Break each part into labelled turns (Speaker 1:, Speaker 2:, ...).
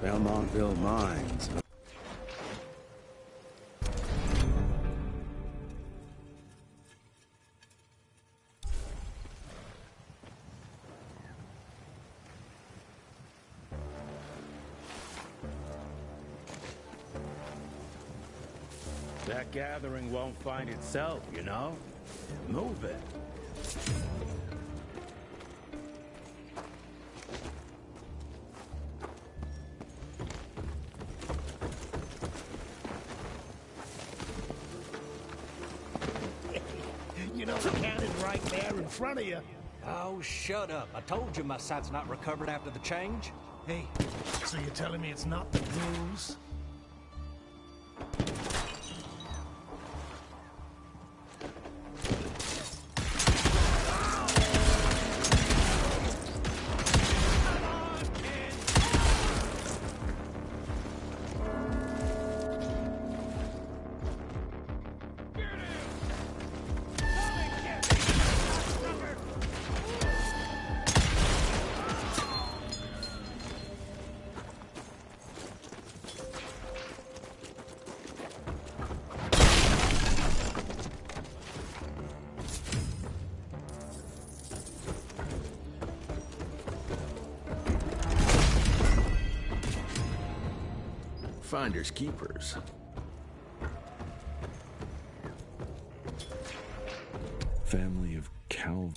Speaker 1: Belmontville Mines. That gathering won't find itself, you know? Move it.
Speaker 2: You know, the cannon right there in front of you.
Speaker 3: Oh, shut up. I told you my sight's not recovered after the change.
Speaker 2: Hey, so you're telling me it's not the booze?
Speaker 1: Finders keepers. Family of Cal.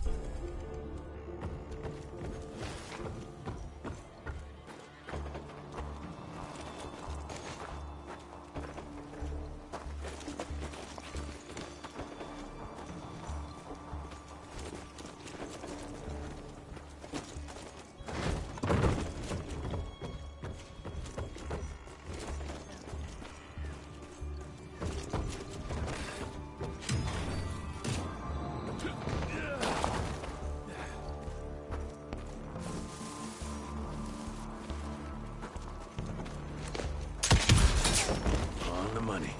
Speaker 1: Money.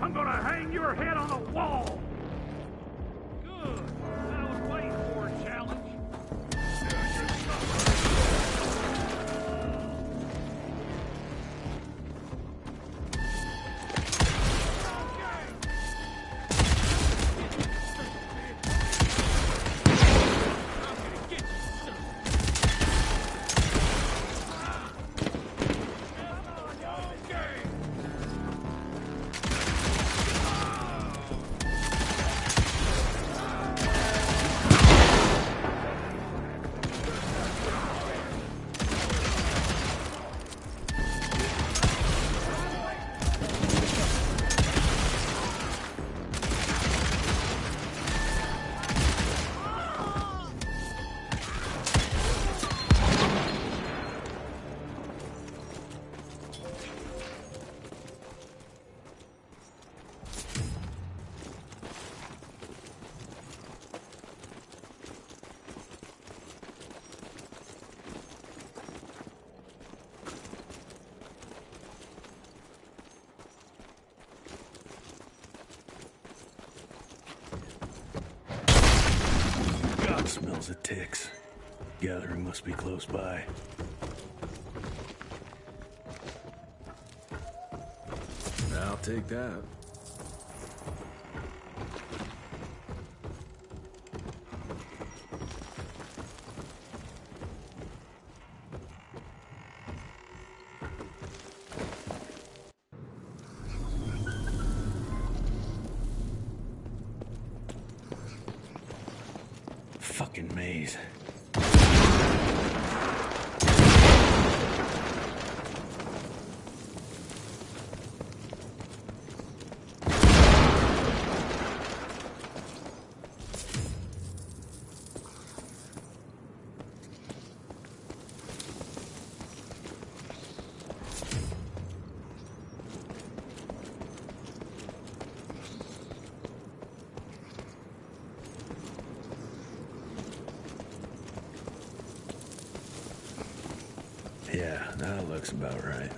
Speaker 4: I'm gonna hang your head on a wall! Good. I was waiting for a challenge.
Speaker 1: Smells of ticks. Gathering must be close by. I'll take that. Fucking maze. Yeah, that looks about right.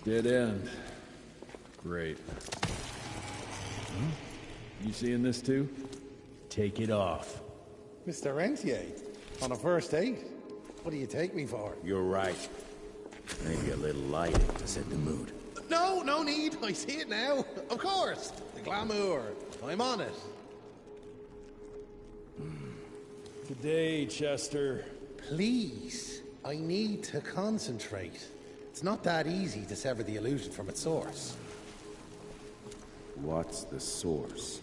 Speaker 5: Dead end. Great. You seeing this too?
Speaker 1: Take it off.
Speaker 6: Mr. Rentier, on a first date? What do you take me for?
Speaker 1: You're right. Maybe a little lighting to set the mood.
Speaker 6: No, no need. I see it now. Of course. The glamour. I'm on it.
Speaker 5: Today, Chester.
Speaker 6: Please. I need to concentrate. It's not that easy to sever the illusion from its source.
Speaker 5: What's the source?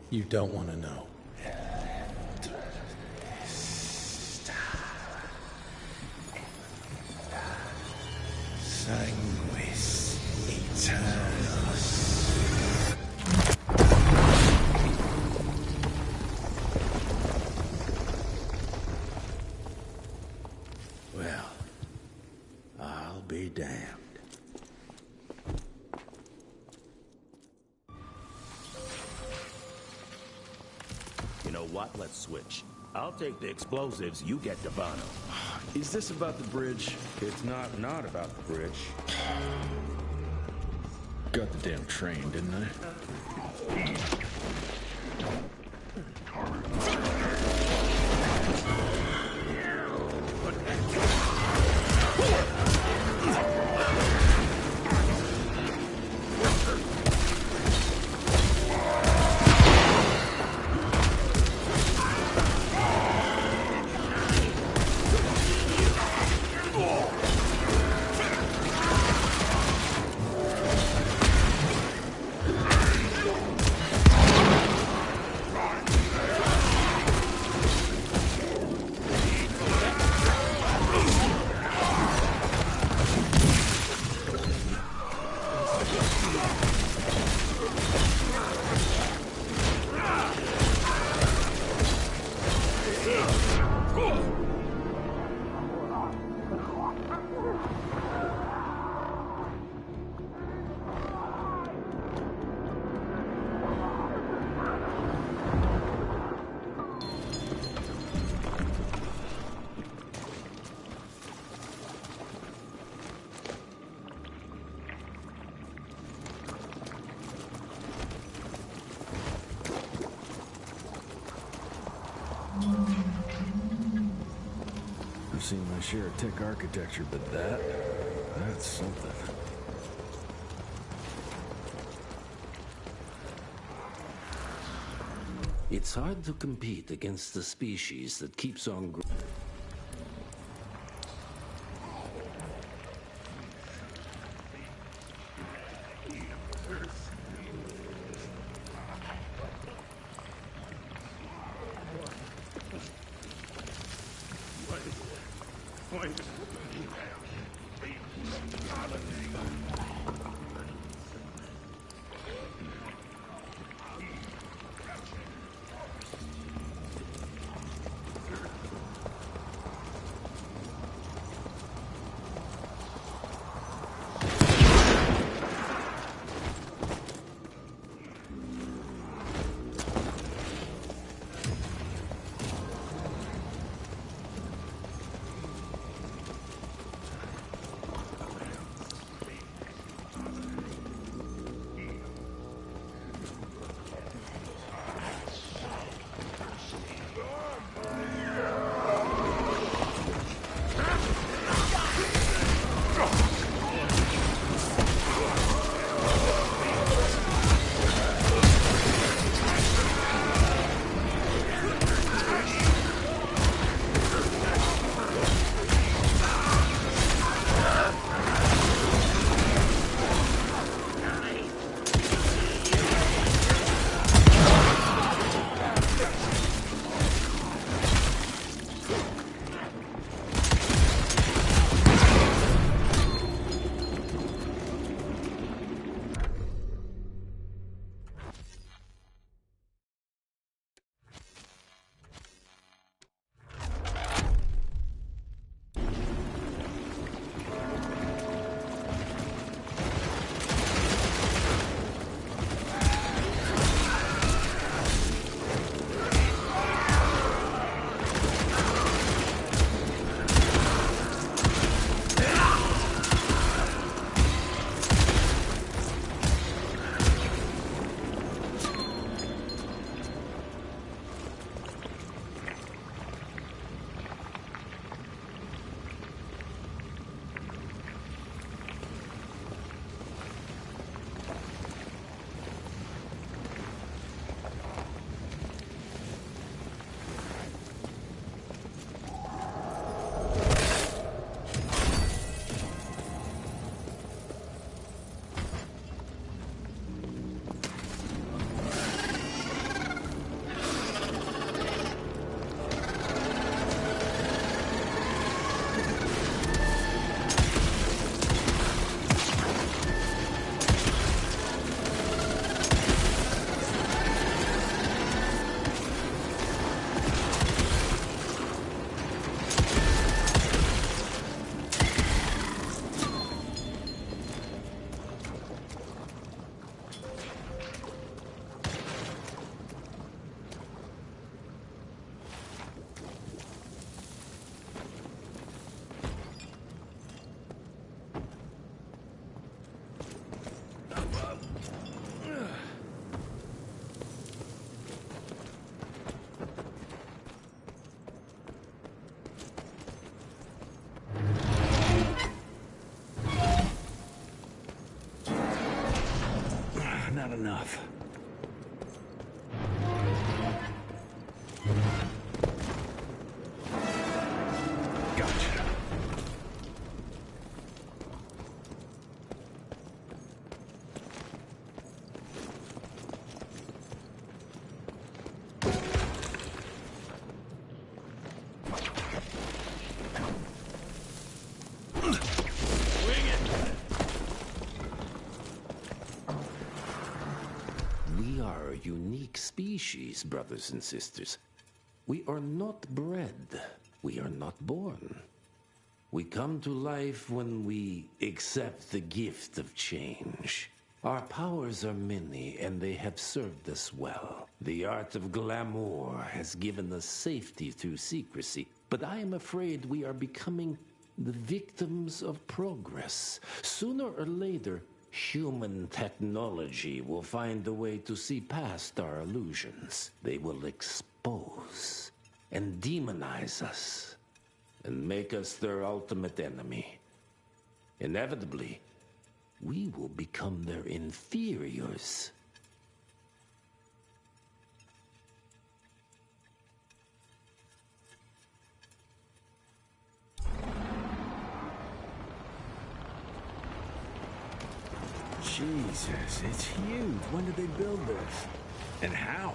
Speaker 6: You don't want to know. Sanguis Eternus.
Speaker 1: Well, I'll be damned. You know what? Let's switch. I'll take the explosives, you get the Bono.
Speaker 5: Is this about the bridge?
Speaker 1: It's not about the bridge.
Speaker 5: Got the damn train, didn't I? I've seen my share of tech architecture, but that's something.
Speaker 7: It's hard to compete against the species that keeps on growing.
Speaker 5: enough. Gotcha.
Speaker 7: We are a unique species, brothers and sisters. We are not bred. We are not born. We come to life when we accept the gift of change. Our powers are many, and they have served us well. The art of glamour has given us safety through secrecy, but I am afraid we are becoming the victims of progress. Sooner or later, human technology will find a way to see past our illusions. They will expose and demonize us and make us their ultimate enemy. Inevitably, we will become their inferiors.
Speaker 5: Jesus, it's huge. When did they build this? And how?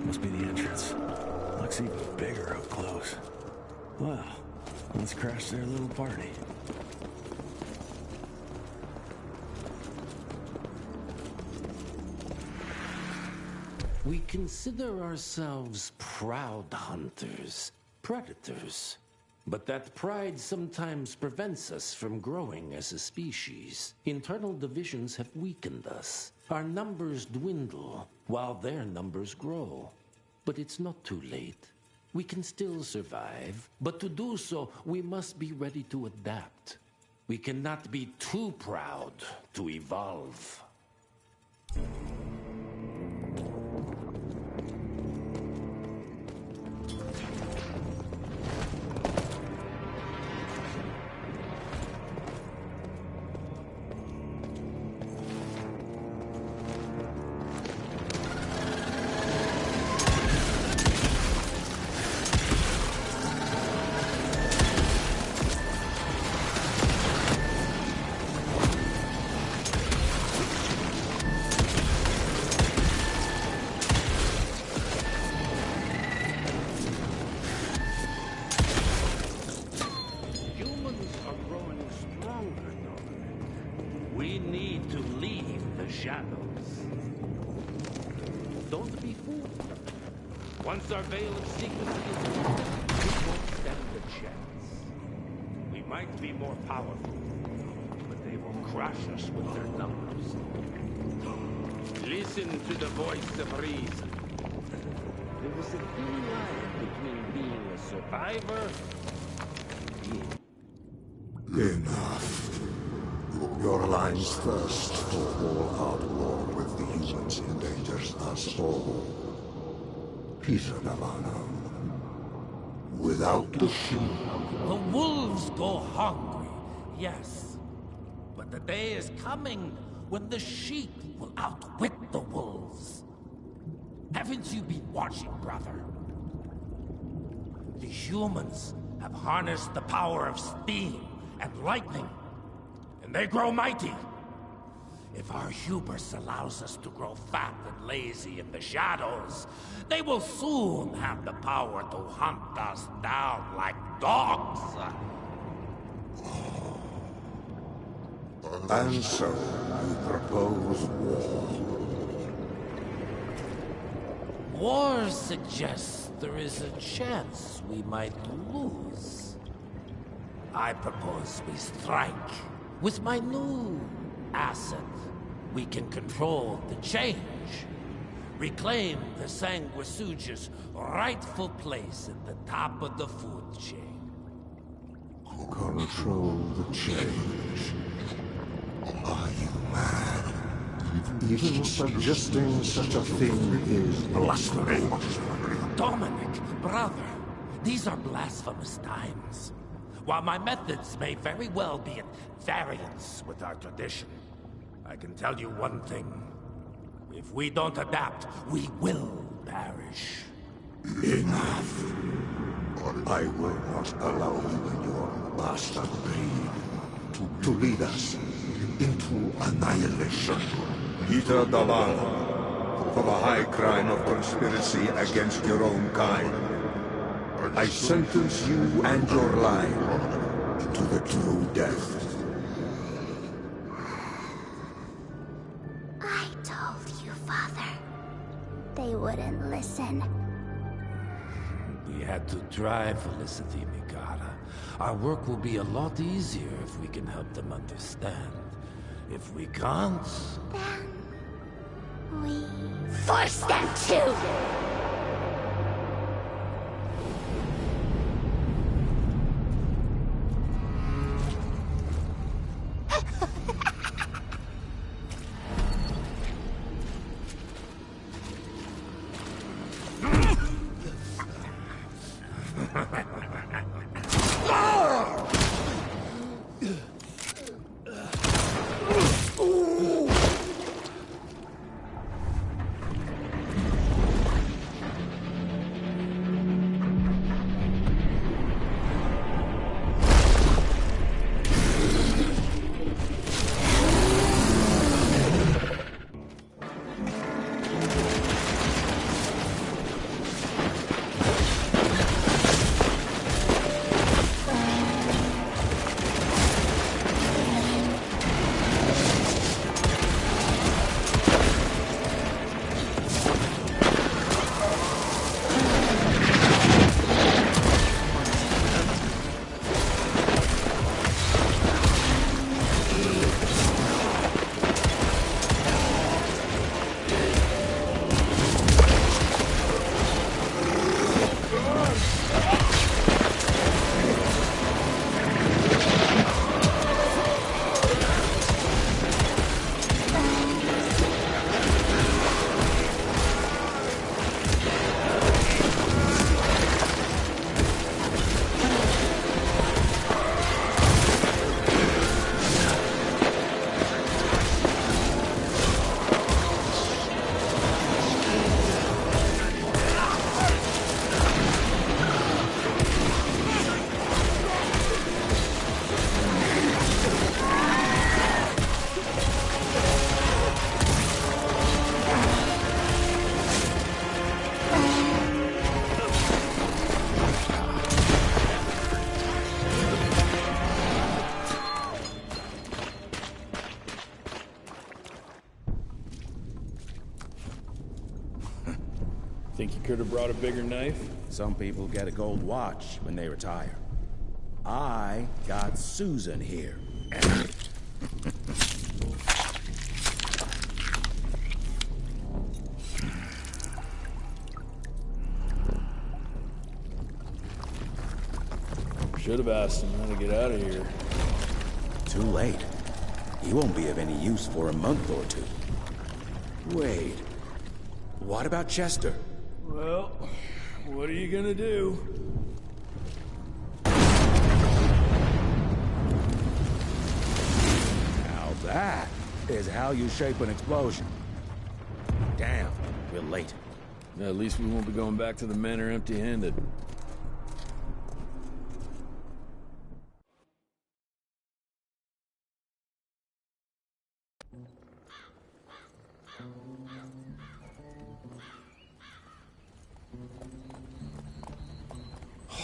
Speaker 5: Must be the entrance. Looks even bigger up close. Well, let's crash their little party.
Speaker 7: We consider ourselves proud hunters, predators. But that pride sometimes prevents us from growing as a species. Internal divisions have weakened us. Our numbers dwindle while their numbers grow. But it's not too late. We can still survive, but to do so, we must be ready to adapt. We cannot be too proud to evolve. Don't be fooled. Once our veil of secrecy is lifted, we won't stand a chance. We might be more powerful, but they will crush us with their numbers. Listen to the voice of reason. There is a thin line between being a survivor and being...
Speaker 8: Enough. Your alliance thirst for all-out war with the humans endangers us all. Peter Navana. Without the sheep.
Speaker 9: The wolves go hungry, yes. But the day is coming when the sheep will outwit the wolves. Haven't you been watching, brother? The humans have harnessed the power of steam and lightning, and they grow mighty. If our hubris allows us to grow fat and lazy in the shadows, they will soon have the power to hunt us down like dogs.
Speaker 8: And so, you propose war.
Speaker 9: War suggests there is a chance we might lose. I propose we strike. With my new asset, we can control the change. Reclaim the Sanguisuja's rightful place at the top of the food chain.
Speaker 8: Control the change. Are you mad? Even suggesting such a thing is blasphemy.
Speaker 9: Dominic, brother, these are blasphemous times. While my methods may very well be at variance with our tradition, I can tell you one thing. If we don't adapt, we will perish.
Speaker 8: Enough. I will not allow you and your bastard breed to lead us into annihilation. Peter Davana, for the high crime of conspiracy against your own kind, I sentence you and your line to the true death.
Speaker 10: I told you, Father. They wouldn't listen.
Speaker 9: We had to try, Felicity Mikata. Our work will be a lot easier if we can help them understand. If we can't...
Speaker 10: Then... we... force them to!
Speaker 5: Think you could have brought a bigger knife?
Speaker 1: Some people get a gold watch when they retire. I got Susan here.
Speaker 5: Should have asked him how to get out of here.
Speaker 1: Too late. He won't be of any use for a month or two. Wait. What about Chester?
Speaker 5: Well, what are you gonna do?
Speaker 1: Now that is how you shape an explosion. Damn, we're late.
Speaker 5: At least we won't be going back to the manor empty-handed.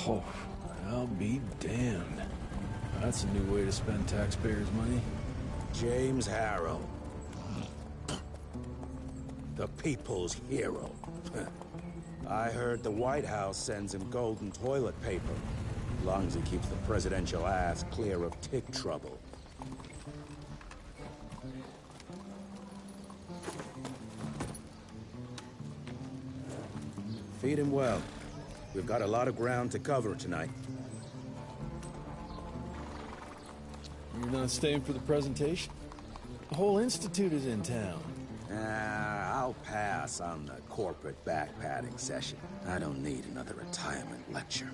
Speaker 5: Oh, I'll be damned. That's a new way to spend taxpayers' money.
Speaker 1: James Harrow. The people's hero. I heard the White House sends him golden toilet paper, as long as he keeps the presidential ass clear of tick trouble. Feed him well. We've got a lot of ground to cover tonight.
Speaker 5: You're not staying for the presentation? The whole institute is in town.
Speaker 1: I'll pass on the corporate backpatting session. I don't need another retirement lecture.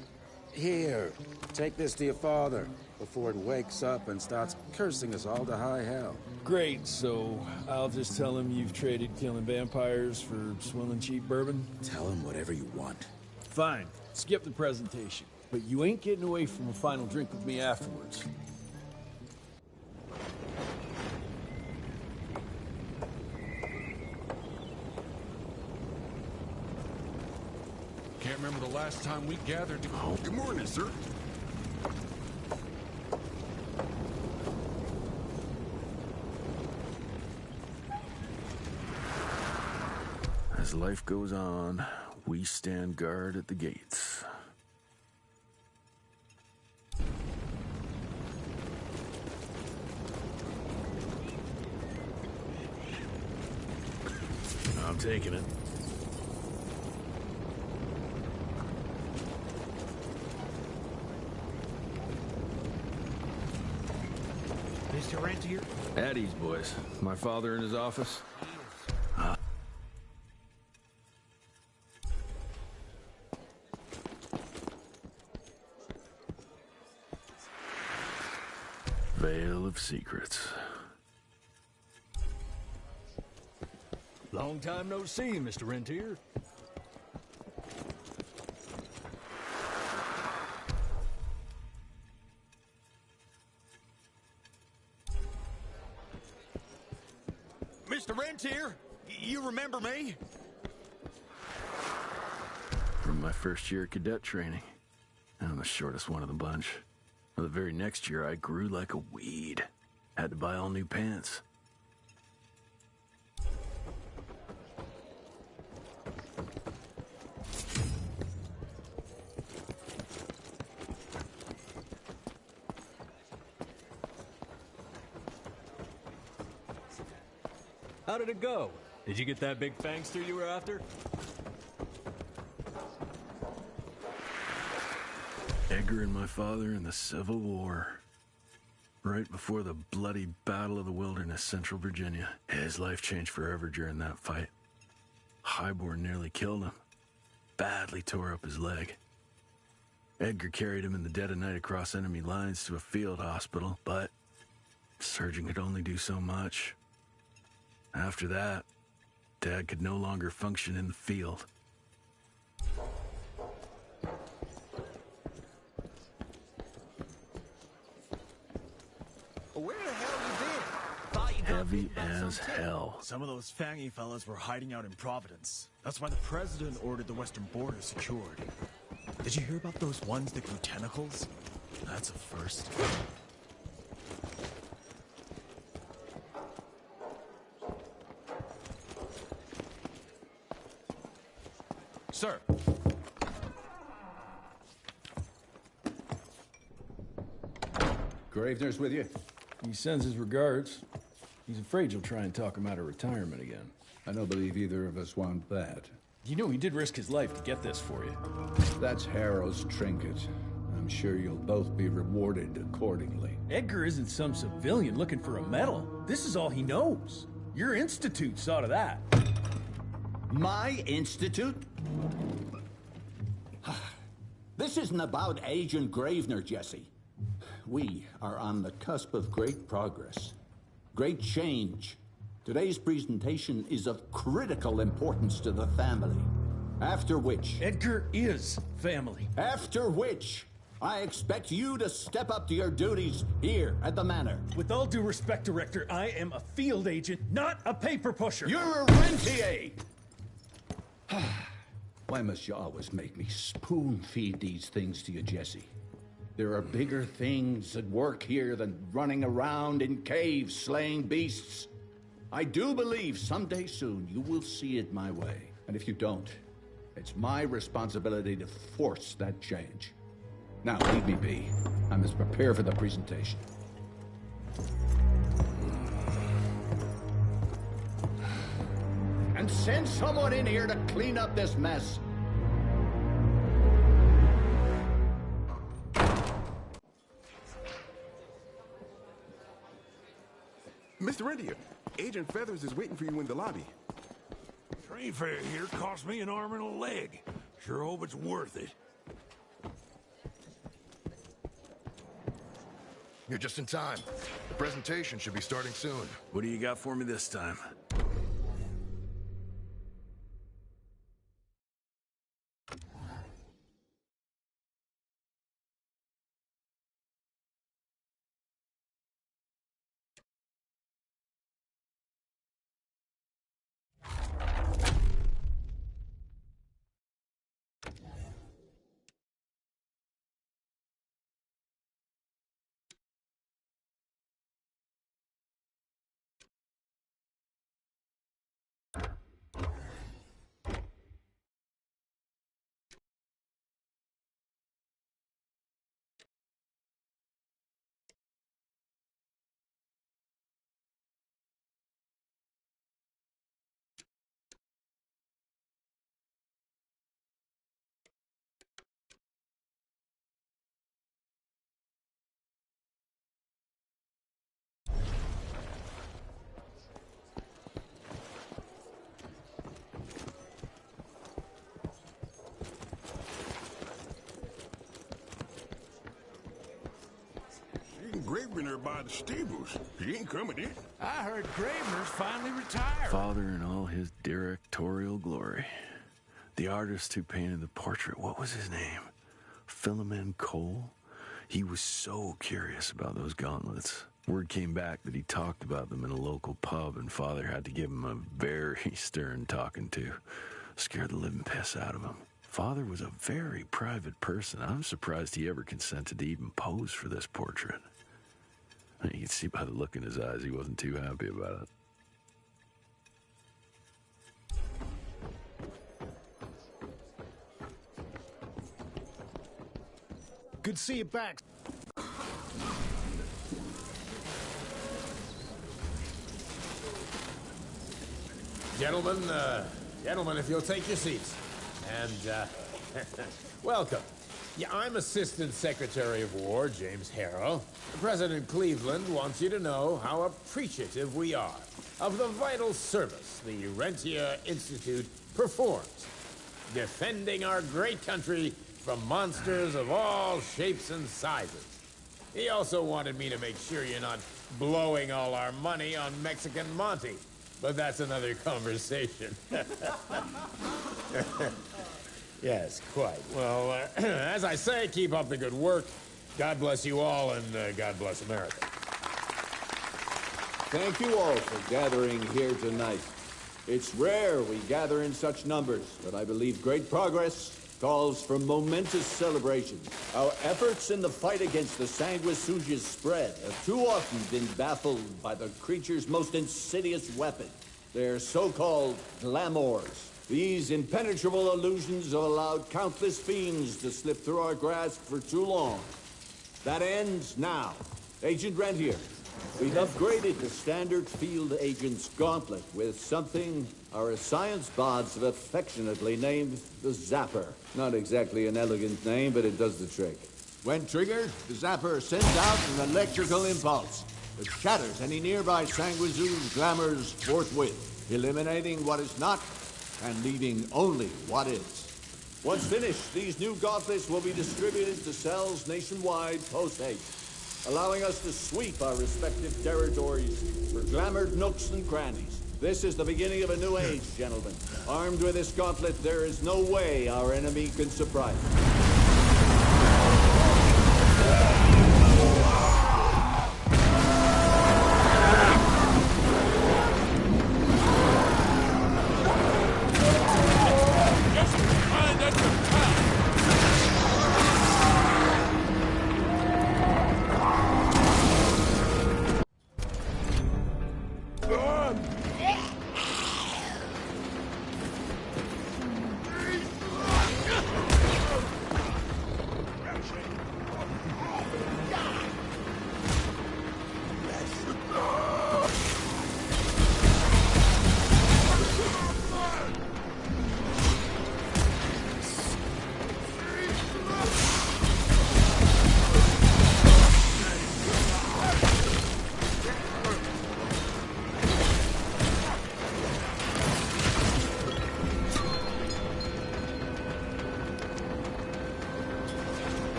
Speaker 1: Here, take this to your father before it wakes up and starts cursing us all to high hell.
Speaker 5: Great, so I'll just tell him you've traded killing vampires for swilling cheap bourbon?
Speaker 1: Tell him whatever you want.
Speaker 5: Fine, skip the presentation. But you ain't getting away from a final drink with me afterwards.
Speaker 11: Can't remember the last time we gathered to...
Speaker 8: Oh, good morning, sir.
Speaker 5: As life goes on, we stand guard at the gates. I'm taking it.
Speaker 2: Mr. Rentier?
Speaker 5: At ease, boys. My father in his office. Veil of Secrets.
Speaker 3: Long time no see, Mr. Rentier.
Speaker 11: Mr. Rentier, you remember me?
Speaker 5: From my first year of cadet training. I'm the shortest one of the bunch. The very next year, I grew like a weed. Had to buy all new pants.
Speaker 3: How did it go? Did you get that big fangster you were after?
Speaker 5: Edgar and my father in the Civil War. Right before the bloody Battle of the Wilderness, Central Virginia. His life changed forever during that fight. Highborn nearly killed him. Badly tore up his leg. Edgar carried him in the dead of night across enemy lines to a field hospital, but the surgeon could only do so much. After that, Dad could no longer function in the field.
Speaker 11: Where the hell you been? Thought you got
Speaker 5: Heavy
Speaker 11: bit by
Speaker 5: as
Speaker 11: some tick.
Speaker 5: hell.
Speaker 12: Some of those fangy fellas were hiding out in Providence. That's why the president ordered the western border secured. Did you hear about those ones that grew tentacles? That's a first.
Speaker 11: Sir.
Speaker 13: Gravener's with you?
Speaker 5: He sends his regards. He's afraid you'll try and talk him out of retirement again.
Speaker 13: I don't believe either of us want that.
Speaker 5: You know he did risk his life to get this for you.
Speaker 13: That's Harrow's trinket. I'm sure you'll both be rewarded accordingly.
Speaker 5: Edgar isn't some civilian looking for a medal. This is all he knows. Your institute saw to that.
Speaker 14: My institute? This isn't about Agent Gravener, Jesse. We are on the cusp of great progress. Great change. Today's presentation is of critical importance to the family. After which...
Speaker 5: Edgar is family.
Speaker 14: After which, I expect you to step up to your duties here at the Manor.
Speaker 5: With all due respect, Director, I am a field agent, not a paper pusher.
Speaker 14: You're a rentier!
Speaker 13: Why must you always make me spoon-feed these things to you, Jesse? There are bigger things at work here than running around in caves slaying beasts. I do believe someday soon you will see it my way. And if you don't, it's my responsibility to force that change. Now, leave me be. I must prepare for the presentation. And send someone in here to clean up this mess.
Speaker 15: Mr. Rentier, Agent Feathers is waiting for you in the lobby.
Speaker 2: Train fare here cost me an arm and a leg. Sure hope it's worth it.
Speaker 16: You're just in time. The presentation should be starting soon.
Speaker 5: What do you got for me this time?
Speaker 15: Gravener by the stables. He ain't coming in.
Speaker 2: I heard Gravener's finally retired.
Speaker 5: Father in all his directorial glory. The artist who painted the portrait, what was his name? Philomen Cole? He was so curious about those gauntlets. Word came back that he talked about them in a local pub, and Father had to give him a very stern talking to. Scared the living piss out of him. Father was a very private person. I'm surprised he ever consented to even pose for this portrait. You can see by the look in his eyes he wasn't too happy about it.
Speaker 2: Good to see you back.
Speaker 17: Gentlemen, if you'll take your seats. And, welcome. Yeah, I'm Assistant Secretary of War, James Harrow. President Cleveland wants you to know how appreciative we are of the vital service the Rentier Institute performs, defending our great country from monsters of all shapes and sizes. He also wanted me to make sure you're not blowing all our money on Mexican Monty, but that's another conversation. Yes, quite. Well, as I say, keep up the good work. God bless you all, and God bless America.
Speaker 18: Thank you all for gathering here tonight. It's rare we gather in such numbers, but I believe great progress calls for momentous celebration. Our efforts in the fight against the sanguisuga's spread have too often been baffled by the creature's most insidious weapon, their so-called glamours. These impenetrable illusions have allowed countless fiends to slip through our grasp for too long. That ends now. Agent Rentier, we've upgraded the standard field agent's gauntlet with something our science bots have affectionately named the Zapper. Not exactly an elegant name, but it does the trick. When triggered, the Zapper sends out an electrical impulse that shatters any nearby Sanguizu's glamours forthwith, eliminating what is not and leaving only what is. Once finished, these new gauntlets will be distributed to cells nationwide post-haste, allowing us to sweep our respective territories for glamoured nooks and crannies. This is the beginning of a new age, gentlemen. Armed with this gauntlet, there is no way our enemy can surprise us.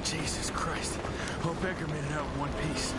Speaker 5: Jesus Christ. Hope Edgar made it out in one piece.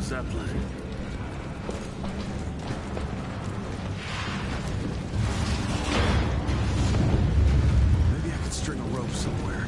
Speaker 5: Zeppelin.
Speaker 12: Maybe I could string a rope somewhere.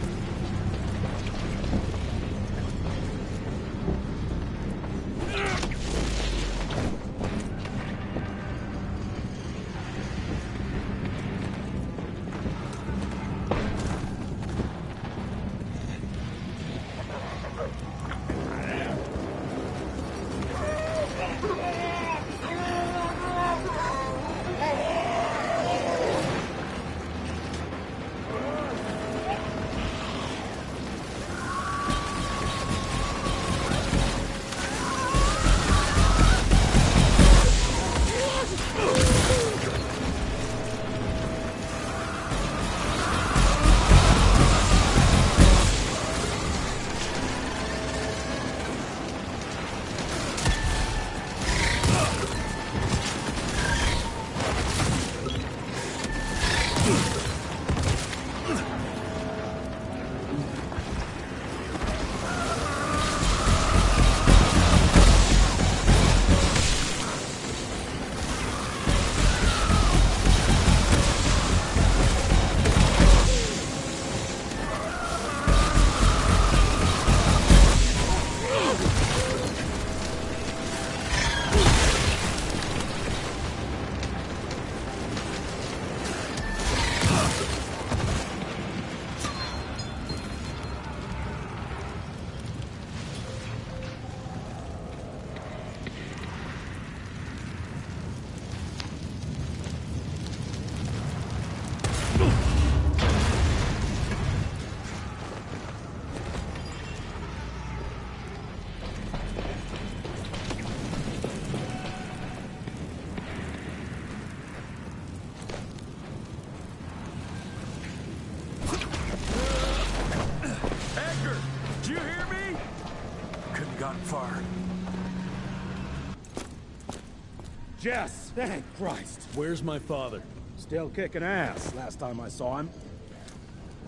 Speaker 4: Jess! Thank Christ!
Speaker 5: Where's my father?
Speaker 4: Still kicking ass, last time I saw him.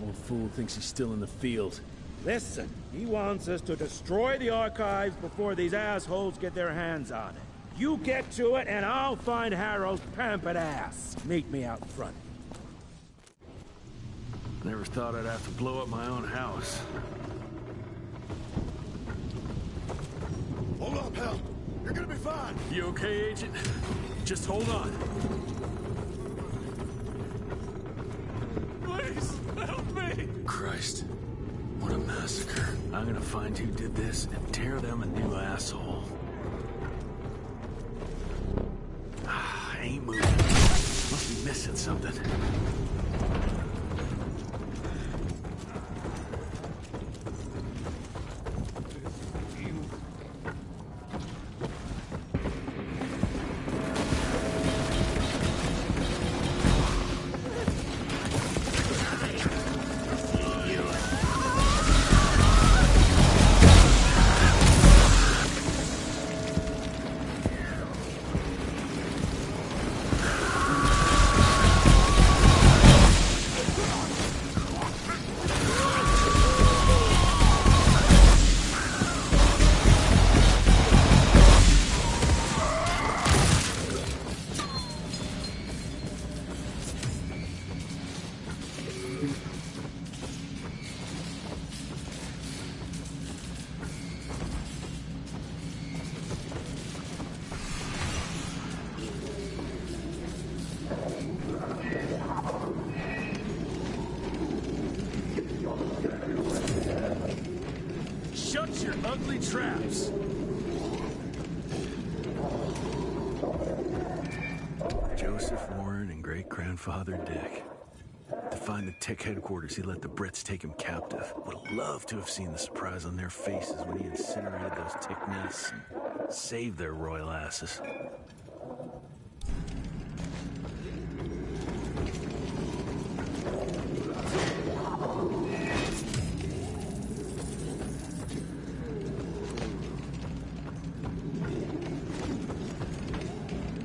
Speaker 5: Old fool thinks he's still in the field.
Speaker 4: Listen, he wants us to destroy the archives before these assholes get their hands on it. You get to it, and I'll find Harrow's pampered ass. Meet me out front.
Speaker 5: Never thought I'd have to blow up my own house.
Speaker 16: Hold on, pal. You're gonna be fine.
Speaker 5: You okay, Agent? Just hold on.
Speaker 2: Please, help me!
Speaker 5: Christ. What a massacre. I'm gonna find who did this and tear them a new asshole. I ain't moving. Must be missing something. Shut your ugly traps! Joseph Warren and great-grandfather Dick. To find the Tech headquarters, he let the Brits take him captive. Would have loved to have seen the surprise on their faces when he incinerated those Tech nests and saved their royal asses.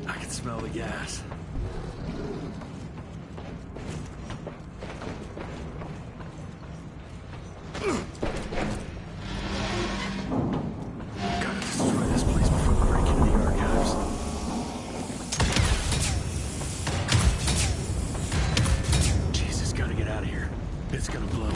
Speaker 5: I can smell the gas. Gotta destroy this place before we break into the archives. Jesus, gotta get out of here. It's gonna blow.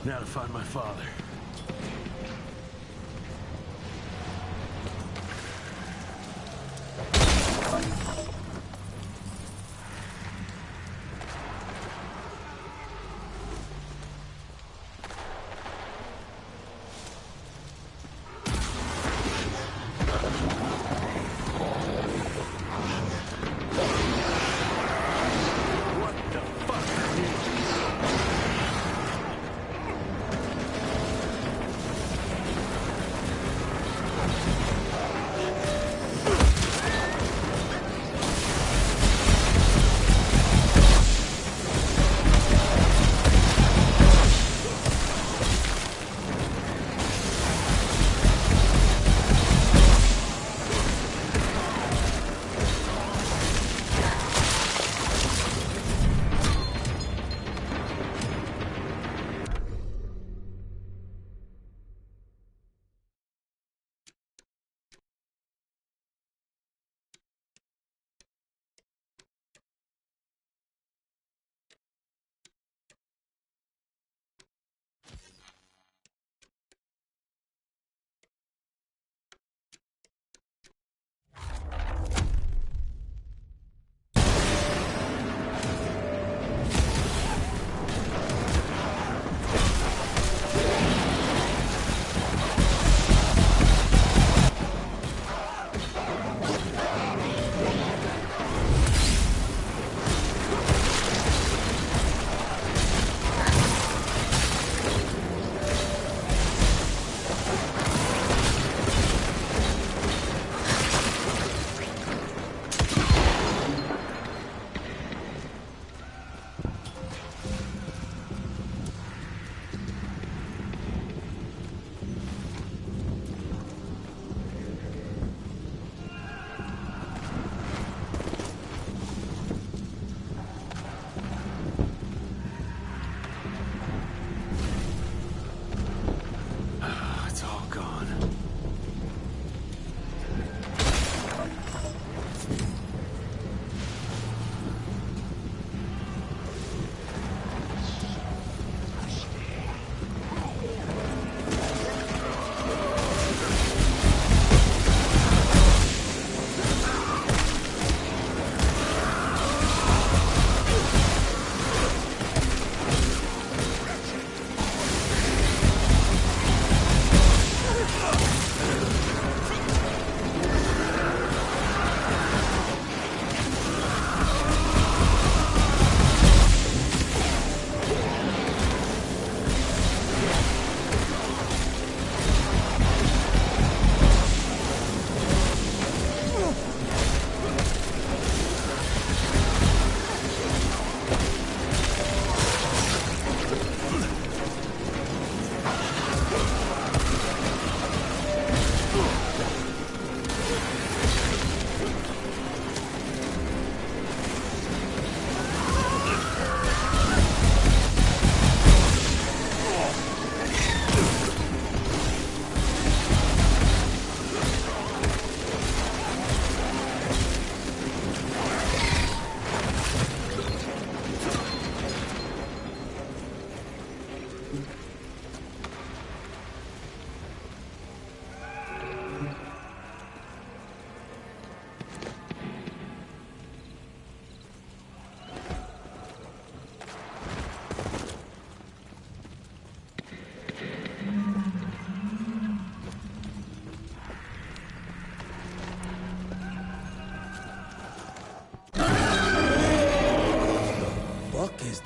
Speaker 5: Now to find my father.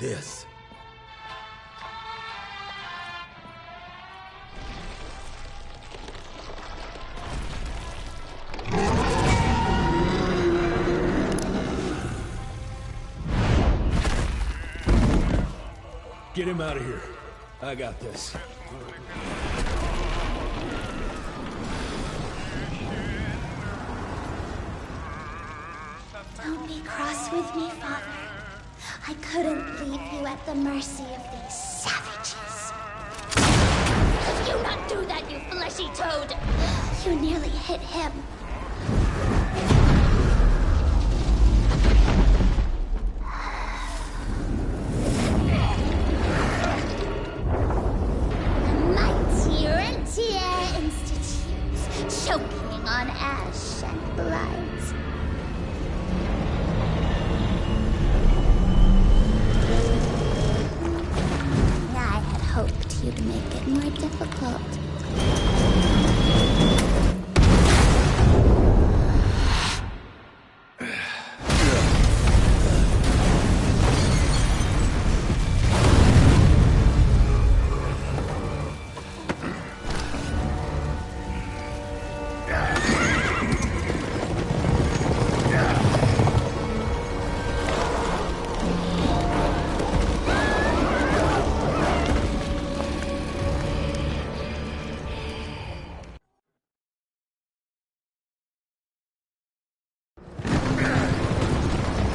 Speaker 4: is this?
Speaker 5: Get him out of here. I got this.
Speaker 10: Don't be cross with me, Father. I couldn't leave you at the mercy of these savages. You not do that, you fleshy toad! You nearly hit him. Mighty Rentier Institutes, choking on ash and blood. I had hoped you'd make it more difficult.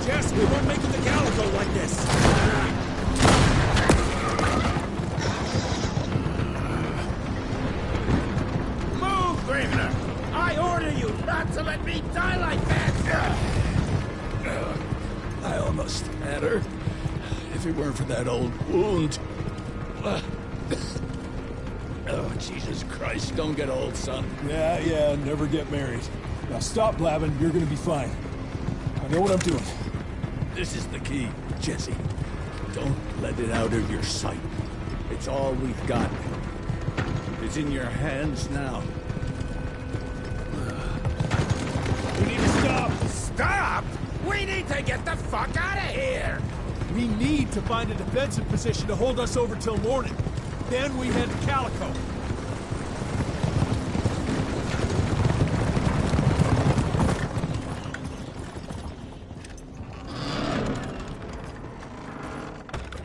Speaker 4: Jess, we won't make it to Calico like this! Move, Gravener! I order you not to let me die like that!
Speaker 5: I almost had her. If it weren't for that old wound. Oh, Jesus Christ, don't get old, son.
Speaker 19: Yeah, never get married. Now stop blabbing, you're gonna be fine. I know what I'm doing.
Speaker 5: This is the key, Jesse. Don't let it out of your sight. It's all we've got. It's in your hands now.
Speaker 4: We need to stop! Stop?! We need to get the fuck out of here!
Speaker 19: We need to find a defensive position to hold us over till morning. Then we head to Calico.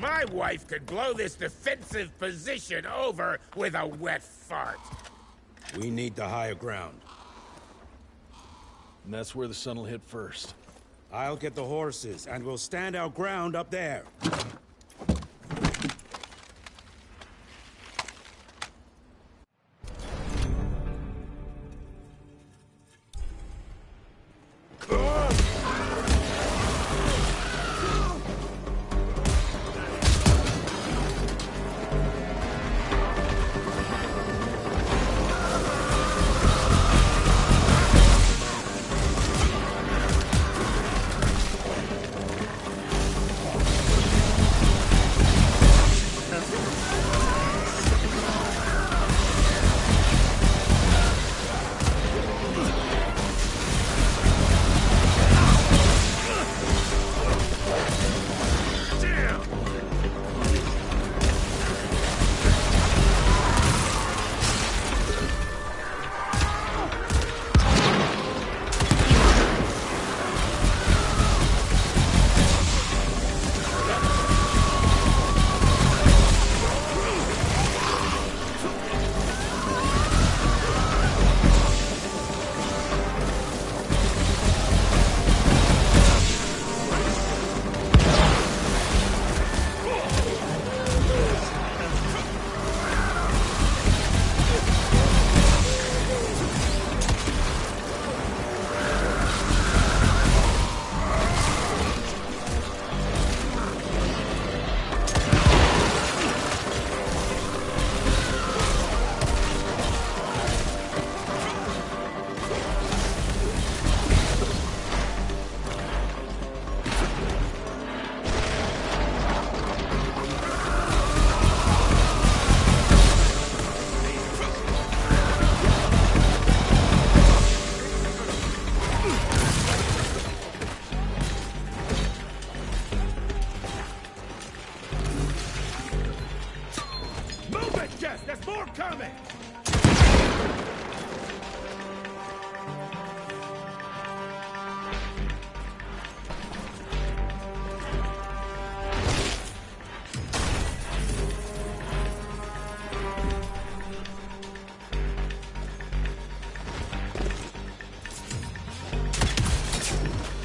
Speaker 4: My wife could blow this defensive position over with a wet fart. We need the higher ground.
Speaker 5: And that's where the sun will hit first.
Speaker 4: I'll get the horses, and we'll stand our ground up there. There's more coming!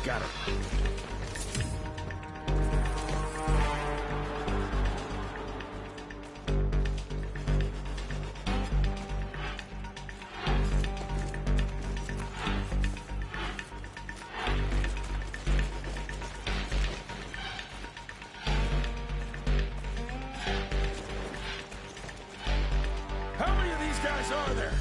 Speaker 4: Got it. How many of these guys are there?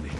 Speaker 5: money.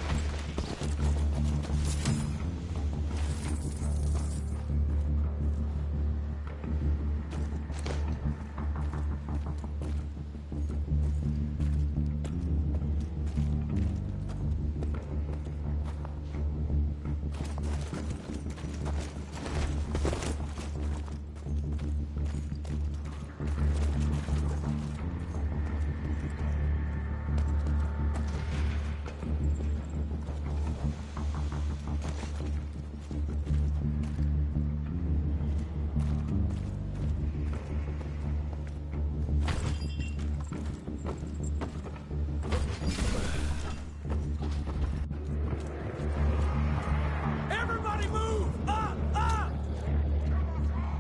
Speaker 9: Everybody move! Up! Up!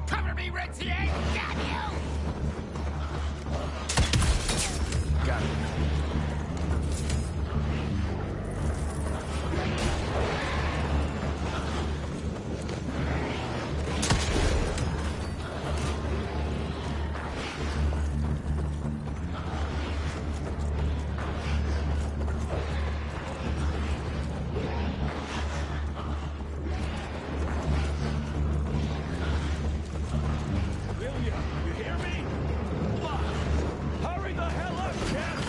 Speaker 9: Cover me, Rentier! Got you!
Speaker 5: Got it.
Speaker 4: William, you hear me? Hurry the hell up, Jeff!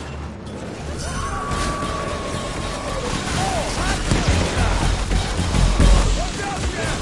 Speaker 4: Look out, Jeff!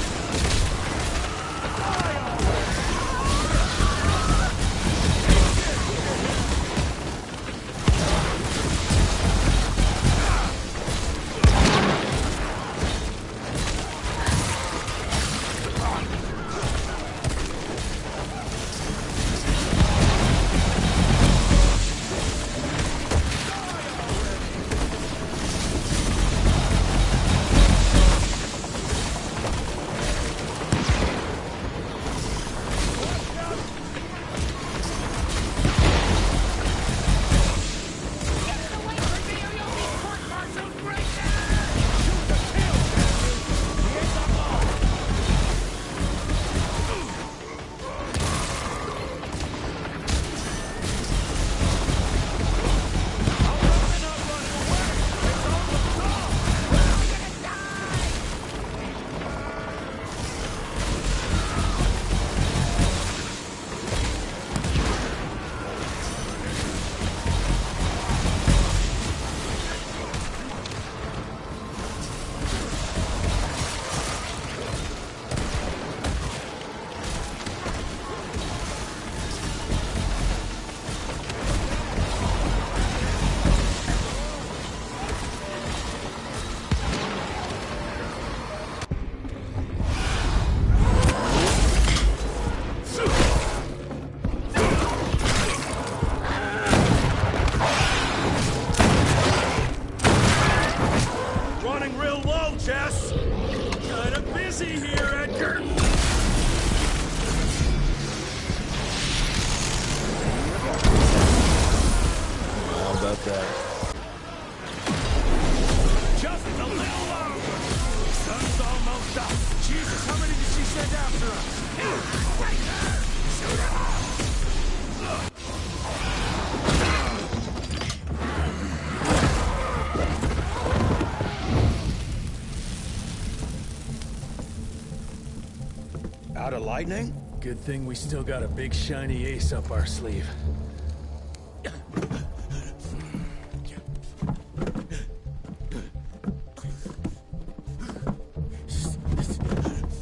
Speaker 4: Running real low, Jess! Kinda busy here, Edgar!
Speaker 5: How about that?
Speaker 4: Just a little longer! Sun's almost up! Jesus, how many did she send after us? Right there! Shoot her up! Out of lightning?
Speaker 5: Good thing we still got a big shiny ace up our sleeve.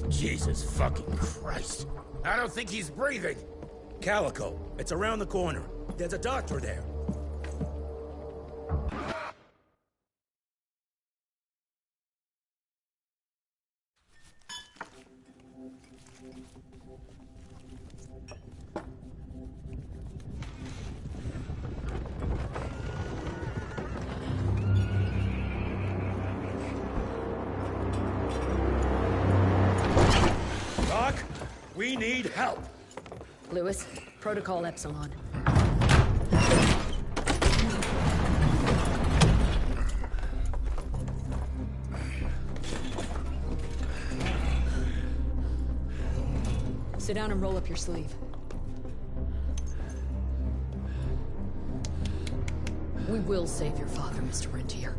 Speaker 4: Jesus fucking Christ. I don't think he's breathing. Calico, it's around the corner. There's a doctor there. Doc, we need help.
Speaker 20: Lewis, Protocol Epsilon. Sit down and roll up your sleeve. We will save your father, Mr. Rentier.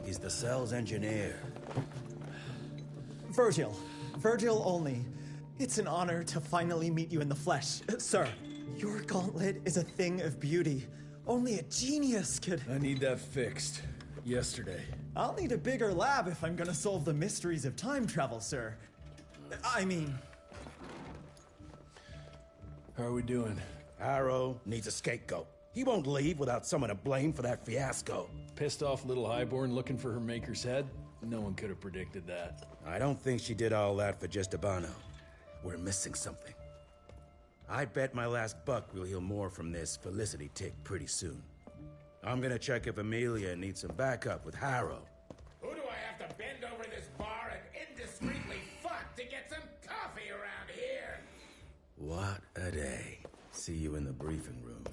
Speaker 4: He's the cell's engineer.
Speaker 21: Virgil. Virgil only. It's an honor to finally meet you in the flesh. Sir, your gauntlet is a thing of beauty. Only a genius could...
Speaker 5: I need that fixed. Yesterday.
Speaker 21: I'll need a bigger lab if I'm gonna solve the mysteries of time travel, sir. I mean...
Speaker 5: How are we doing?
Speaker 4: Harrow needs a scapegoat. He won't leave without someone to blame for that fiasco.
Speaker 5: Pissed off little highborn looking for her maker's head? No one could have predicted that.
Speaker 4: I don't think she did all that for just Abano. We're missing something. I bet my last buck we'll hear more from this Felicity tick pretty soon. I'm gonna check if Amelia needs some backup with Harrow.
Speaker 17: Who do I have to bend over this bar and indiscreetly fuck to get some coffee around here?
Speaker 4: What a day. See you in the briefing room.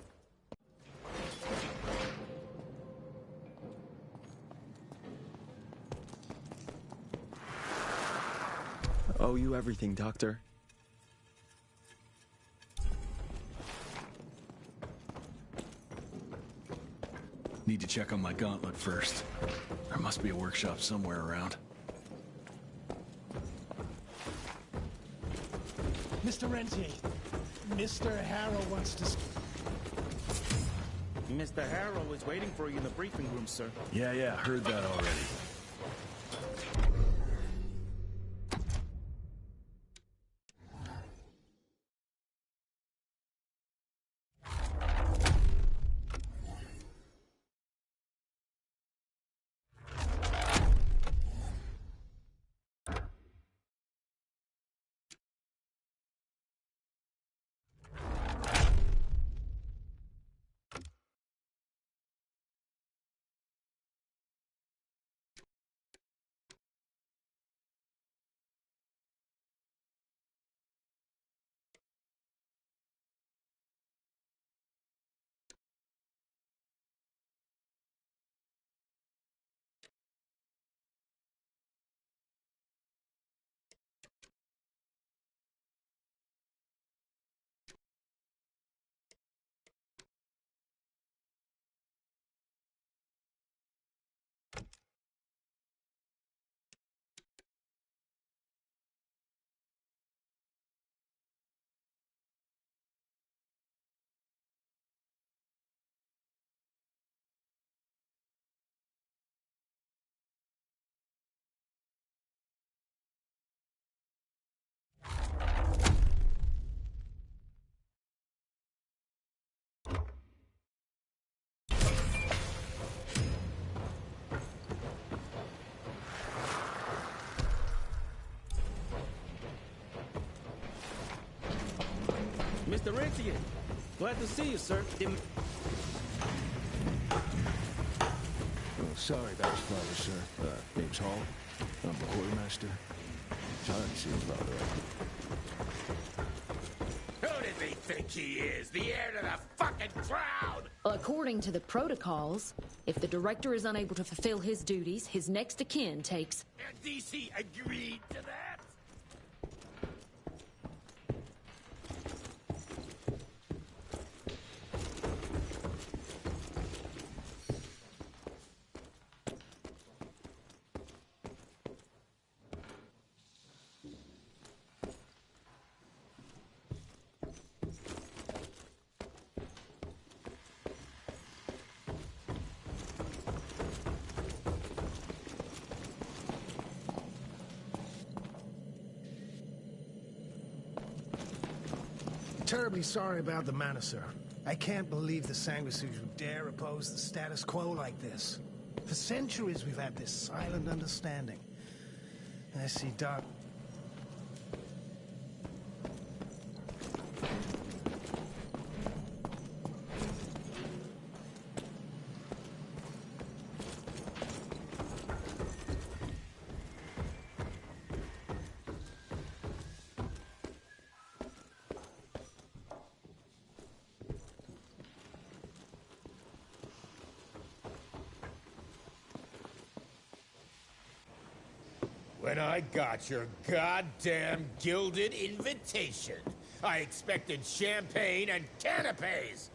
Speaker 22: Owe you everything, Doctor.
Speaker 5: Need to check on my gauntlet first. There must be a workshop somewhere around.
Speaker 19: Mr. Rentier, Mr. Harrow wants to...
Speaker 4: Mr. Harrow is waiting for you in the briefing room, sir.
Speaker 5: Yeah, heard that already.
Speaker 4: Mr. Rentier, glad to see you, sir.
Speaker 8: Sorry about his father, sir. Name's Hall. I'm the quartermaster. John seems about right.
Speaker 17: Who does he think he is? The heir to the fucking crowd?
Speaker 20: According to the protocols, if the director is unable to fulfill his duties, his next of kin takes...
Speaker 17: DC agreed to that?
Speaker 23: Terribly sorry about the manor, sir. I can't believe the Sanguisudes would dare oppose the status quo like this. For centuries we've had this silent understanding. I see Doc...
Speaker 17: When I got your goddamn gilded invitation, I expected champagne and canapes.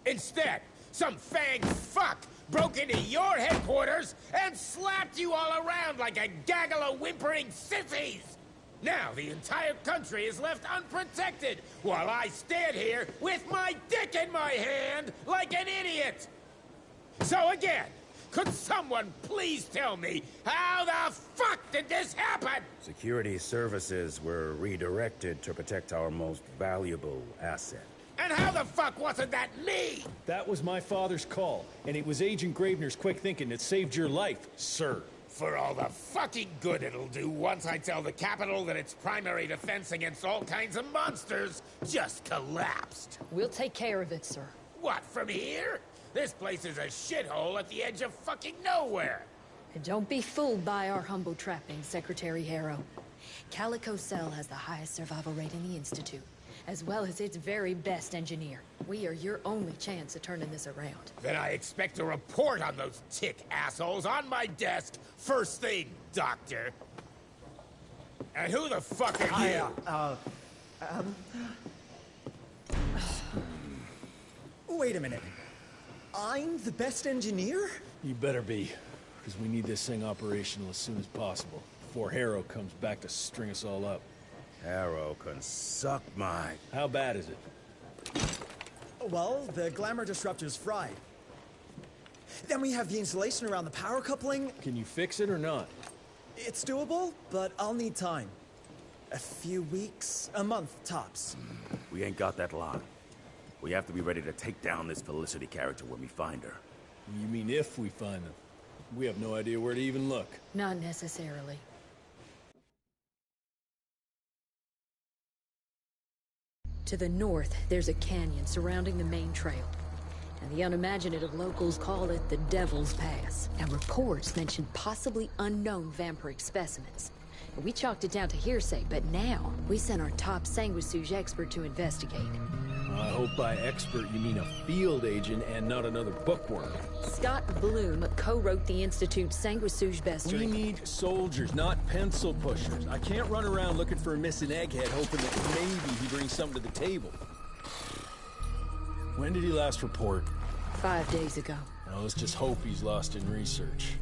Speaker 17: Instead, some fang fuck broke into your headquarters and slapped you all around like a gaggle of whimpering sissies! Now the entire country is left unprotected while I stand here with my dick in my hand like an idiot! So again, could someone please tell me how the fuck did this happen?
Speaker 4: Security services were redirected to protect our most valuable asset.
Speaker 17: And how the fuck wasn't that me?
Speaker 19: That was my father's call, and it was Agent Gravener's quick thinking that saved your life, sir.
Speaker 17: For all the fucking good it'll do once I tell the Capitol that its primary defense against all kinds of monsters just collapsed.
Speaker 20: We'll take care of it, sir.
Speaker 17: What, from here? This place is a shithole at the edge of fucking nowhere.
Speaker 20: And don't be fooled by our humble trappings, Secretary Harrow. Calico Cell has the highest survival rate in the Institute, as well as its very best engineer. We are your only chance of turning this around.
Speaker 17: Then I expect a report on those tick assholes on my desk first thing, Doctor. And who the fuck are you?
Speaker 21: Wait a minute. I'm the best engineer?
Speaker 19: You better be, because we need this thing operational as soon as possible, before Harrow comes back to string us all up.
Speaker 4: Harrow can suck my...
Speaker 19: How bad is it?
Speaker 21: Well, the glamour disruptor's fried. Then we have the insulation around the power coupling.
Speaker 19: Can you fix it or not?
Speaker 21: It's doable, but I'll need time. A few weeks, a month, tops.
Speaker 4: We ain't got that long. We have to be ready to take down this Felicity character when we find her.
Speaker 19: You mean if we find them? We have no idea where to even look.
Speaker 20: Not necessarily. To the north, there's a canyon surrounding the main trail. And the unimaginative locals call it the Devil's Pass. Now, reports mention possibly unknown vampiric specimens. We chalked it down to hearsay, but now we sent our top sanguisuge expert to investigate.
Speaker 19: I hope by expert you mean a field agent and not another bookworm.
Speaker 20: Scott Bloom co-wrote the Institute's sanguisuge bestiary.
Speaker 19: We need soldiers, not pencil pushers. I can't run around looking for a missing egghead hoping that maybe he brings something to the table. When did he last report?
Speaker 20: 5 days ago.
Speaker 19: Now let's just hope he's lost in research.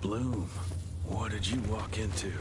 Speaker 5: Bloom, what did you walk into?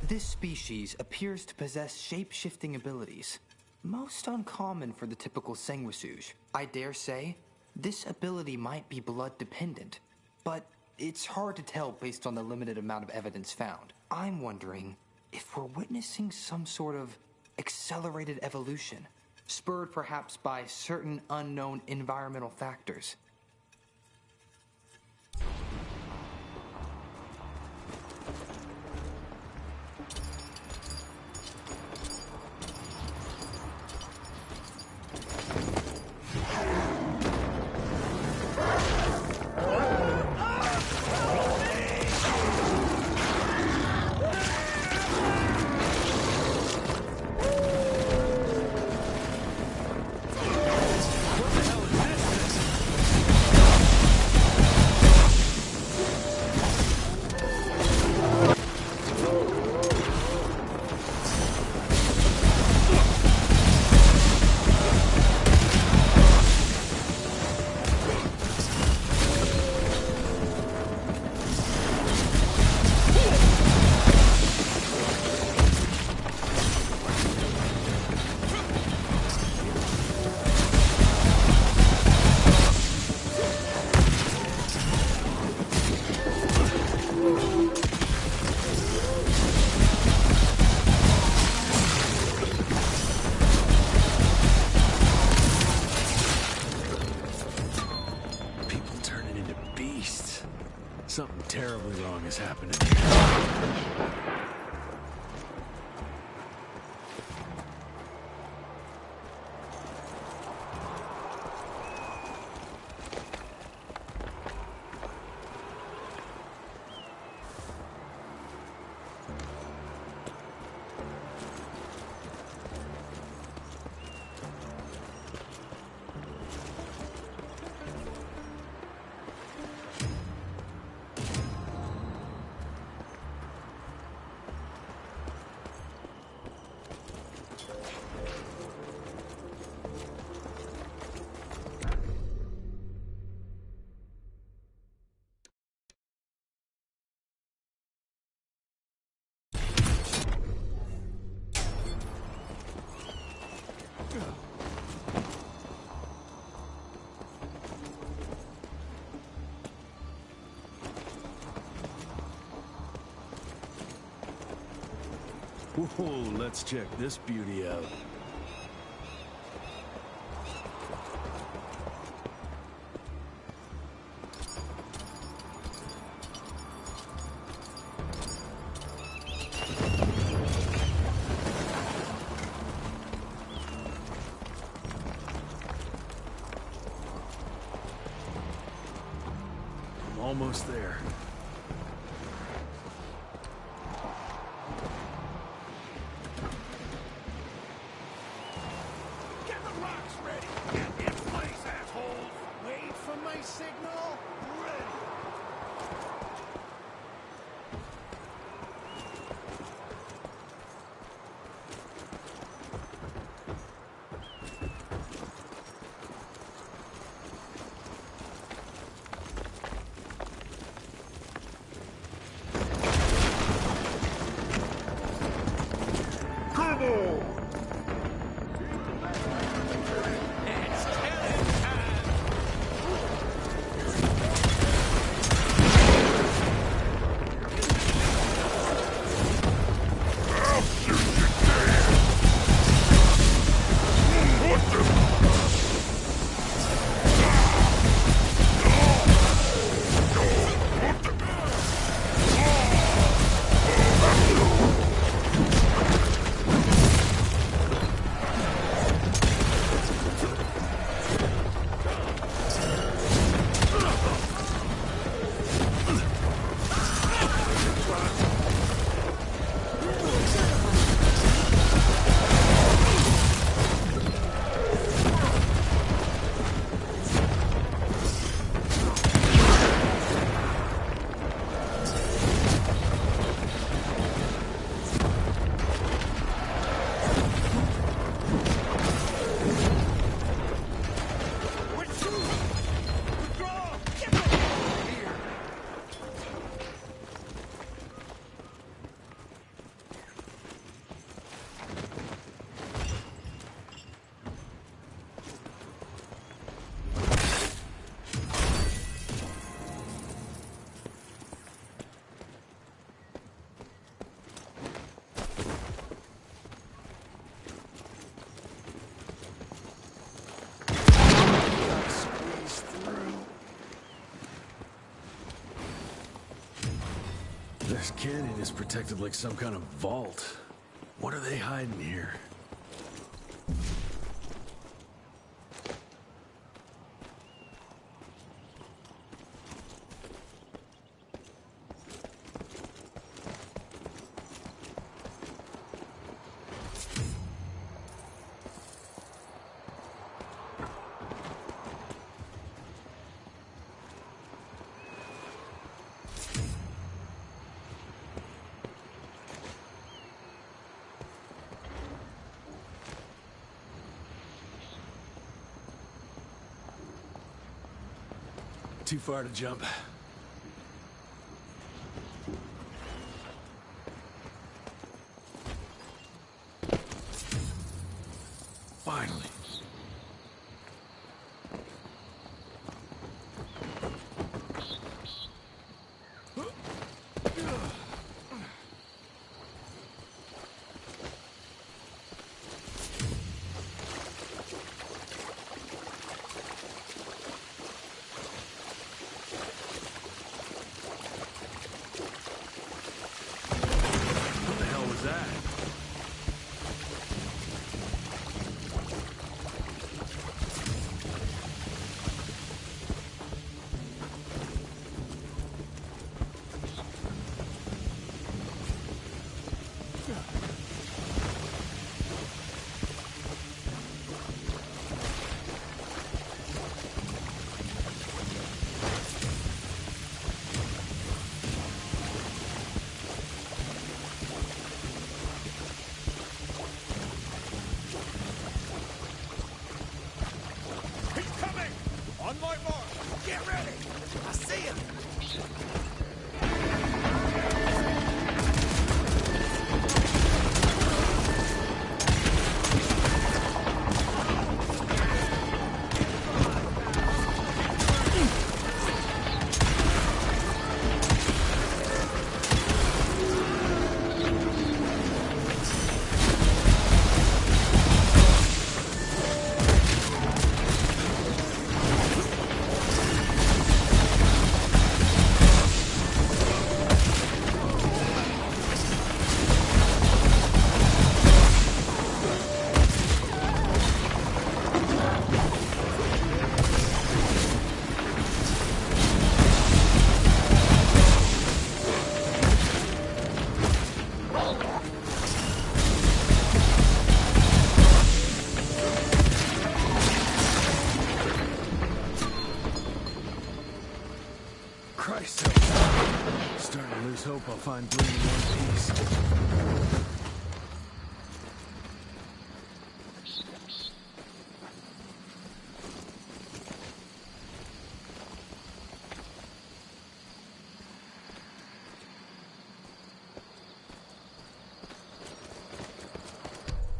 Speaker 1: This species appears to possess shape-shifting abilities, most uncommon for the typical sanguisuge. I dare say, this ability might be blood-dependent, but it's hard to tell based on the limited amount of evidence found. I'm wondering if we're witnessing some sort of accelerated evolution, spurred perhaps by certain unknown environmental factors.
Speaker 5: terribly wrong is happening. Whoa, let's check this beauty out. I'm almost there. This canyon is protected like some kind of vault. What are they hiding here? Too far to jump. Finally.
Speaker 23: mind bringing one piece.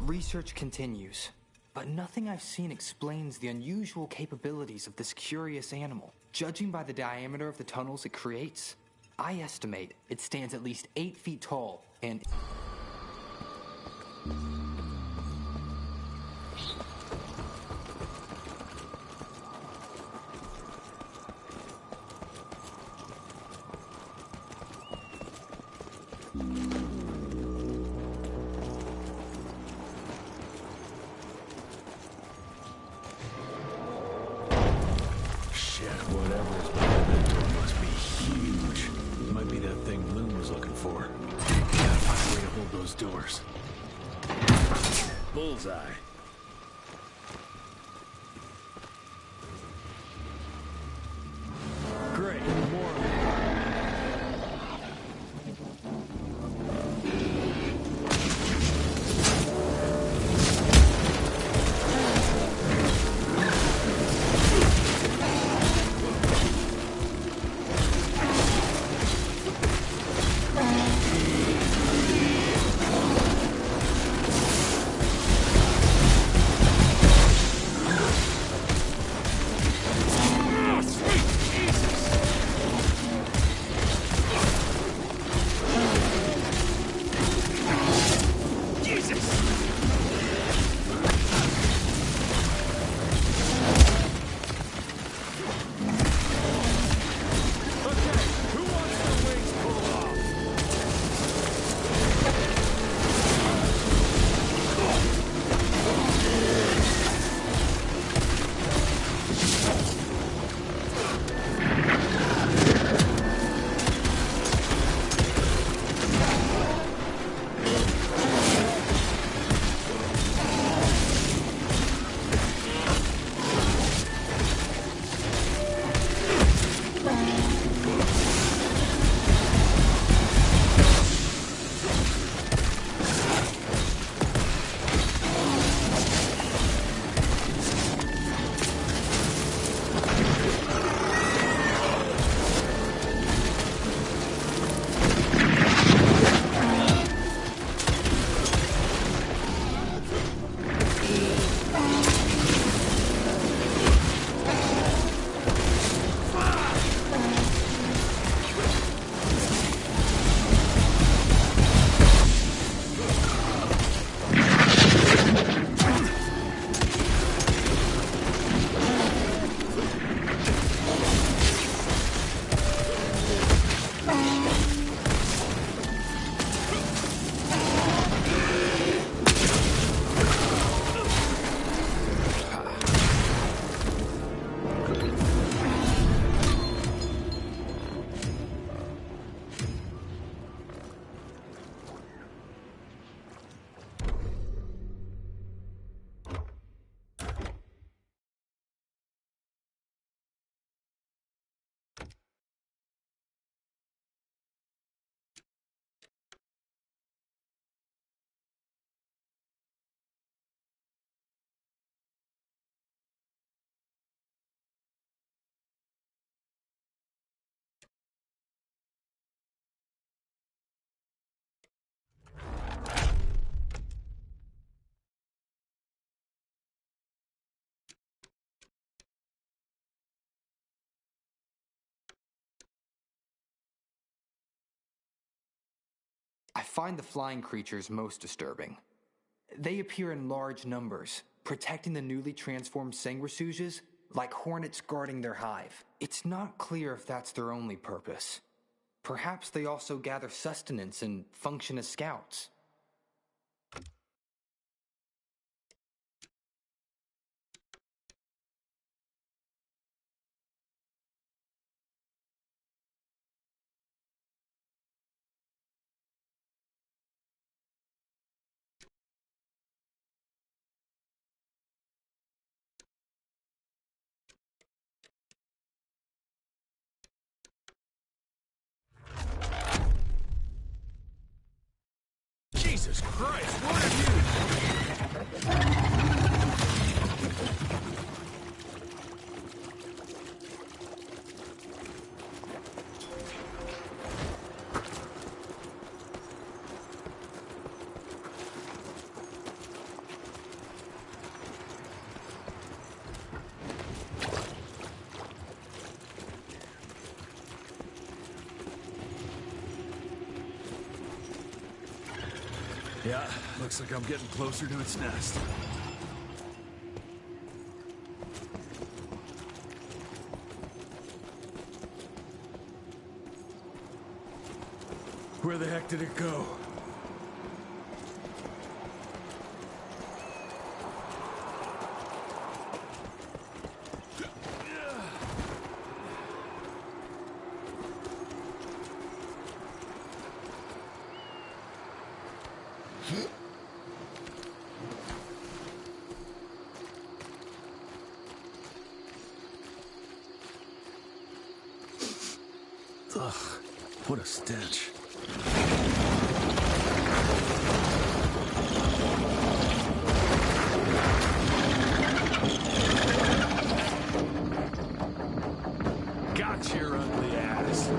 Speaker 1: Research continues, but nothing I've seen explains the unusual capabilities of this curious animal. Judging by the diameter of the tunnels it creates, I estimate it stands at least 8 feet tall and...
Speaker 5: Shit, whatever's behind that door must be huge. Might be that thing Lynn was looking for. Gotta find a way to hold those doors. Bullseye.
Speaker 23: Great, more of it.
Speaker 1: I find the flying creatures most disturbing. They appear in large numbers, protecting the newly transformed sanguisuges like hornets guarding their hive. It's not clear if that's their only purpose. Perhaps they also gather sustenance and function as scouts.
Speaker 2: Jesus Christ, what have you...
Speaker 5: Yeah, looks like I'm getting closer to its nest. Where the heck did it go? Ugh, what a stench. Got your ugly ass.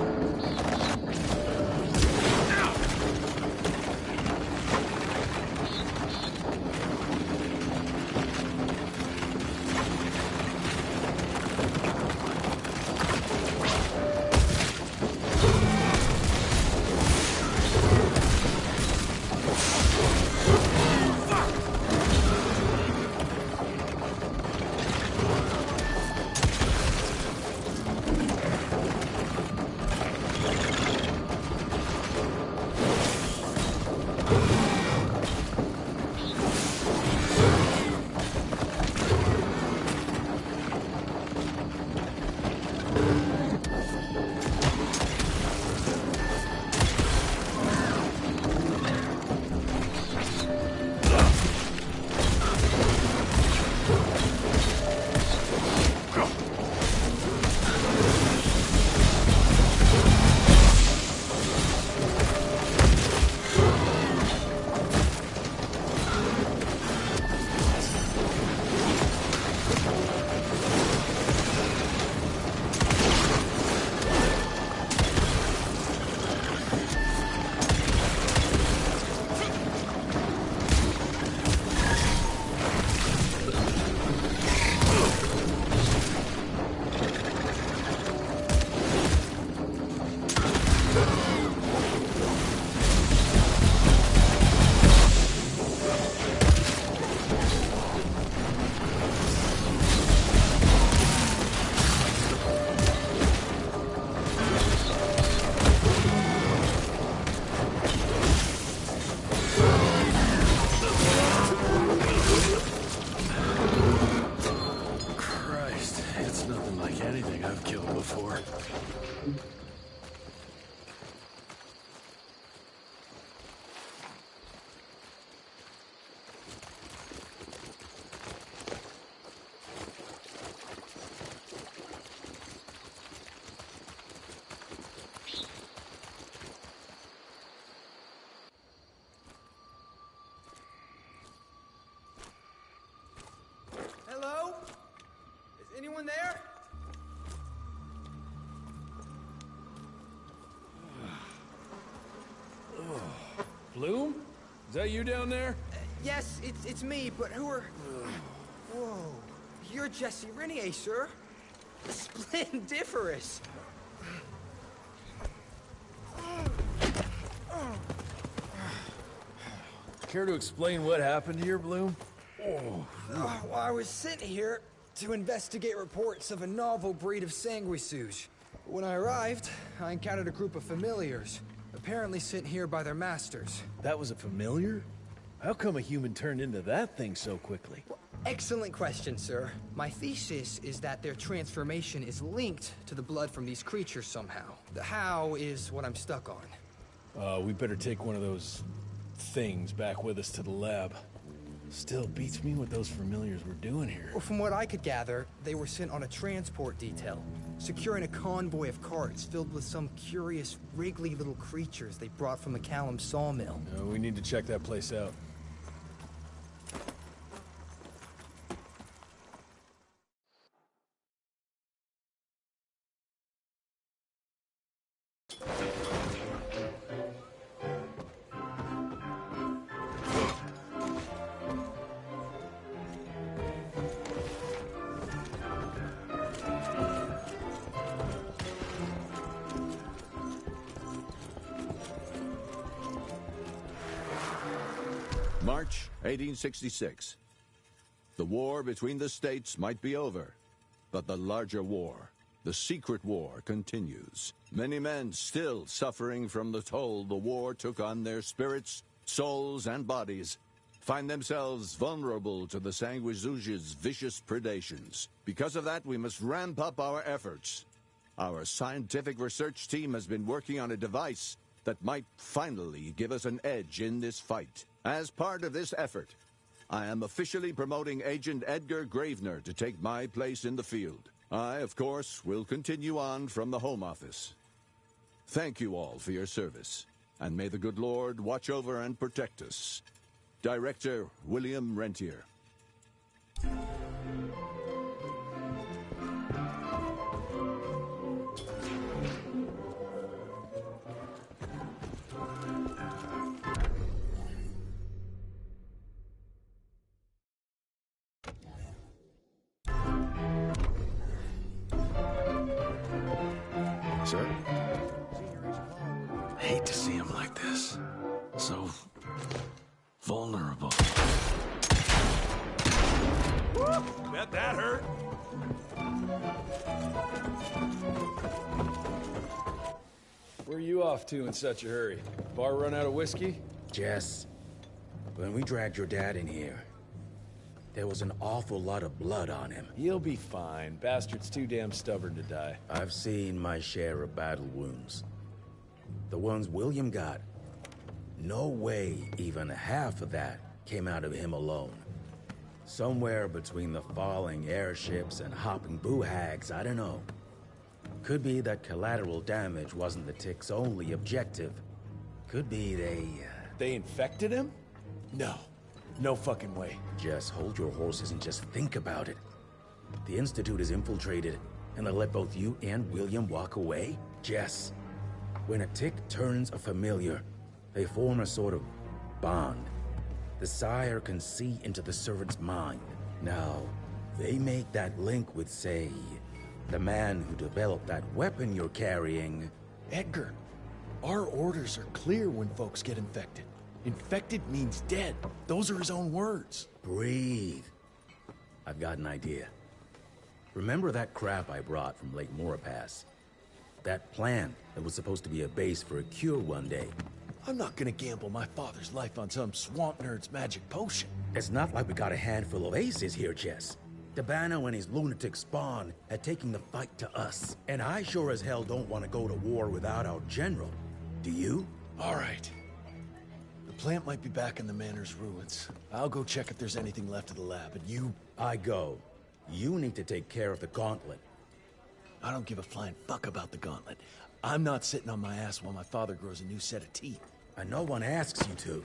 Speaker 3: Hello? Is anyone there?
Speaker 5: Bloom? Is that you down there?
Speaker 3: Yes, it's me, but who are... Whoa. You're Jesse Renier, sir. Splendiferous.
Speaker 5: Care to explain what happened here, Bloom?
Speaker 3: Well, I was sent here to investigate reports of a novel breed of sanguisuge. When I arrived, I encountered a group of familiars, apparently sent here by their masters.
Speaker 5: That was a familiar? How come a human turned into that thing so quickly?
Speaker 3: Well, excellent question, sir. My thesis is that their transformation is linked to the blood from these creatures somehow. The how is what I'm stuck on.
Speaker 5: We better take one of those things back with us to the lab. Still beats me what those familiars were doing here.
Speaker 3: Well, from what I could gather, they were sent on a transport detail. securing a convoy of carts filled with some curious, wriggly little creatures they brought from McCallum's sawmill.
Speaker 19: We need to check that place out.
Speaker 18: March 1866. The war between the states might be over, but the larger war, the secret war, continues. Many men still suffering from the toll the war took on their spirits, souls, and bodies find themselves vulnerable to the Sanguisuge's vicious predations. Because of that, we must ramp up our efforts. Our scientific research team has been working on a device that might finally give us an edge in this fight. As part of this effort, I am officially promoting Agent Edgar Gravener to take my place in the field. I, of course, will continue on from the Home Office. Thank you all for your service, and may the good Lord watch over and protect us. Director William Rentier.
Speaker 5: Sir? I hate to see him like this. So vulnerable.
Speaker 2: Bet that hurt.
Speaker 19: Where are you off to in such a hurry? Bar run out of whiskey?
Speaker 4: Jess, when we dragged your dad in here, there was an awful lot of blood on him.
Speaker 19: He'll be fine. Bastard's too damn stubborn to die.
Speaker 4: I've seen my share of battle wounds. The ones William got, no way even half of that came out of him alone. Somewhere between the falling airships and hopping boo-hags, I don't know. Could be that collateral damage wasn't the Tick's only objective. Could be
Speaker 19: They infected him? No. No fucking way.
Speaker 4: Just hold your horses and just think about it. The Institute is infiltrated, and they let both you and William walk away? Jess, when a Tick turns a familiar, they form a sort of bond. The sire can see into the servant's mind. Now, they make that link with, say, the man who developed that weapon you're carrying.
Speaker 19: Edgar, our orders are clear when folks get infected. Infected means dead. Those are his own words.
Speaker 4: Breathe. I've got an idea. Remember that crap I brought from Lake Morapass? That plant that was supposed to be a base for a cure one day.
Speaker 19: I'm not gonna gamble my father's life on some swamp nerd's magic potion.
Speaker 4: It's not like we got a handful of aces here, Jess. Dabano and his lunatic spawn had taken the fight to us. And I sure as hell don't want to go to war without our general. Do you?
Speaker 19: All right. The plant might be back in the manor's ruins. I'll go check if there's anything left of the lab, and you...
Speaker 4: I go. You need to take care of the gauntlet.
Speaker 19: I don't give a flying fuck about the gauntlet. I'm not sitting on my ass while my father grows a new set of teeth.
Speaker 4: And no one asks you to.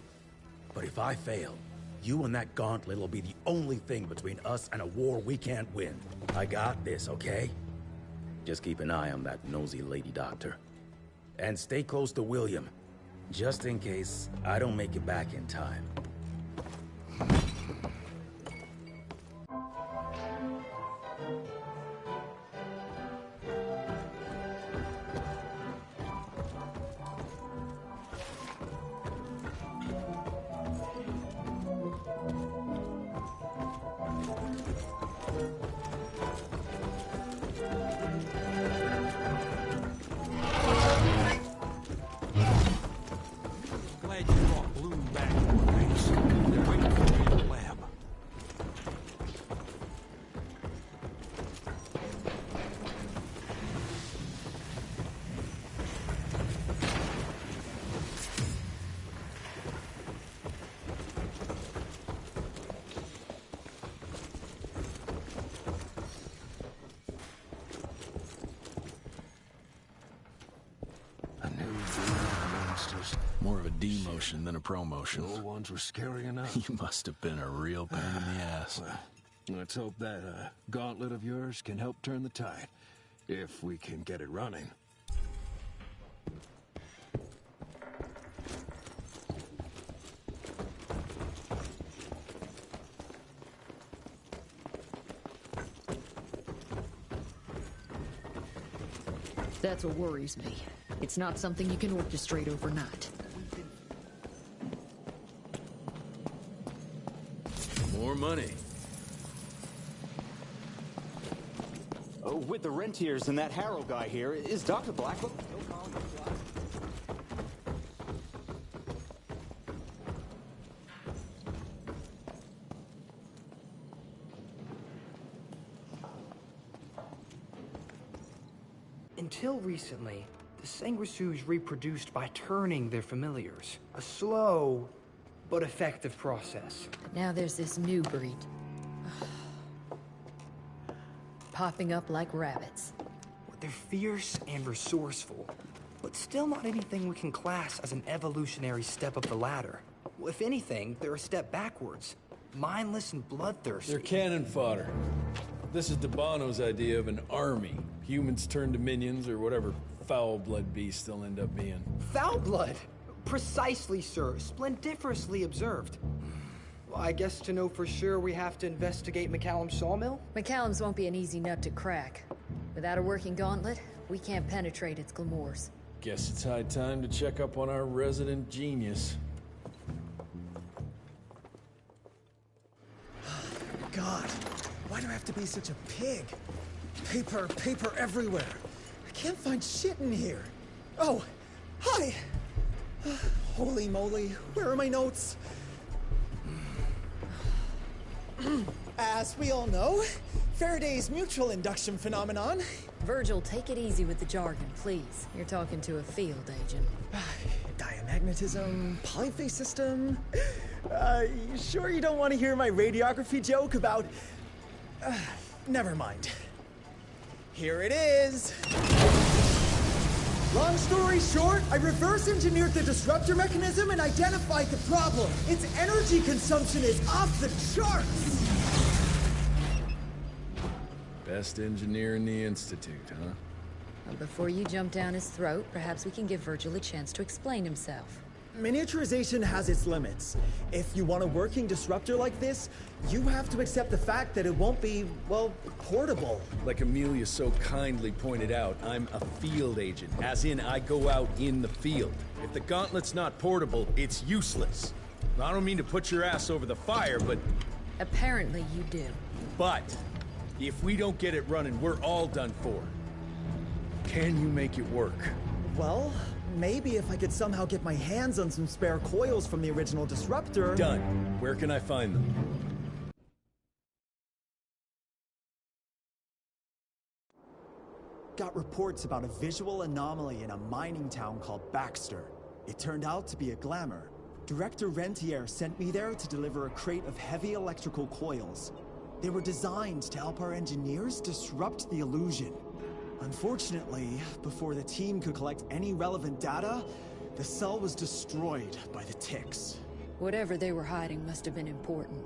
Speaker 4: But if I fail, you and that gauntlet will be the only thing between us and a war we can't win. I got this, okay? Just keep an eye on that nosy lady doctor. And stay close to William, just in case I don't make it back in time.
Speaker 2: Glad you brought Bloom back to the base.
Speaker 5: demotion than a promotion.
Speaker 2: The old ones were scary enough.
Speaker 5: You must have been a real pain in the ass.
Speaker 2: Well, let's hope that gauntlet of yours can help turn the tide, if we can get it running.
Speaker 20: That's what worries me. It's not something you can orchestrate overnight.
Speaker 5: More money.
Speaker 12: Oh, with the rentiers and that Harrow guy here, is Dr. Blackwell still calling the shots?
Speaker 1: Until recently, the sanguisuges reproduced by turning their familiars. A slow but effective process.
Speaker 20: But now there's this new breed. Popping up like rabbits.
Speaker 1: They're fierce and resourceful, but still not anything we can class as an evolutionary step up the ladder. If anything, they're a step backwards. Mindless and bloodthirsty.
Speaker 19: They're cannon fodder. This is Debano's idea of an army. Humans turn to minions or whatever foul-blood beasts they'll end up being.
Speaker 1: Foul blood? Precisely, sir. Splendiferously observed. Well, I guess to know for sure we have to investigate McCallum's sawmill?
Speaker 20: McCallum's won't be an easy nut to crack. Without a working gauntlet, we can't penetrate its glamours.
Speaker 19: Guess it's high time to check up on our resident genius.
Speaker 21: God, why do I have to be such a pig? Paper everywhere. I can't find shit in here. Oh, hi! Holy moly, where are my notes? As we all know, Faraday's mutual induction phenomenon.
Speaker 20: Virgil, take it easy with the jargon, please. You're talking to a field agent.
Speaker 21: Diamagnetism, polyphase system. You sure you don't want to hear my radiography joke about... never mind. Here it is. Long story short, I reverse engineered the disruptor mechanism and identified the problem. Its energy consumption is off the charts.
Speaker 19: Best engineer in the Institute, huh?
Speaker 20: Well, before you jump down his throat, perhaps we can give Virgil a chance to explain himself.
Speaker 21: Miniaturization has its limits. If you want a working disruptor like this, you have to accept the fact that it won't be, well, portable.
Speaker 19: Like Amelia so kindly pointed out, I'm a field agent, as in I go out in the field. If the gauntlet's not portable, it's useless. I don't mean to put your ass over the fire, but...
Speaker 20: Apparently you do.
Speaker 19: But, if we don't get it running, we're all done for. Can you make it work?
Speaker 21: Well, maybe if I could somehow get my hands on some spare coils from the original disruptor...
Speaker 19: Done. Where can I find them?
Speaker 21: Got reports about a visual anomaly in a mining town called Baxter. It turned out to be a glamour. Director Rentier sent me there to deliver a crate of heavy electrical coils. They were designed to help our engineers disrupt the illusion. Unfortunately, before the team could collect any relevant data, the cell was destroyed by the ticks.
Speaker 20: Whatever they were hiding must have been important.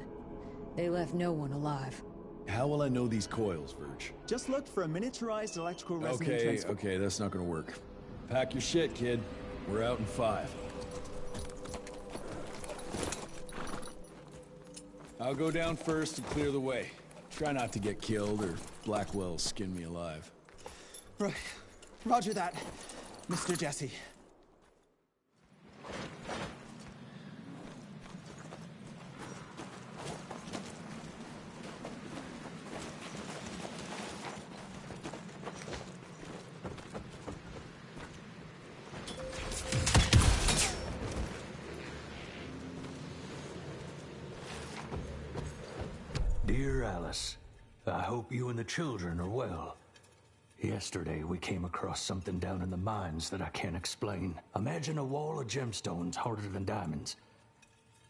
Speaker 20: They left no one alive.
Speaker 19: How will I know these coils, Verge?
Speaker 21: Just look for a miniaturized electrical resonant transfer.
Speaker 19: Okay, that's not gonna work. Pack your shit, kid. We're out in 5. I'll go down first and clear the way. Try not to get killed or Blackwell skin me alive.
Speaker 21: Right. Roger that, Mr. Jesse.
Speaker 6: Dear Alice, I hope you and the children are well. Yesterday, we came across something down in the mines that I can't explain. Imagine a wall of gemstones harder than diamonds.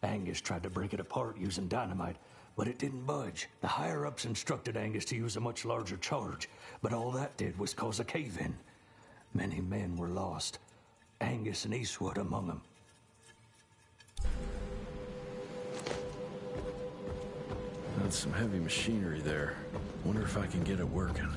Speaker 6: Angus tried to break it apart using dynamite, but it didn't budge. The higher-ups instructed Angus to use a much larger charge, but all that did was cause a cave-in. Many men were lost, Angus and Eastwood among them.
Speaker 5: That's some heavy machinery there. Wonder if I can get it working.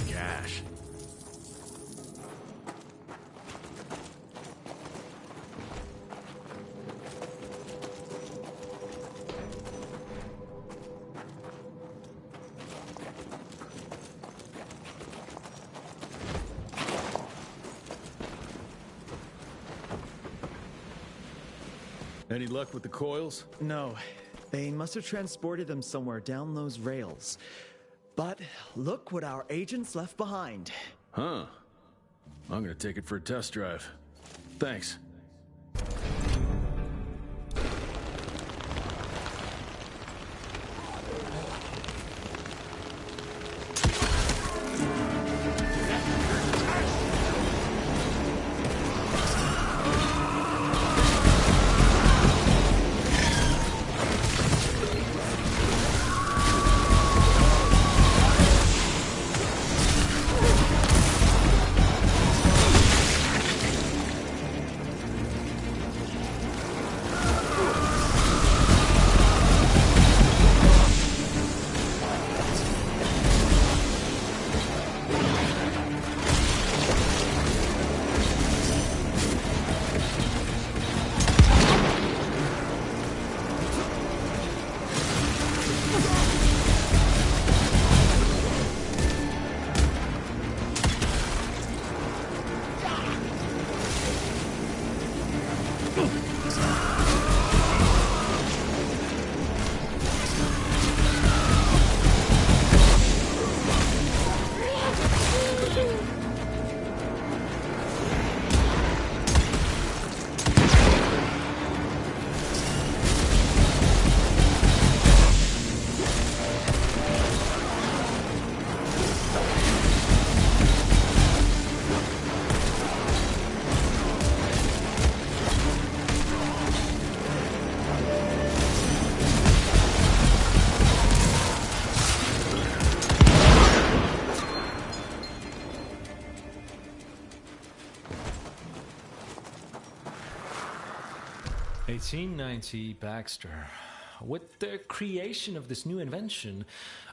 Speaker 5: Cash.
Speaker 19: Any luck with the coils?
Speaker 21: No. They must have transported them somewhere down those rails. But look what our agents left behind.
Speaker 5: Huh. I'm gonna take it for a test drive. Thanks.
Speaker 7: (1890) Baxter. With the creation of this new invention,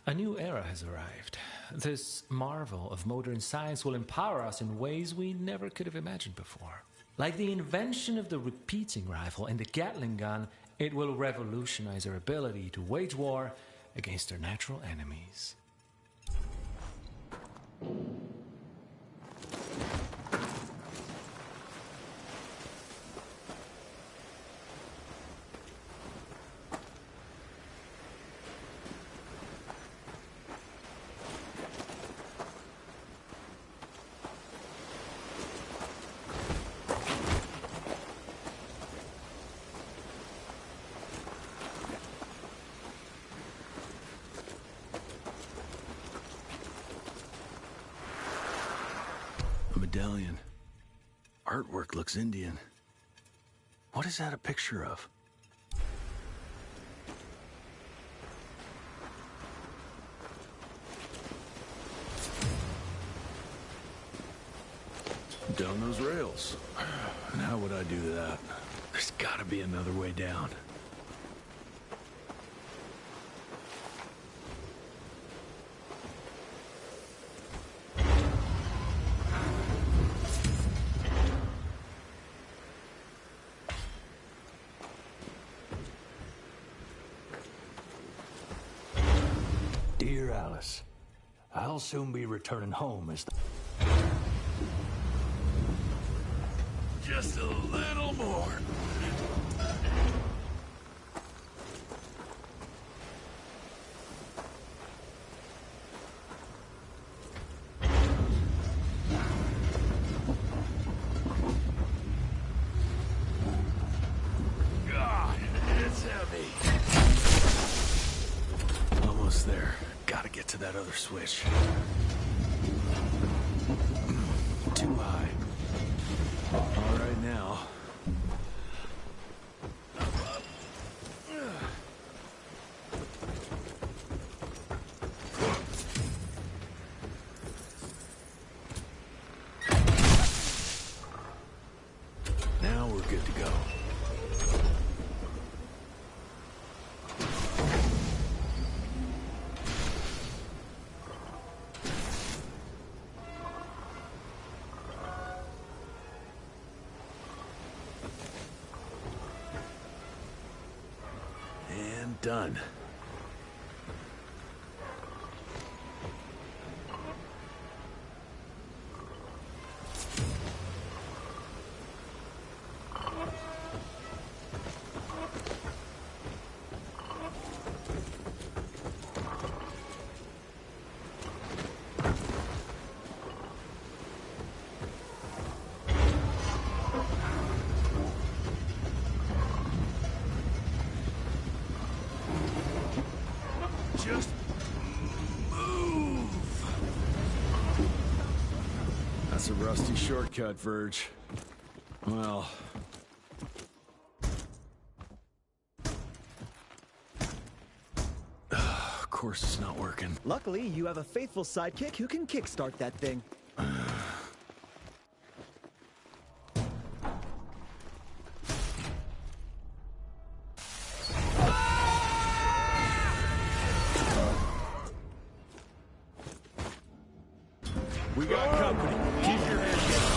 Speaker 7: a new era has arrived. This marvel of modern science will empower us in ways we never could have imagined before. Like the invention of the repeating rifle and the Gatling gun, it will revolutionize our ability to wage war against our natural enemies.
Speaker 5: medallion. Artwork looks Indian. What is that a picture of? Down those rails. And how would I do that? There's gotta be another way down.
Speaker 6: Dear Alice, I'll soon be returning home as the...
Speaker 2: Just a little more. God, it's heavy.
Speaker 5: Almost there. Gotta get to that other switch. Too high. All right now. Now we're good to go. And done.
Speaker 2: Just move.
Speaker 5: That's a rusty shortcut, Verge. Well... Of course it's not working.
Speaker 21: Luckily, you have a faithful sidekick who can kickstart that thing.
Speaker 5: We got company. Keep your head down.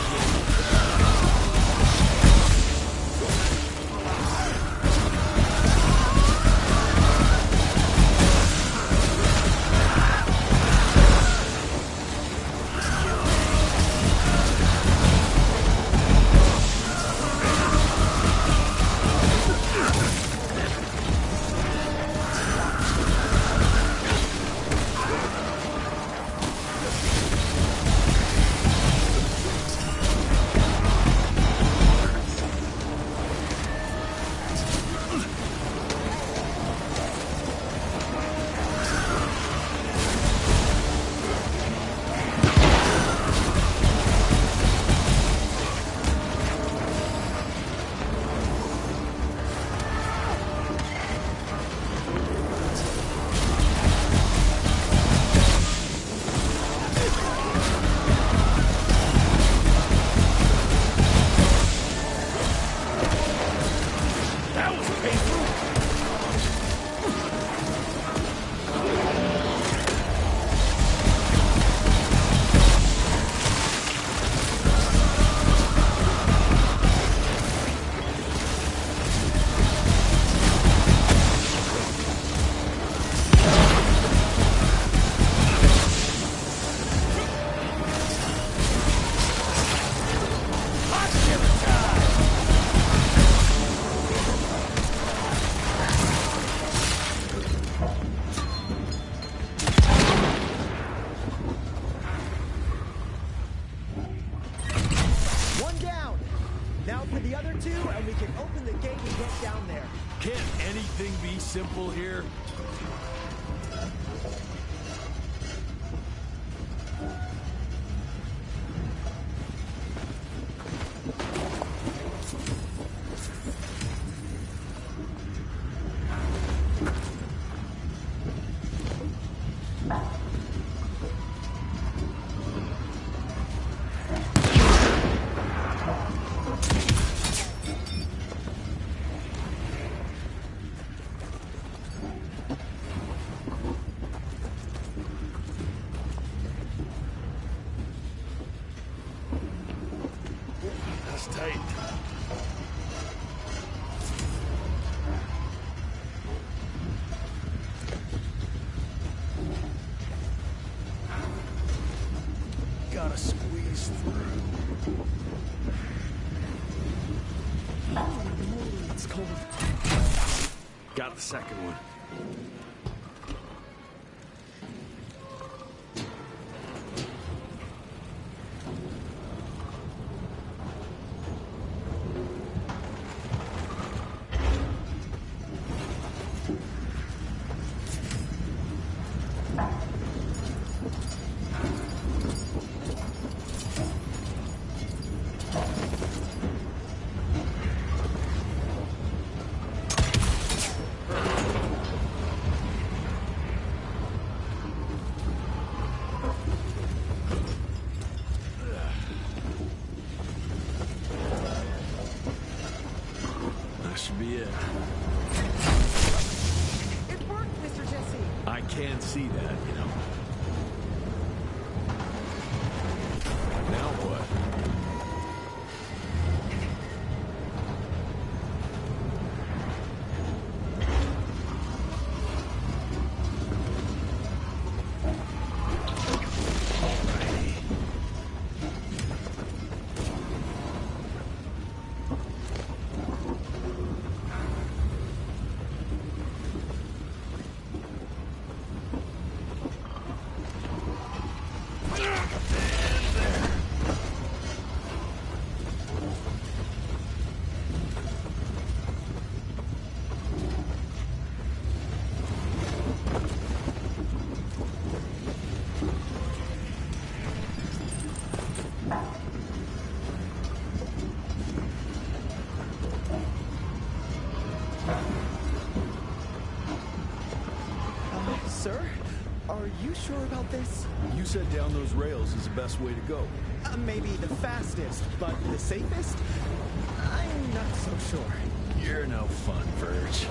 Speaker 5: Simple here.
Speaker 2: tight.
Speaker 5: Gotta squeeze through.
Speaker 21: It's cold.
Speaker 5: Got the second one. Should be it.
Speaker 11: It worked, Mr. Jesse.
Speaker 5: I can see that, you know. Now what?
Speaker 21: Sir? Are you sure about this?
Speaker 5: You said down those rails is the best way to go.
Speaker 21: Maybe the fastest, but the safest? I'm not so sure.
Speaker 5: You're no fun, Verge.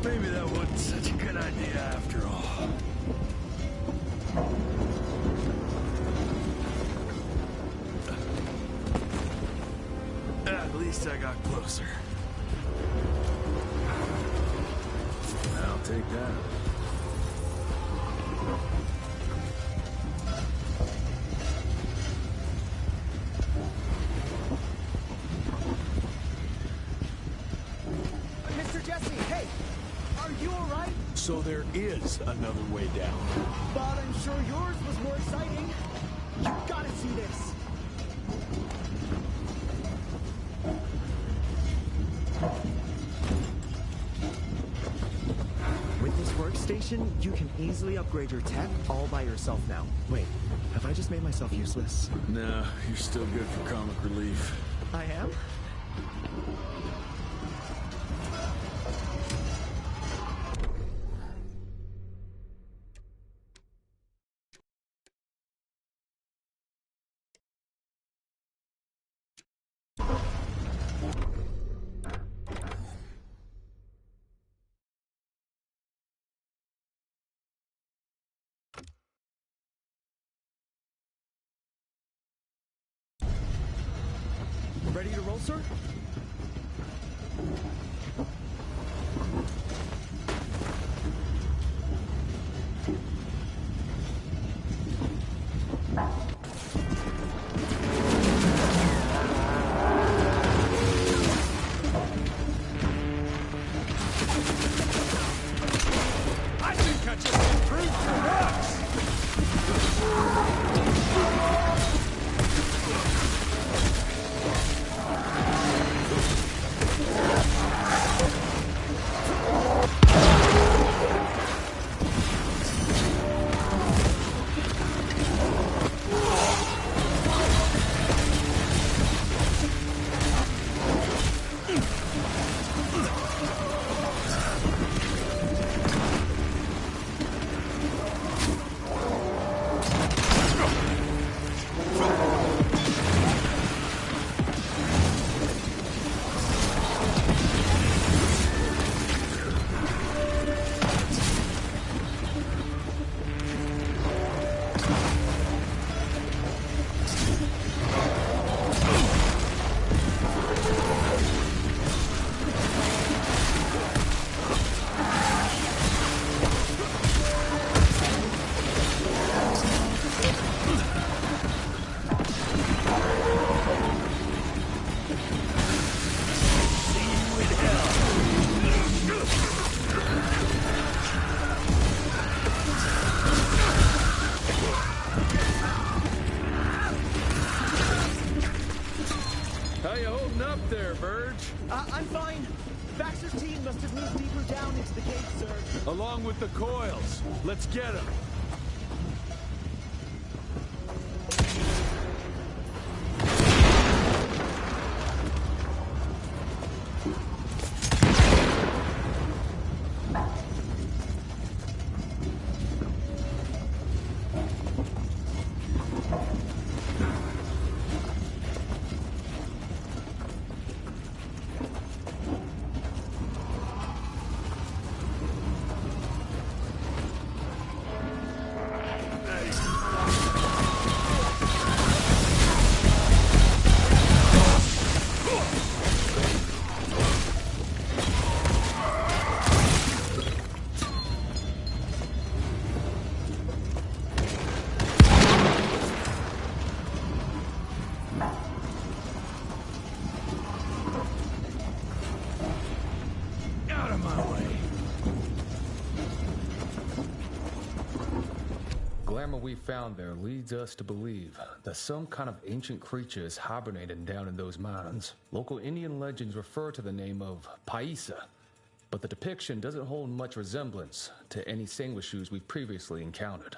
Speaker 5: Maybe that wasn't such a good idea after all. At least I got closer. I'll take that.
Speaker 21: Mr. Jesse, hey! Are you alright?
Speaker 5: So there is another way down.
Speaker 21: But I'm sure yours was more exciting. You gotta see this. With this workstation, you can easily upgrade your tech all by yourself now. Wait, have I just made myself useless?
Speaker 5: No, you're still good for comic relief.
Speaker 21: I am?
Speaker 22: closer?
Speaker 17: I think I just improved the rocks!
Speaker 5: How you holding up there, Verge?
Speaker 21: I'm fine. Baxter's team must have moved deeper down into the cave, sir.
Speaker 5: Along with the coils. Let's get them.
Speaker 2: Out of my way.
Speaker 7: Glamour we found there leads us to believe that some kind of ancient creature is hibernating down in those mines. Local Indian legends refer to the name of Paisa, but the depiction doesn't hold much resemblance to any sanguishues we've previously encountered.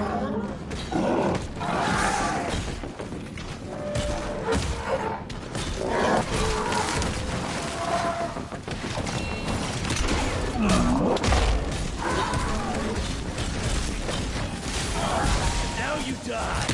Speaker 2: Now you die!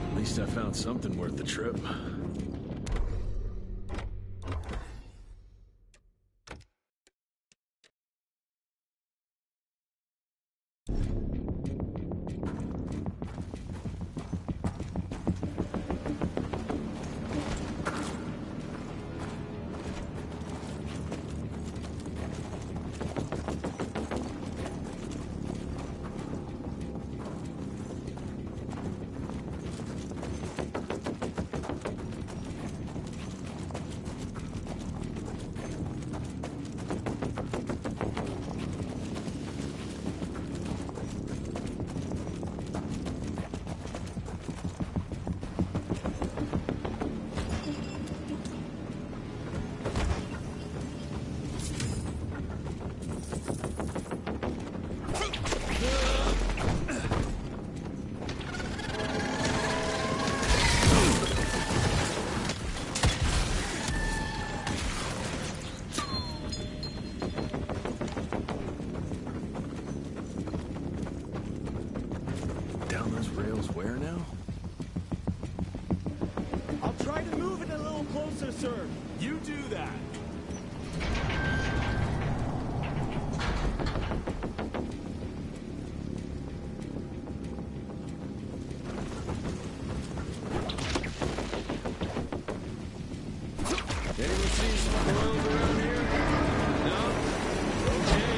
Speaker 5: At least I found something worth the trip. Down those rails where now?
Speaker 12: I'll try to move it a little closer, sir. You do that.
Speaker 5: Anyone see some oils around here? No? Okay.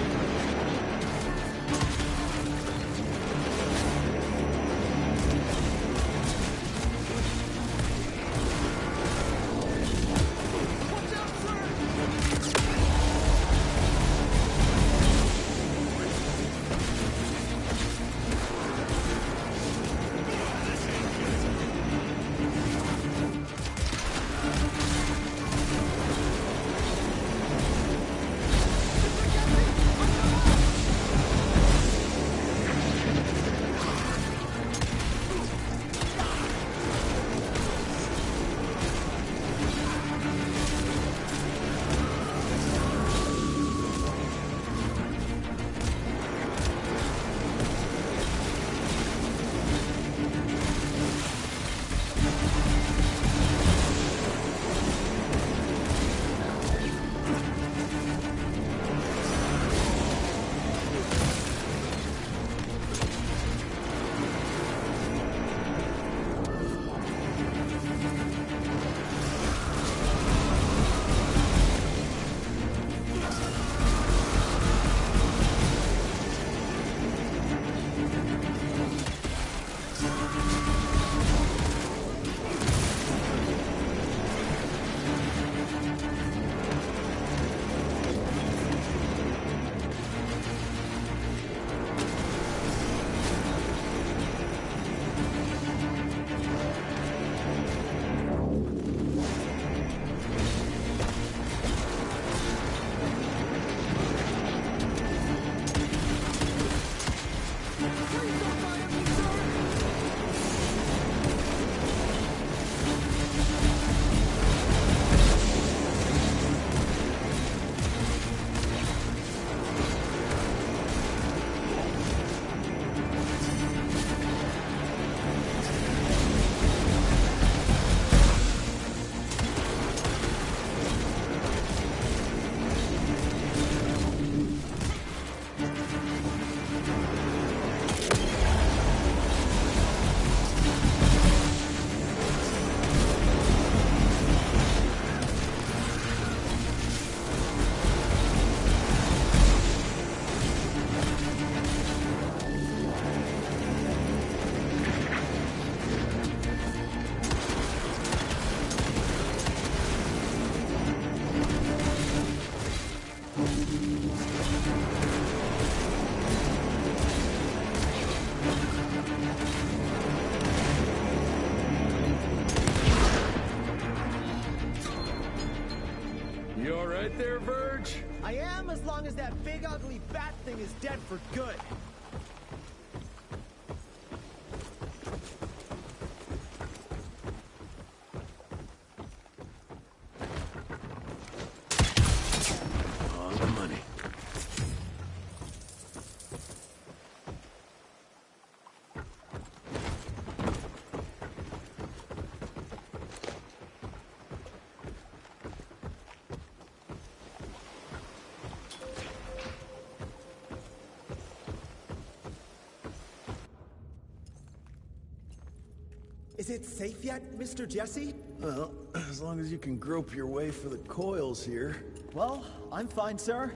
Speaker 17: You all right there, Verge?
Speaker 21: I am, as long as that big ugly bat thing is dead for good.
Speaker 5: On the money.
Speaker 21: Is it safe yet, Mr. Jesse?
Speaker 12: Well, as long as you can grope your way for the coils here.
Speaker 21: Well, I'm fine, sir.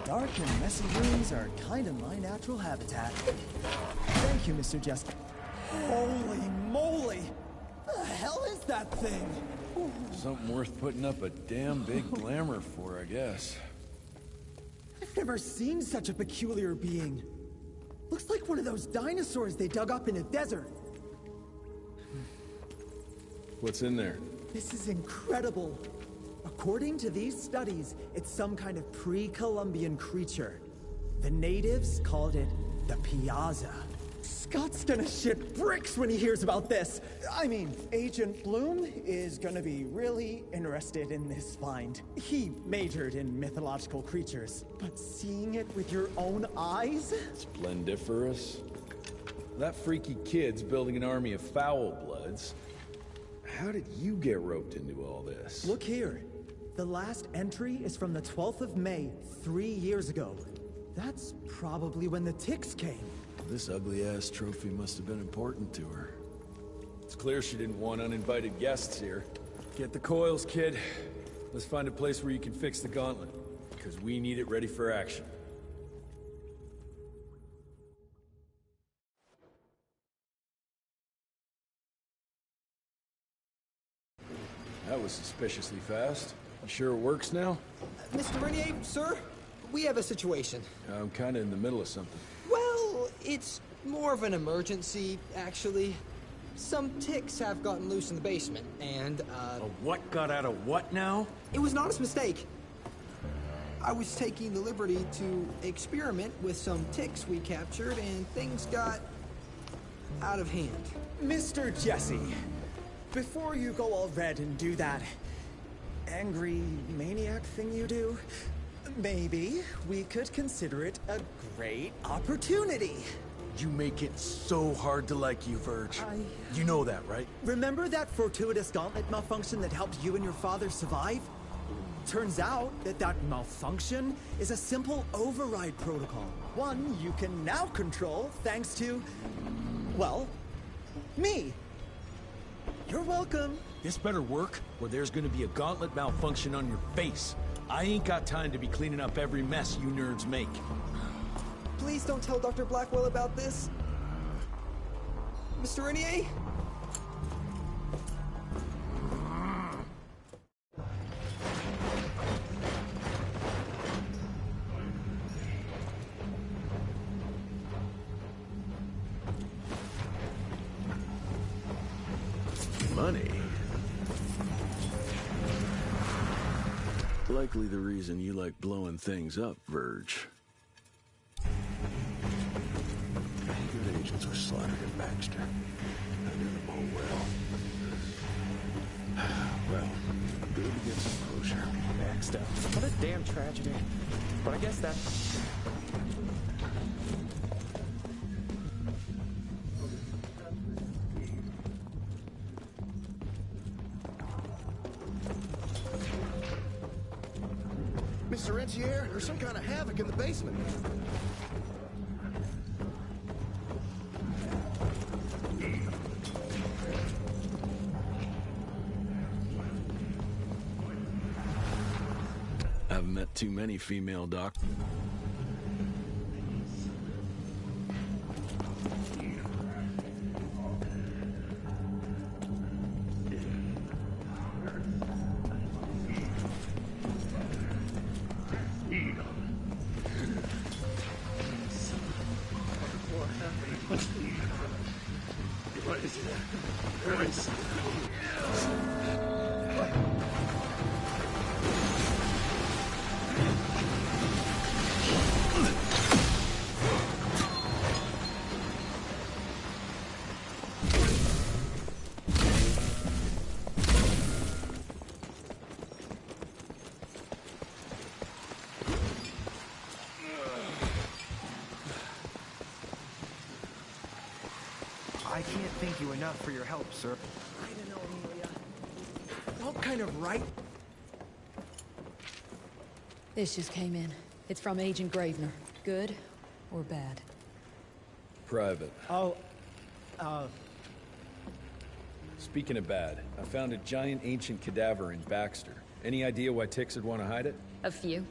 Speaker 21: Dark and messy rooms are kind of my natural habitat. Thank you, Mr. Jesse. Holy moly! The hell is that thing?
Speaker 12: Something worth putting up a damn big glamour for, I guess.
Speaker 21: I've never seen such a peculiar being. Looks like one of those dinosaurs they dug up in a desert.
Speaker 12: What's in there?
Speaker 21: This is incredible. According to these studies, it's some kind of pre-Columbian creature. The natives called it the Piazza. Scott's gonna shit bricks when he hears about this. I mean, Agent Bloom is gonna be really interested in this find. He majored in mythological creatures, but seeing it with your own eyes?
Speaker 12: Splendiferous. That freaky kid's building an army of foul bloods. How did you get roped into all this?
Speaker 21: Look here. The last entry is from the 12th of May, 3 years ago. That's probably when the ticks came.
Speaker 12: This ugly-ass trophy must have been important to her. It's clear she didn't want uninvited guests here. Get the coils, kid. Let's find a place where you can fix the gauntlet, because we need it ready for action. That was suspiciously fast. You sure it works now?
Speaker 3: Mr. Renier, sir, we have a situation.
Speaker 12: I'm kinda in the middle of something.
Speaker 3: Well, it's more of an emergency, actually. Some ticks have gotten loose in the basement, and,
Speaker 12: A what got out of what now?
Speaker 3: It was an honest mistake. I was taking the liberty to experiment with some ticks we captured, and things got out of hand.
Speaker 21: Mr. Jesse, before you go all red and do that angry maniac thing you do, maybe we could consider it a great opportunity.
Speaker 12: You make it so hard to like you, Verge. You know that, right?
Speaker 21: Remember that fortuitous gauntlet malfunction that helped you and your father survive? Turns out that malfunction is a simple override protocol. One you can now control thanks to, well, me. You're welcome.
Speaker 12: This better work, or there's gonna be a gauntlet malfunction on your face. I ain't got time to be cleaning up every mess you nerds make.
Speaker 3: Please don't tell Dr. Blackwell about this. Mr. Renier?
Speaker 5: Money? Likely the reason you like blowing things up, Verge. Good agents were slaughtered at Baxter. I knew them all well. Well, good to get some closure.
Speaker 13: Baxter. What a damn tragedy. But I guess that...
Speaker 16: Mr. Rentier, there's some kind of havoc in the basement.
Speaker 5: I've met too many female doctors.
Speaker 3: thank you enough for your help, sir.
Speaker 23: I don't know, Amelia. Felt kind of right.
Speaker 20: This just came in. It's from Agent Gravener. Good or bad?
Speaker 12: Private.
Speaker 23: Oh,
Speaker 12: Speaking of bad, I found a giant ancient cadaver in Baxter. Any idea why Tix would want to hide it?
Speaker 20: A few.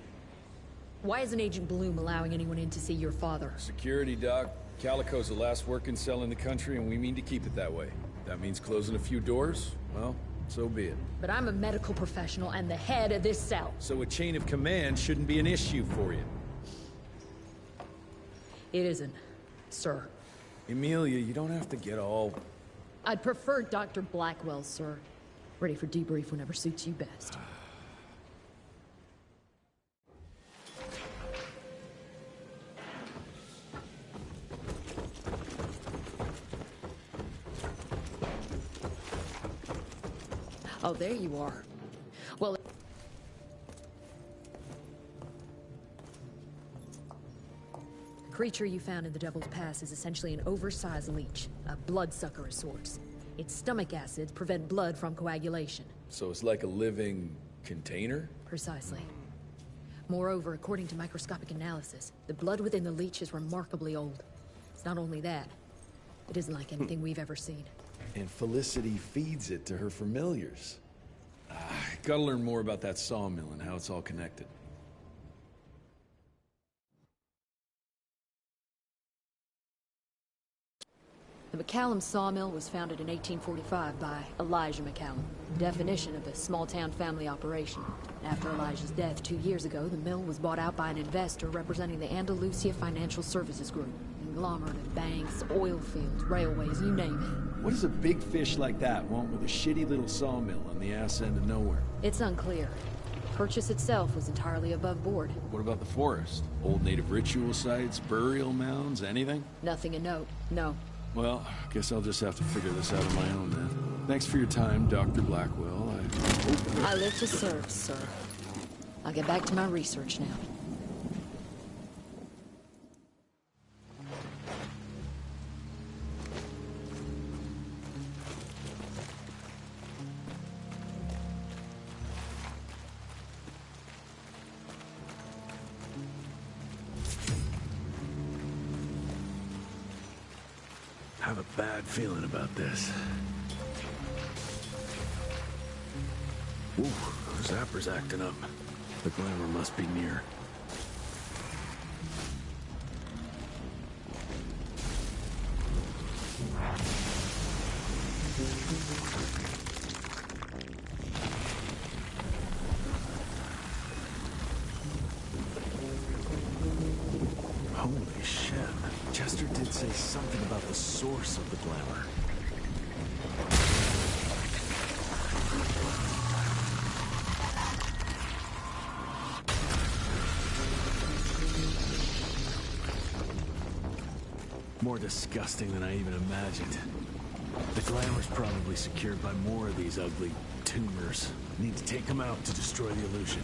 Speaker 20: Why isn't Agent Bloom allowing anyone in to see your father?
Speaker 12: Security, Doc. Calico's the last working cell in the country, and we mean to keep it that way. That means closing a few doors? Well, so be it.
Speaker 20: But I'm a medical professional and the head of this cell.
Speaker 12: So a chain of command shouldn't be an issue for you.
Speaker 20: It isn't, sir.
Speaker 12: Emilia, you don't have to get all...
Speaker 20: I'd prefer Dr. Blackwell, sir. Ready for debrief whenever suits you best. Oh, there you are. Well... The creature you found in the Devil's Pass is essentially an oversized leech, a bloodsucker of sorts. Its stomach acids prevent blood from coagulation.
Speaker 12: So it's like a living container?
Speaker 20: Precisely. Moreover, according to microscopic analysis, the blood within the leech is remarkably old. It's not only that, it isn't like anything we've ever seen.
Speaker 12: And Felicity feeds it to her familiars. Gotta learn more about that sawmill and how it's all connected.
Speaker 20: The McCallum sawmill was founded in 1845 by Elijah McCallum, definition of a small-town family operation. After Elijah's death 2 years ago, the mill was bought out by an investor representing the Andalusia Financial Services Group. Conglomerate of banks, oil fields, railways, you name it.
Speaker 12: What does a big fish like that want with a shitty little sawmill on the ass end of nowhere?
Speaker 20: It's unclear. Purchase itself was entirely above board.
Speaker 12: What about the forest? Old native ritual sites, burial mounds, anything?
Speaker 20: Nothing a note, no.
Speaker 12: Well, guess I'll just have to figure this out on my own then. Thanks for your time, Dr. Blackwell.
Speaker 20: I live to serve, sir. I'll get back to my research now.
Speaker 5: I have a bad feeling about this. Ooh, Zapper's acting up. The glamour must be near. Holy shit. Chester did say something about the source of the glamour. More disgusting than I even imagined. The glamour's probably secured by more of these ugly tumors. Need to take them out to destroy the illusion.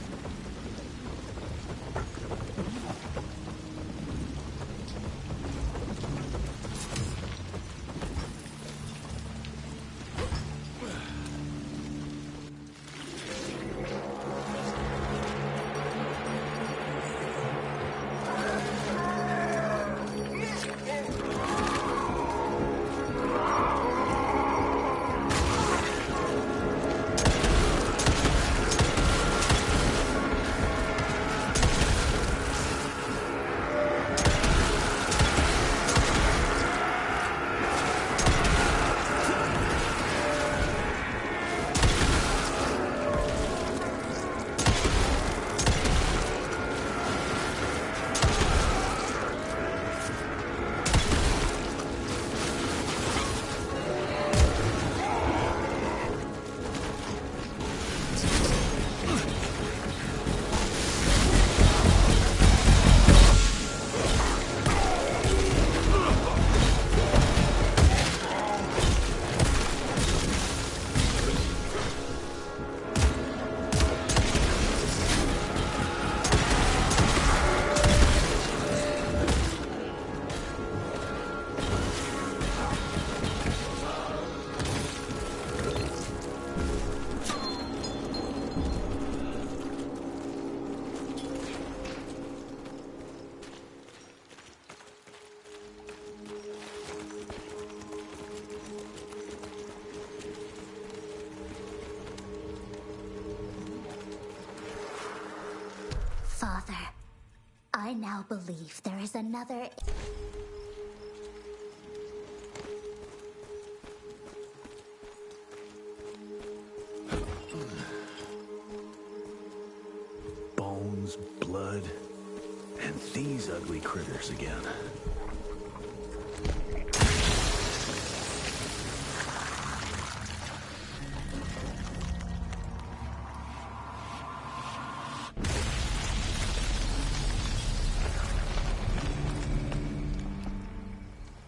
Speaker 10: now believe there is another...
Speaker 5: Bones, blood, and these ugly critters again.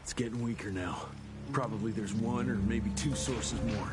Speaker 5: It's getting weaker now. Probably there's one or maybe two sources more.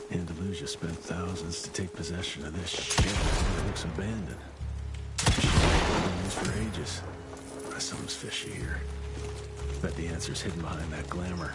Speaker 5: Andalusia spent thousands to take possession of this ship. It looks abandoned. Been used for ages. Something's fishy here. Bet the answer's hidden behind that glamour.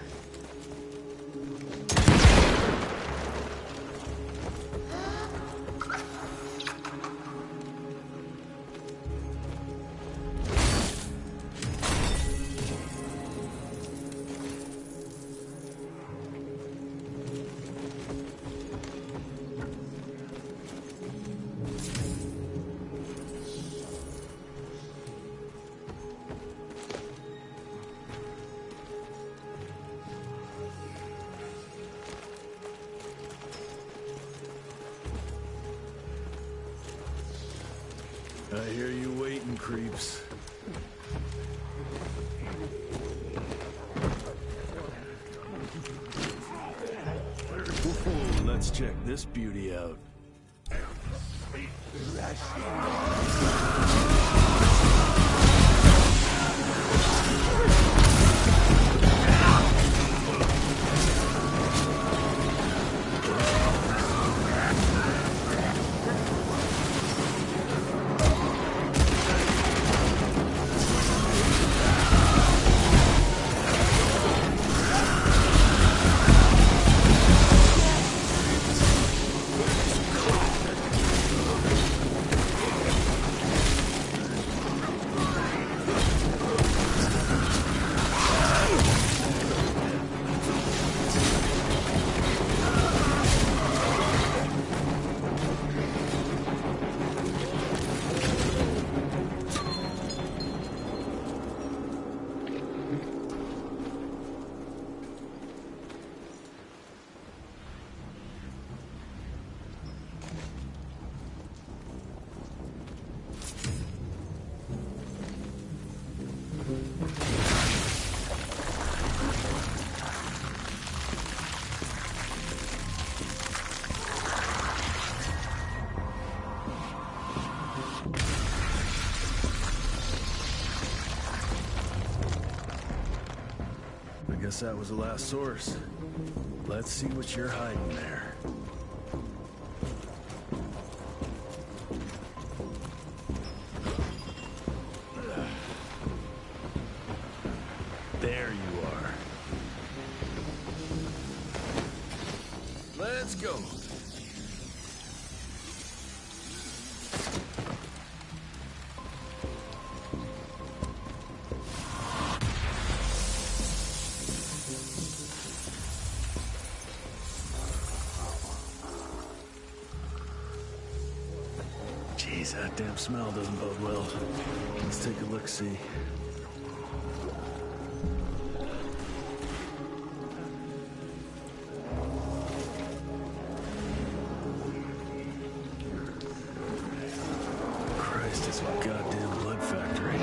Speaker 5: I hear you waiting, creeps. Whoa, let's check this beauty out. guess that was the last source. Let's see what you're hiding there. There you are. Let's go. Jeez, that damn smell doesn't bode well. Let's take a look-see. Christ, it's a goddamn blood factory.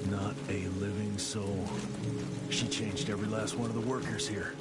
Speaker 5: Not a living soul. She changed every last one of the workers here.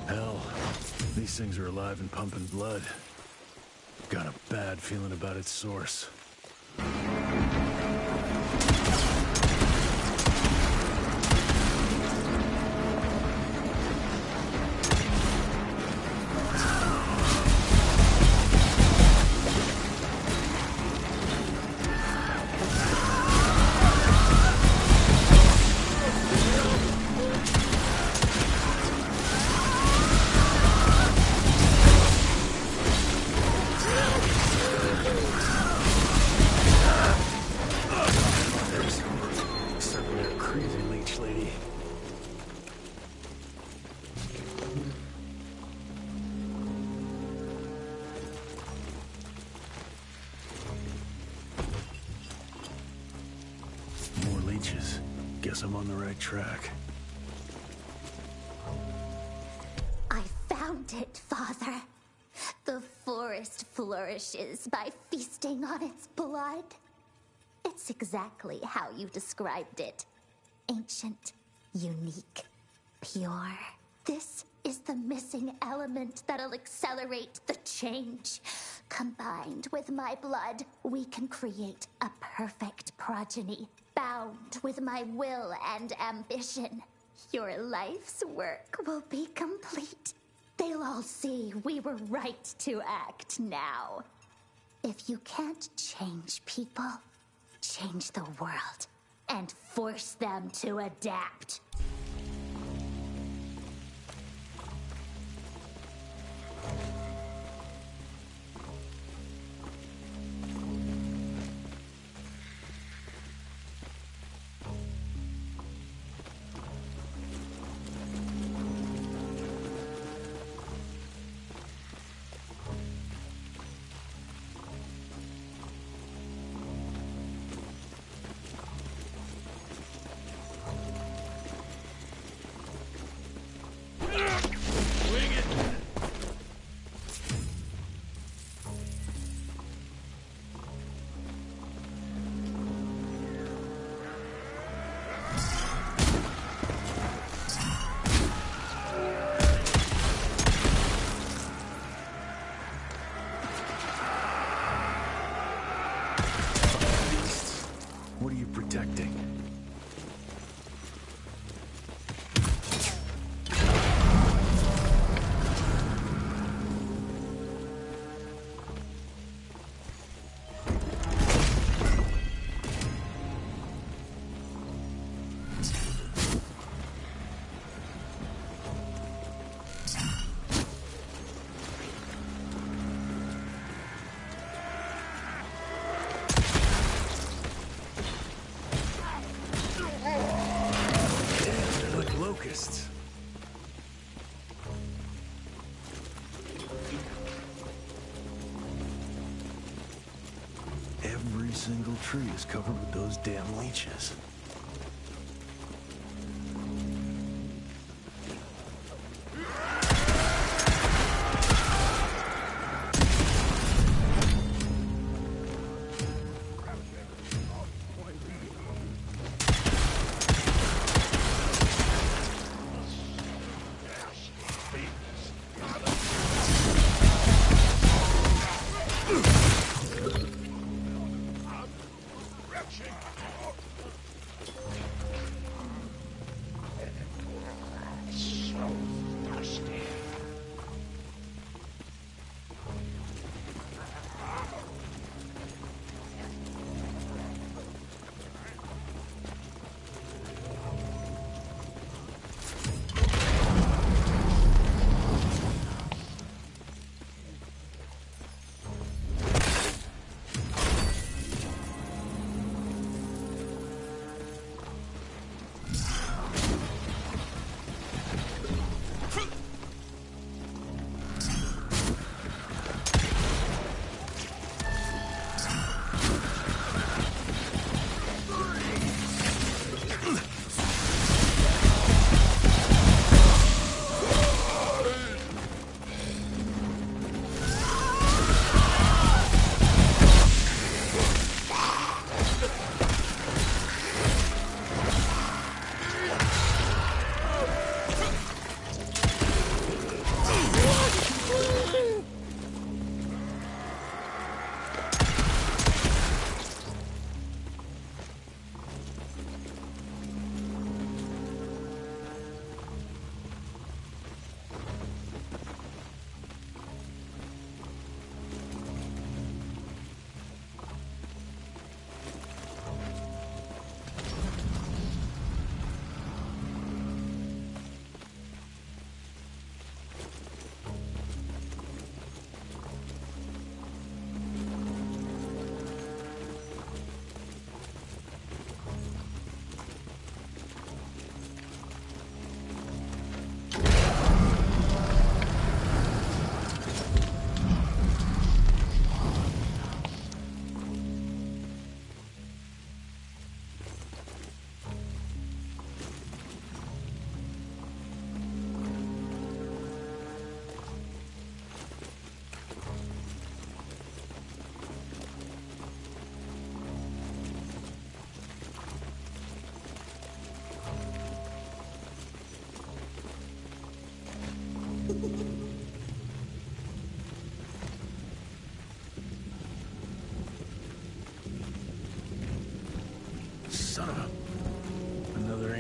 Speaker 5: Hell, these things are alive and pumping blood. Got a bad feeling about its source. Guess I'm on the right track.
Speaker 10: I found it, Father. The forest flourishes by feasting on its blood. It's exactly how you described it. Ancient, unique, pure. This is the missing element that'll accelerate the change. Combined with my blood, we can create a perfect progeny, bound with my will and ambition. Your life's work will be complete. They'll all see we were right to act now. If you can't change people, change the world and force them to adapt.
Speaker 5: What are you protecting? Locusts. Every single tree is covered with those damn leeches.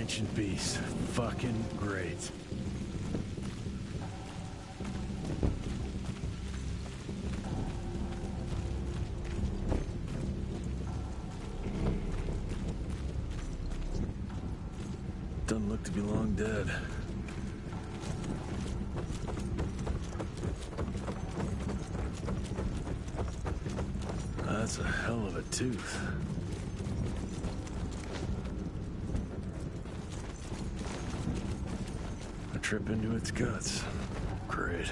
Speaker 5: ancient beast. Fucking great. Doesn't look to be long dead. That's a hell of a tooth. A trip into its guts. Great.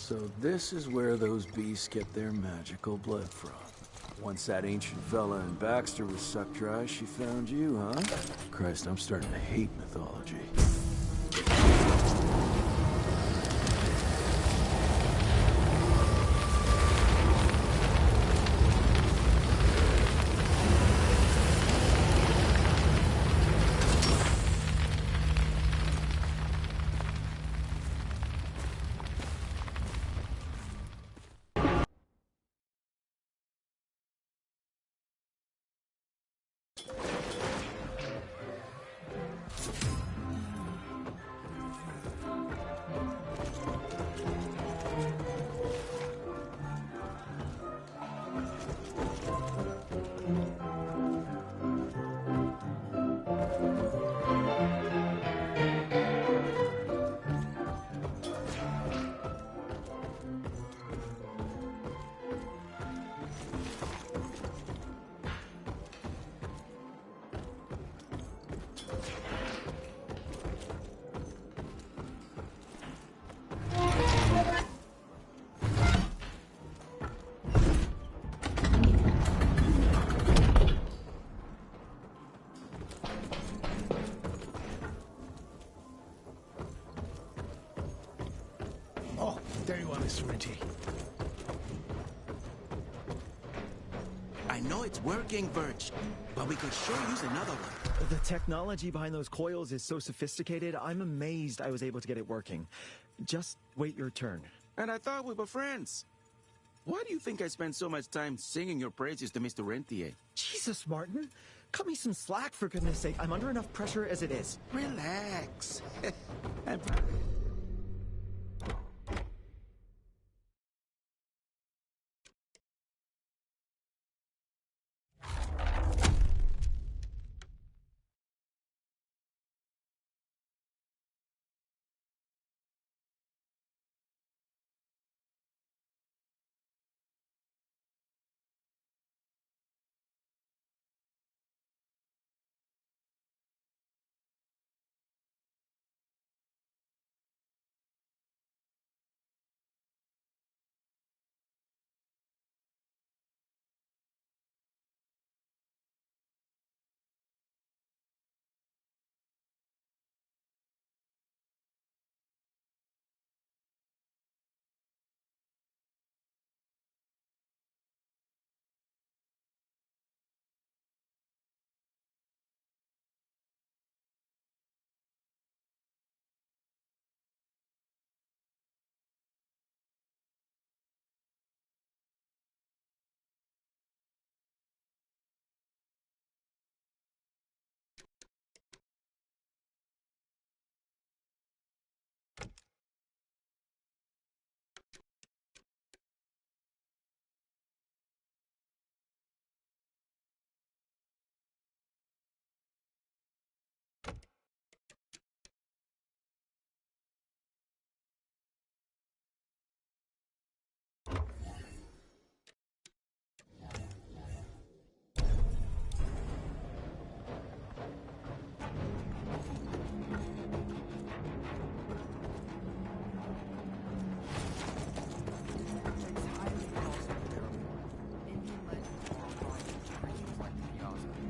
Speaker 5: So this is where those beasts get their magical blood from. Once that ancient fella in Baxter was sucked dry, she found you, huh? Christ, I'm starting to hate mythology.
Speaker 23: Oh, there you are, Mr. Ritchie.
Speaker 4: I know it's working, Birch, but we could sure use another one.
Speaker 21: The technology behind those coils is so sophisticated, I'm amazed I was able to get it working. Just wait your turn.
Speaker 4: And I thought we were friends. Why do you think I spend so much time singing your praises to Mr. Rentier?
Speaker 21: Jesus, Martin. Cut me some slack, for goodness sake. I'm under enough pressure as it is.
Speaker 4: Relax.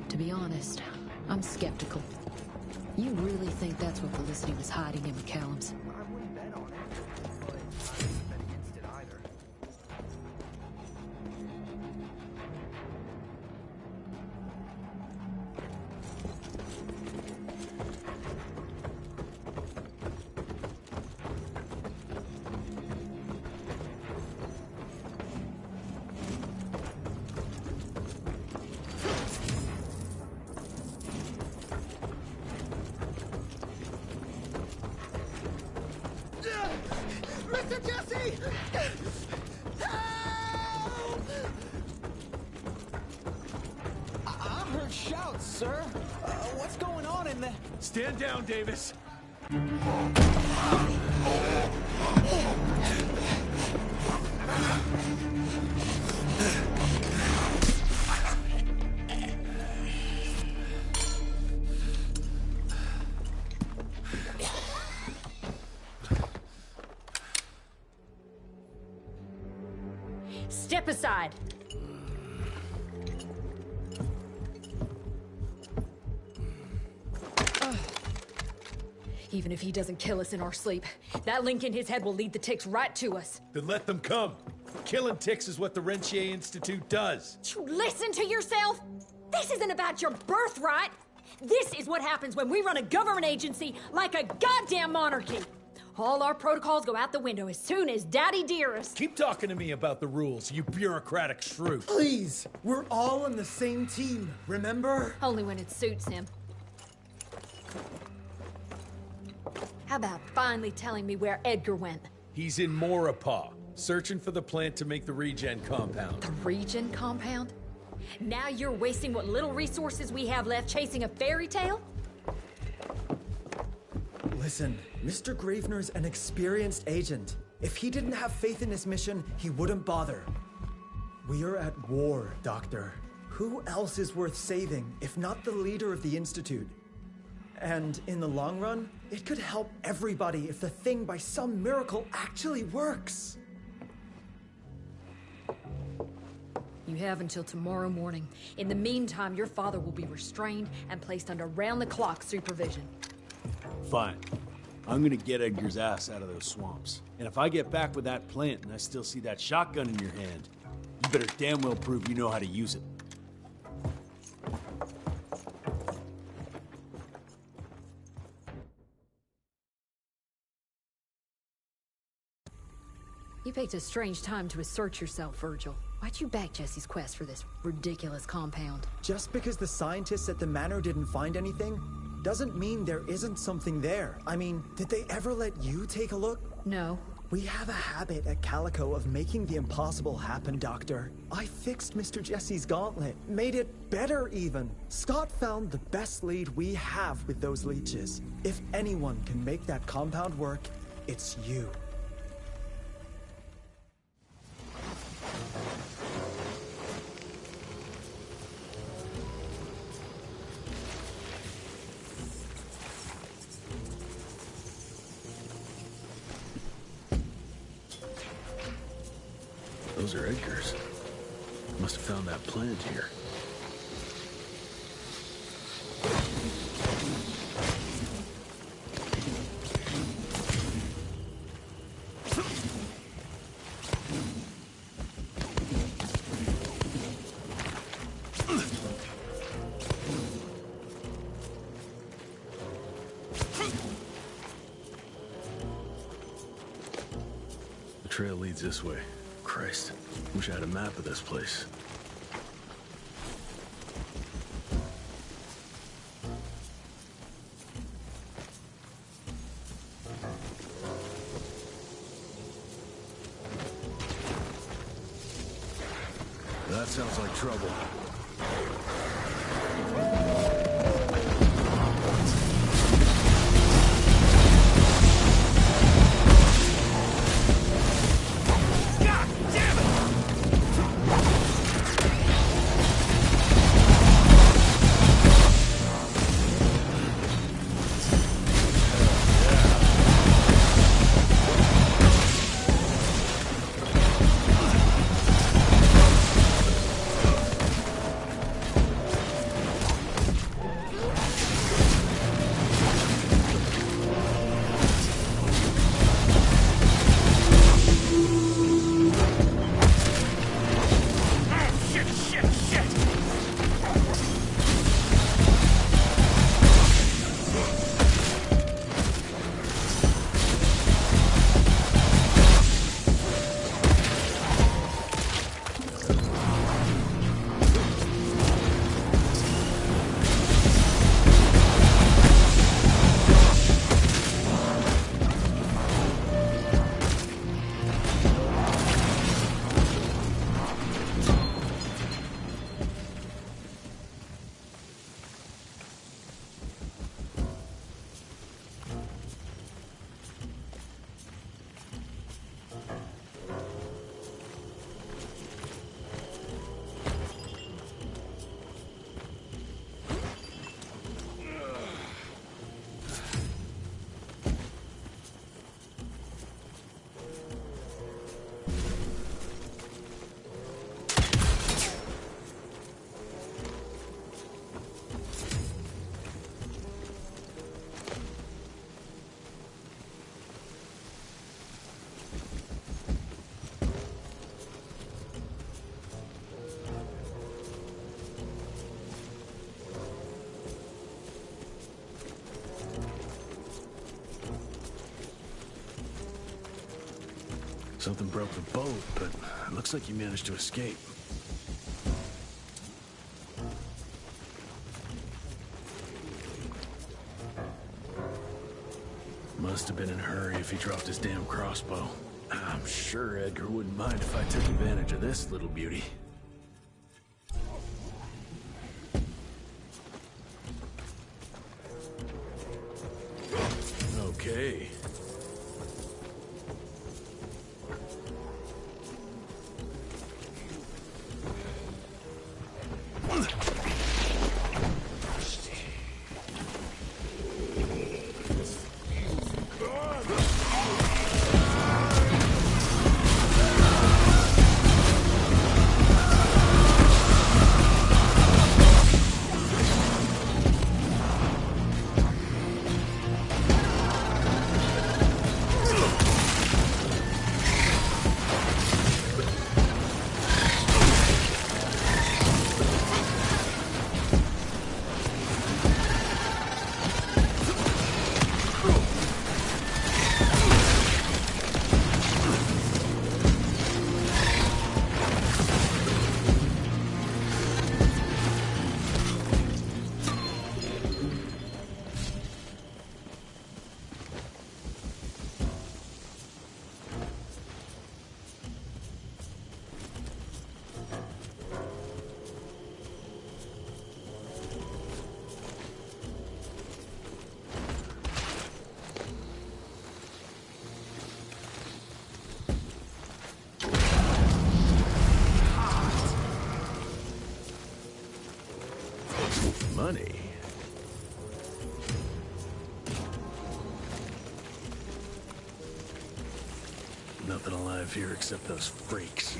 Speaker 20: To be honest, I'm skeptical. You really think that's what Felicity was hiding in McCallum's?
Speaker 3: I wouldn't bet on it, but I wouldn't bet against it either. Mr. Jesse! Help! I heard shouts, sir. What's going on in there?
Speaker 12: Stand down, Davis.
Speaker 20: Step aside. Even if he doesn't kill us in our sleep, that link in his head will lead the ticks right to us.
Speaker 19: Then let them come. Killing ticks is what the Rentier Institute does.
Speaker 20: You listen to yourself? This isn't about your birthright. This is what happens when we run a government agency like a goddamn monarchy. All our protocols go out the window as soon as Daddy Dearest...
Speaker 19: Keep talking to me about the rules, you bureaucratic shrew.
Speaker 21: Please! We're all on the same team, remember?
Speaker 20: Only when it suits him. How about finally telling me where Edgar went?
Speaker 19: He's in Maurepas, searching for the plant to make the regen compound.
Speaker 20: The regen compound? Now you're wasting what little resources we have left chasing a fairy tale?
Speaker 21: Listen, Mr. Gravener's an experienced agent. If he didn't have faith in his mission, he wouldn't bother. We are at war, Doctor. Who else is worth saving, if not the leader of the Institute? And in the long run, it could help everybody if the thing by some miracle actually works.
Speaker 20: You have until tomorrow morning. In the meantime, your father will be restrained and placed under round-the-clock supervision.
Speaker 19: Fine. I'm gonna get Edgar's ass out of those swamps. And if I get back with that plant and I still see that shotgun in your hand, you better damn well prove you know how to use it.
Speaker 20: You picked a strange time to assert yourself, Virgil. Why'd you back Jesse's quest for this ridiculous compound?
Speaker 21: Just because the scientists at the manor didn't find anything, doesn't mean there isn't something there. I mean, did they ever let you take a look?
Speaker 20: No.
Speaker 21: We have a habit at Calico of making the impossible happen, Doctor. I fixed Mr. Jesse's gauntlet, made it better even. Scott found the best lead we have with those leeches. If anyone can make that compound work, it's you.
Speaker 5: Those are Edgar's. Must have found that plant here. The trail leads this way. Christ, wish I had a map of this place. That sounds like trouble. Something broke the boat, but it looks like you managed to escape. Must have been in a hurry if he dropped his damn crossbow. I'm sure Edgar wouldn't mind if I took advantage of this little beauty. Okay. Money. Nothing alive here except those freaks.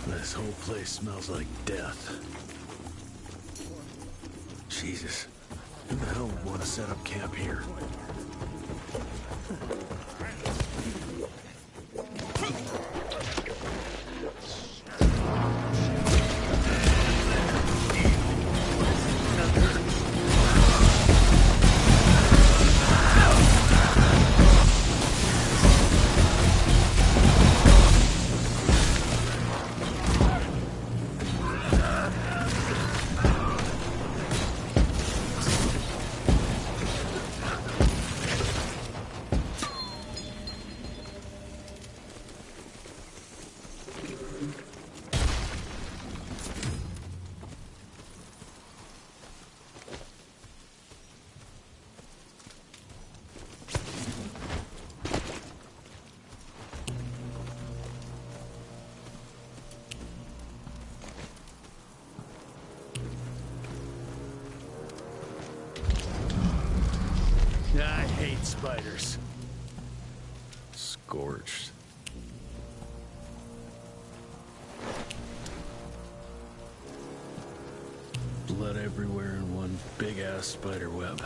Speaker 5: This whole place smells like death. Jesus, who the hell would want to set up camp here?
Speaker 12: I hate spiders.
Speaker 5: Scorched. Blood everywhere in one big-ass spider web.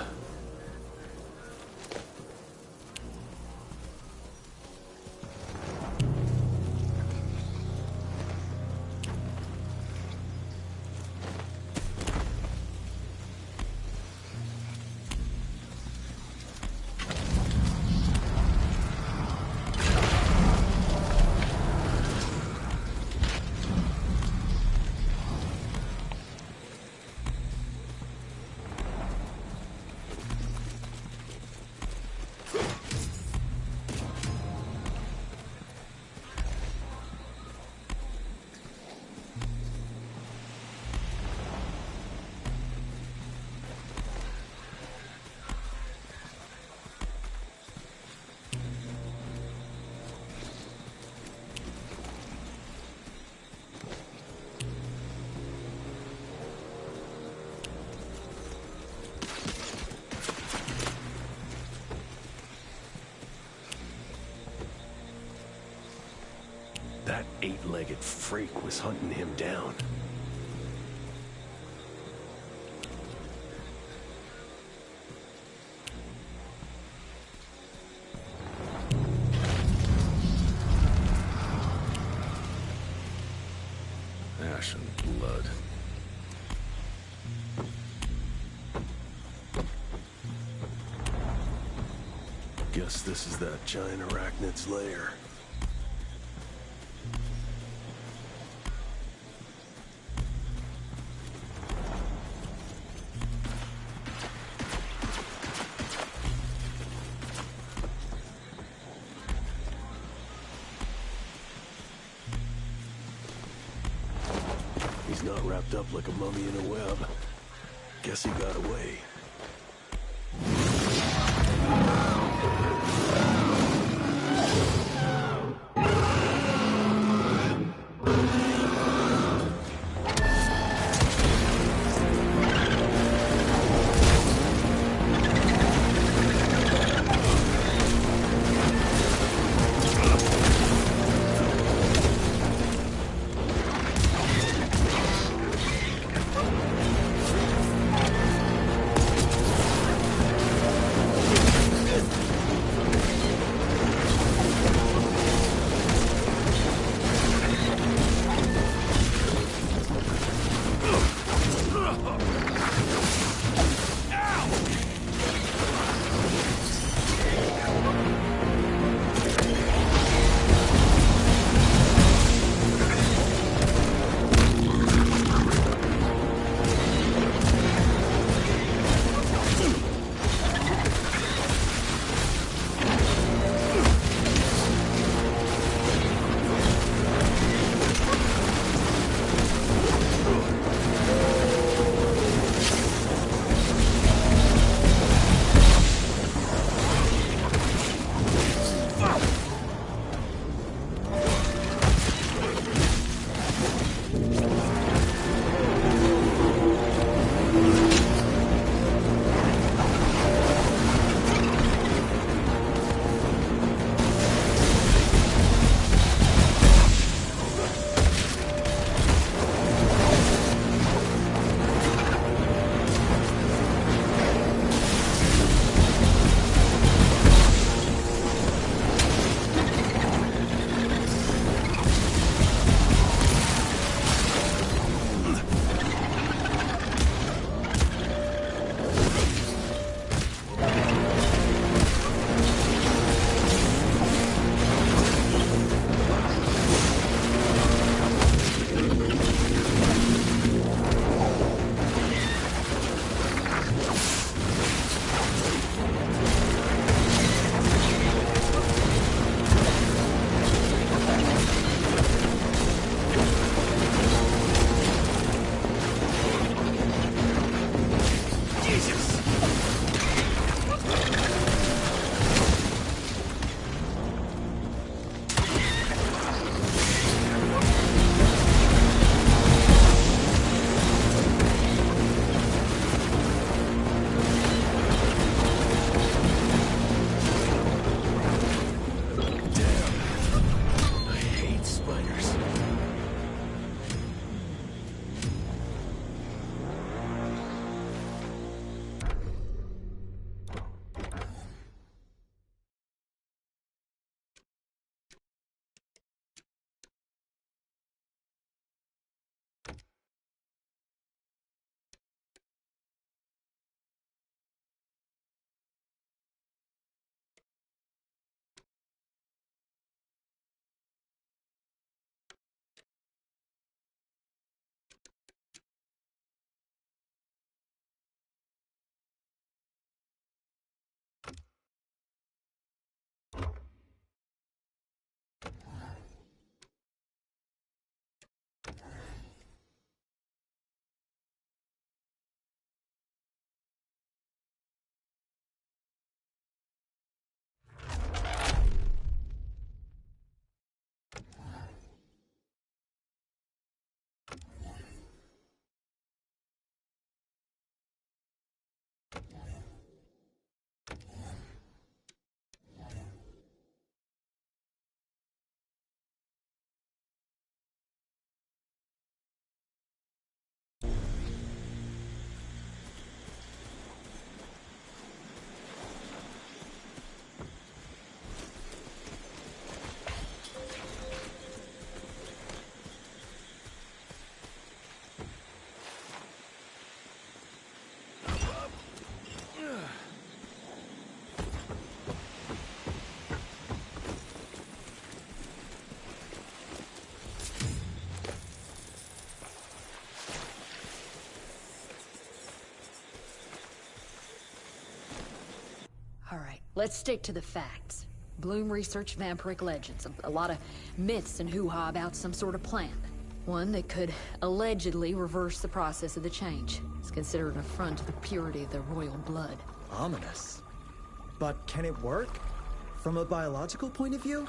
Speaker 9: That eight-legged freak was hunting him down.
Speaker 5: Ash and blood.
Speaker 9: Guess this is that giant arachnid's lair. He's not wrapped up like a mummy in a web. Guess he got away.
Speaker 20: let's stick to the facts. Bloom researched vampiric legends, a lot of myths and hoo-ha about some sort of plant. One that could allegedly reverse the process of the change. It's considered an affront to the purity of the royal blood.
Speaker 21: Ominous. But can it work? From a biological point of view?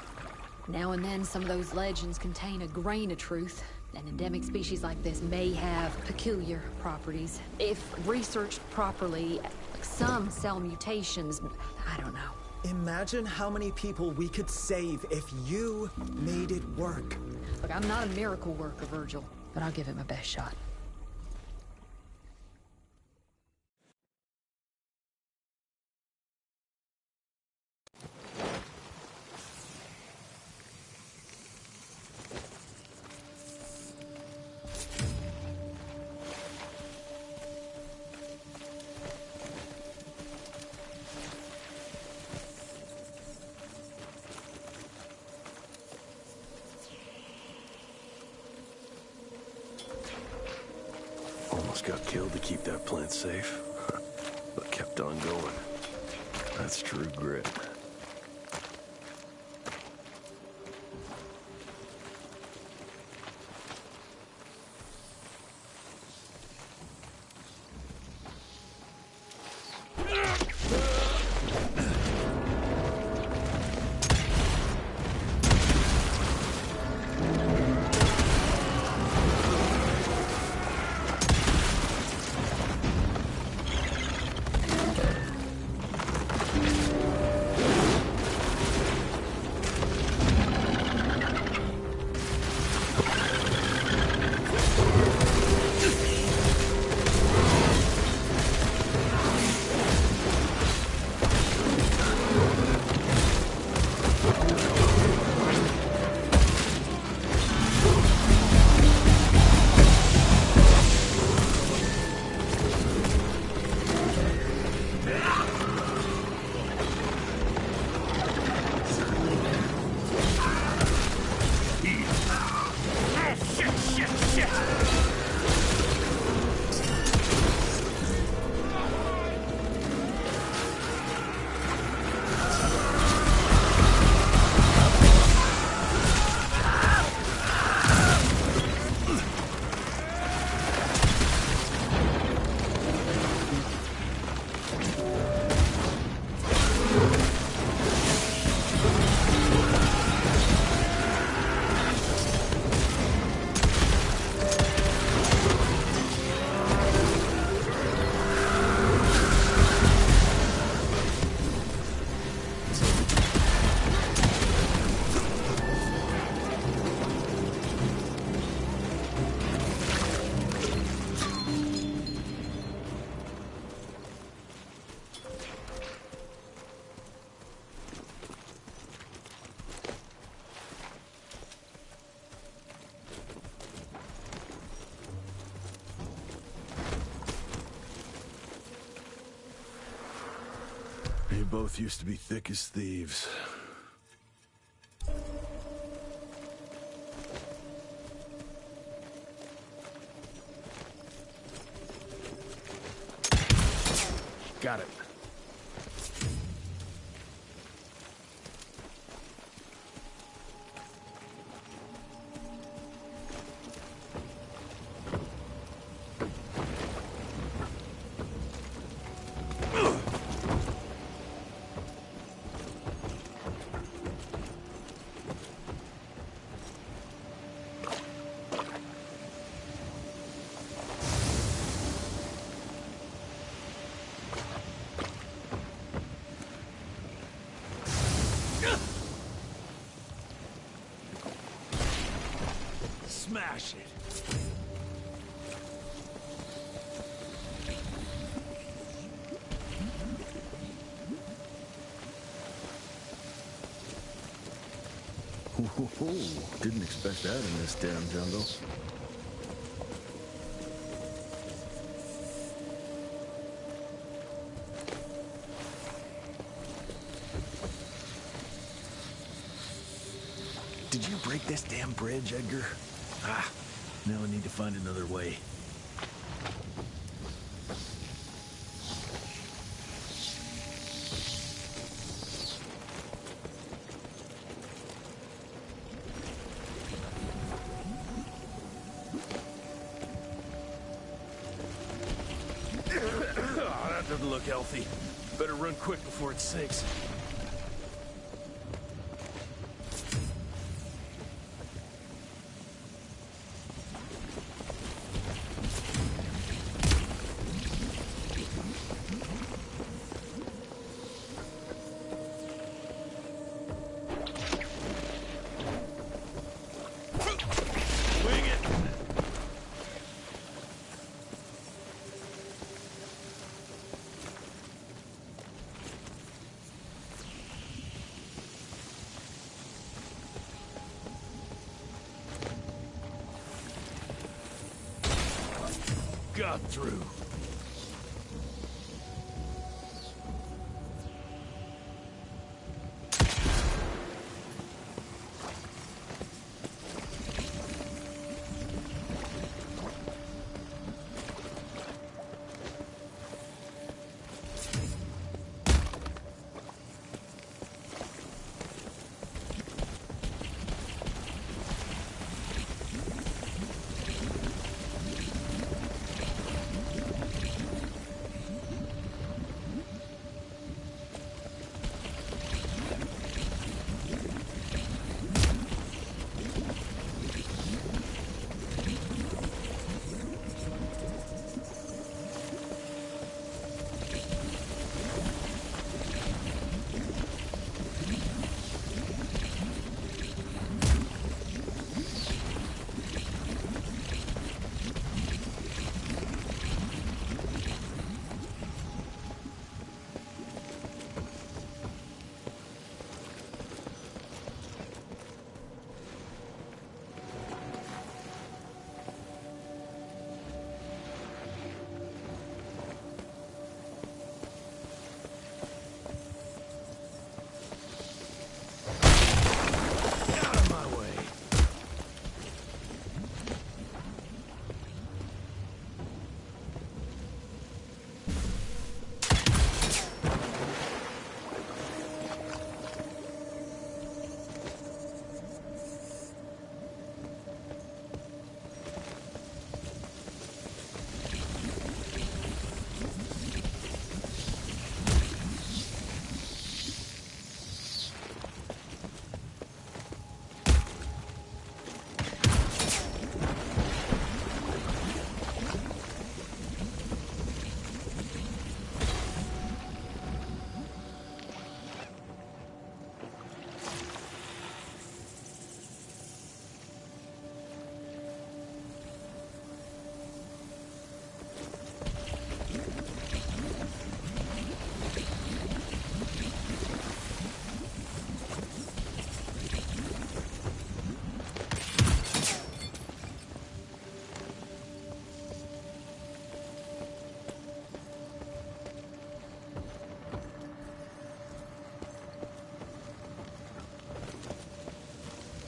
Speaker 20: Now and then, some of those legends contain a grain of truth. An endemic species like this may have peculiar properties. If researched properly, some cell mutations, I don't know.
Speaker 21: Imagine how many people we could save if you made it work.
Speaker 20: Look, I'm not a miracle worker, Virgil, but I'll give it my best shot.
Speaker 9: Almost got killed to keep that plant safe, but kept on going. That's true grit. You both used to be thick as thieves. Got it.
Speaker 2: Smash it.
Speaker 5: Didn't expect that in this damn jungle. Did you break this damn bridge, Edgar? Ah, now I need to find another way.
Speaker 9: healthy. Better run quick before it sinks. Got through.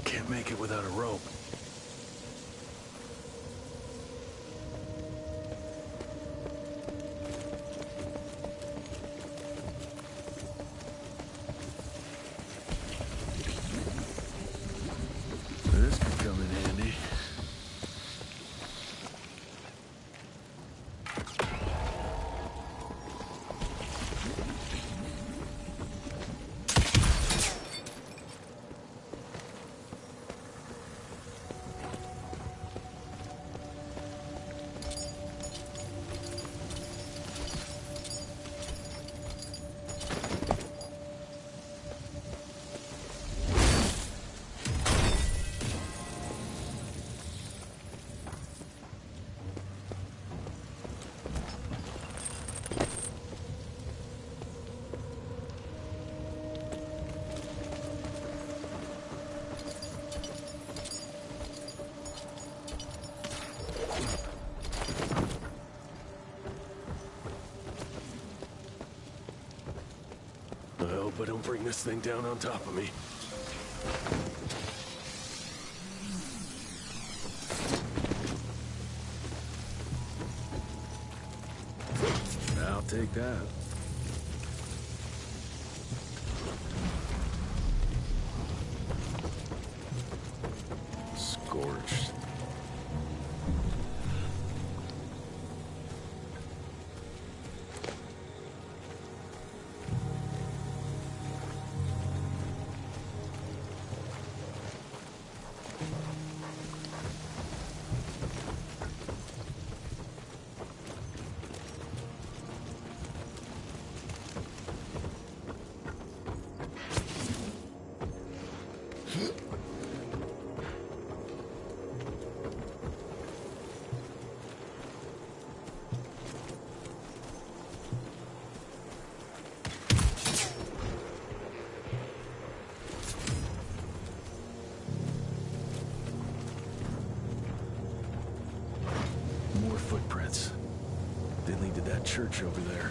Speaker 9: Can't make it without a rope. This could come in handy. I hope I don't bring this thing down on top of me. I'll take that. Scorched.
Speaker 5: church over there.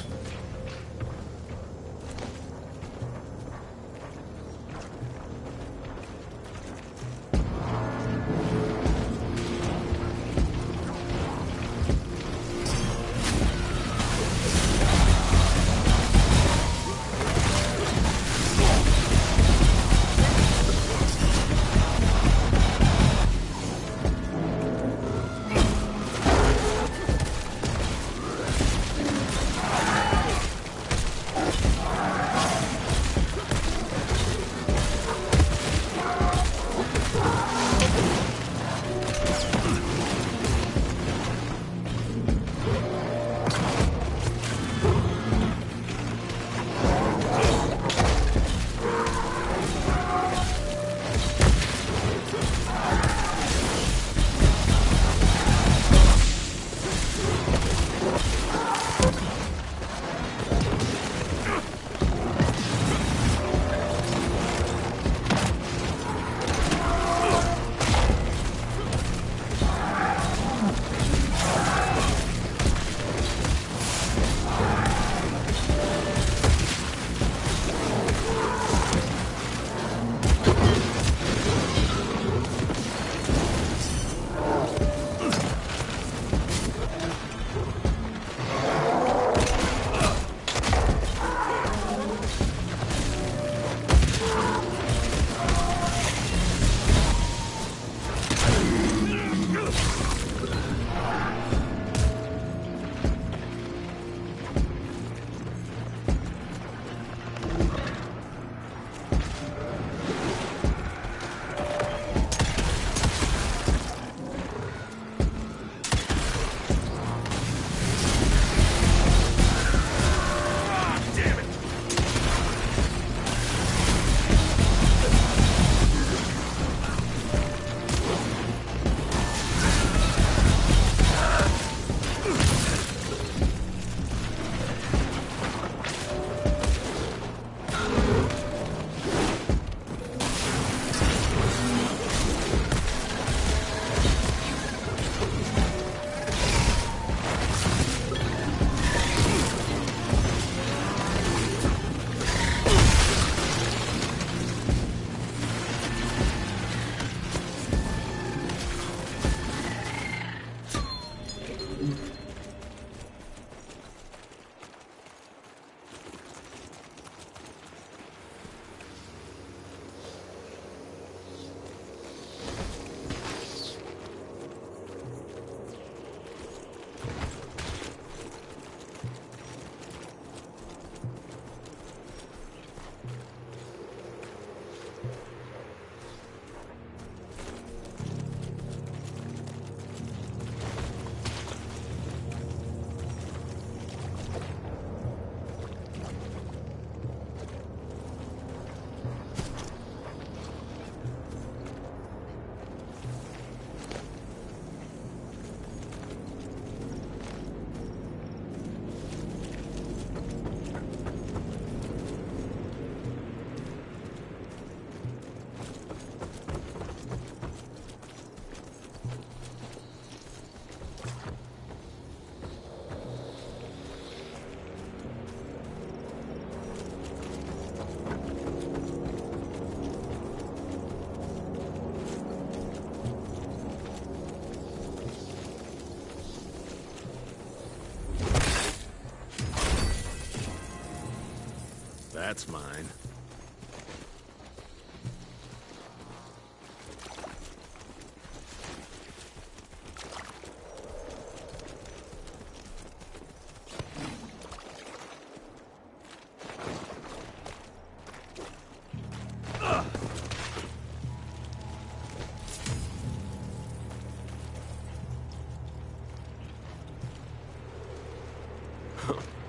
Speaker 9: That's mine.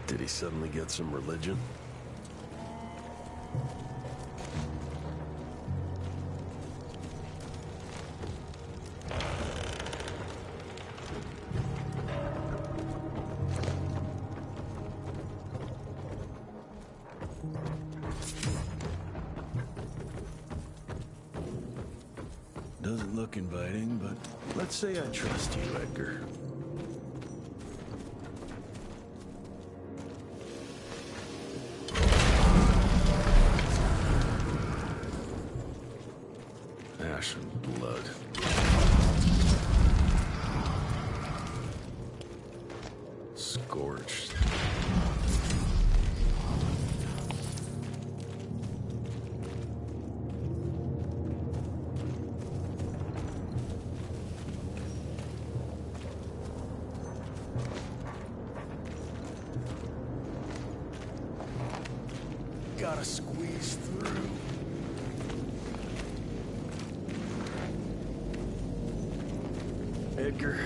Speaker 9: Did he suddenly get some religion?
Speaker 5: Doesn't look inviting, but let's say I trust you, Edgar. gotta squeeze through. Edgar,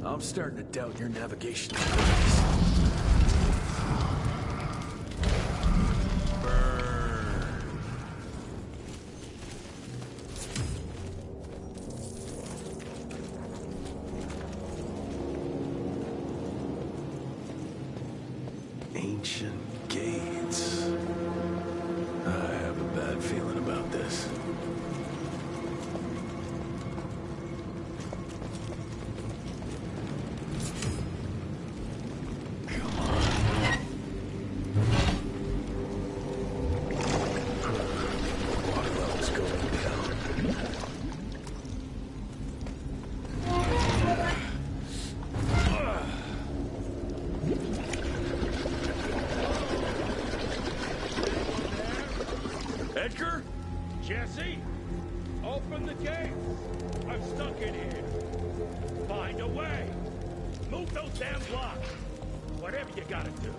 Speaker 5: I'm starting to doubt your navigation abilities. Ancient gates. I have a bad feeling about this.
Speaker 2: Edgar? Jesse? Open the gates! I'm stuck in here. Find a way. Move those damn blocks. Whatever you gotta do.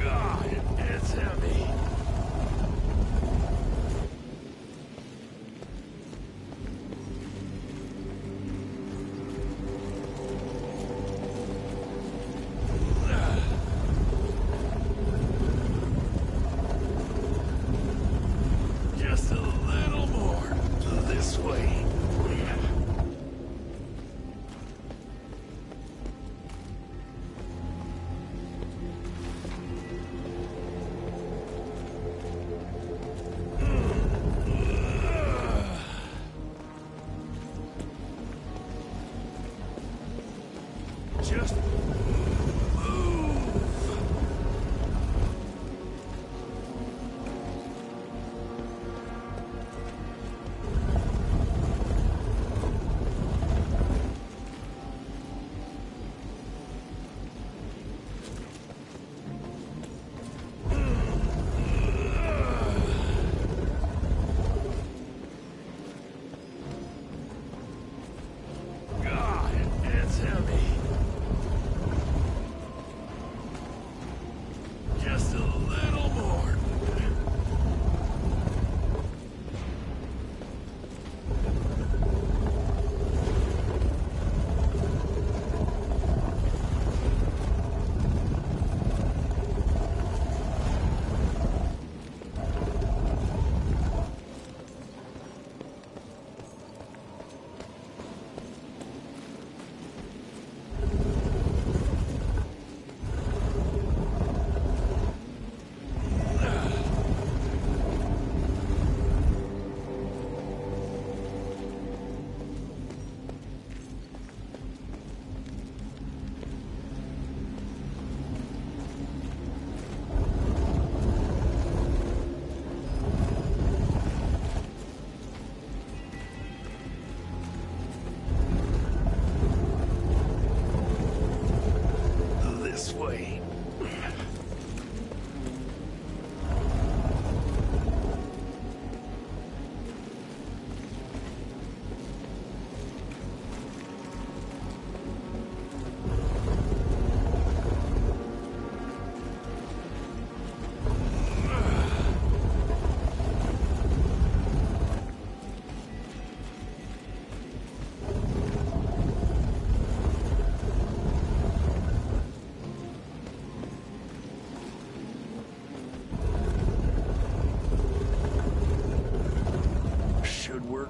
Speaker 5: God, it's heavy. Just a little more this way.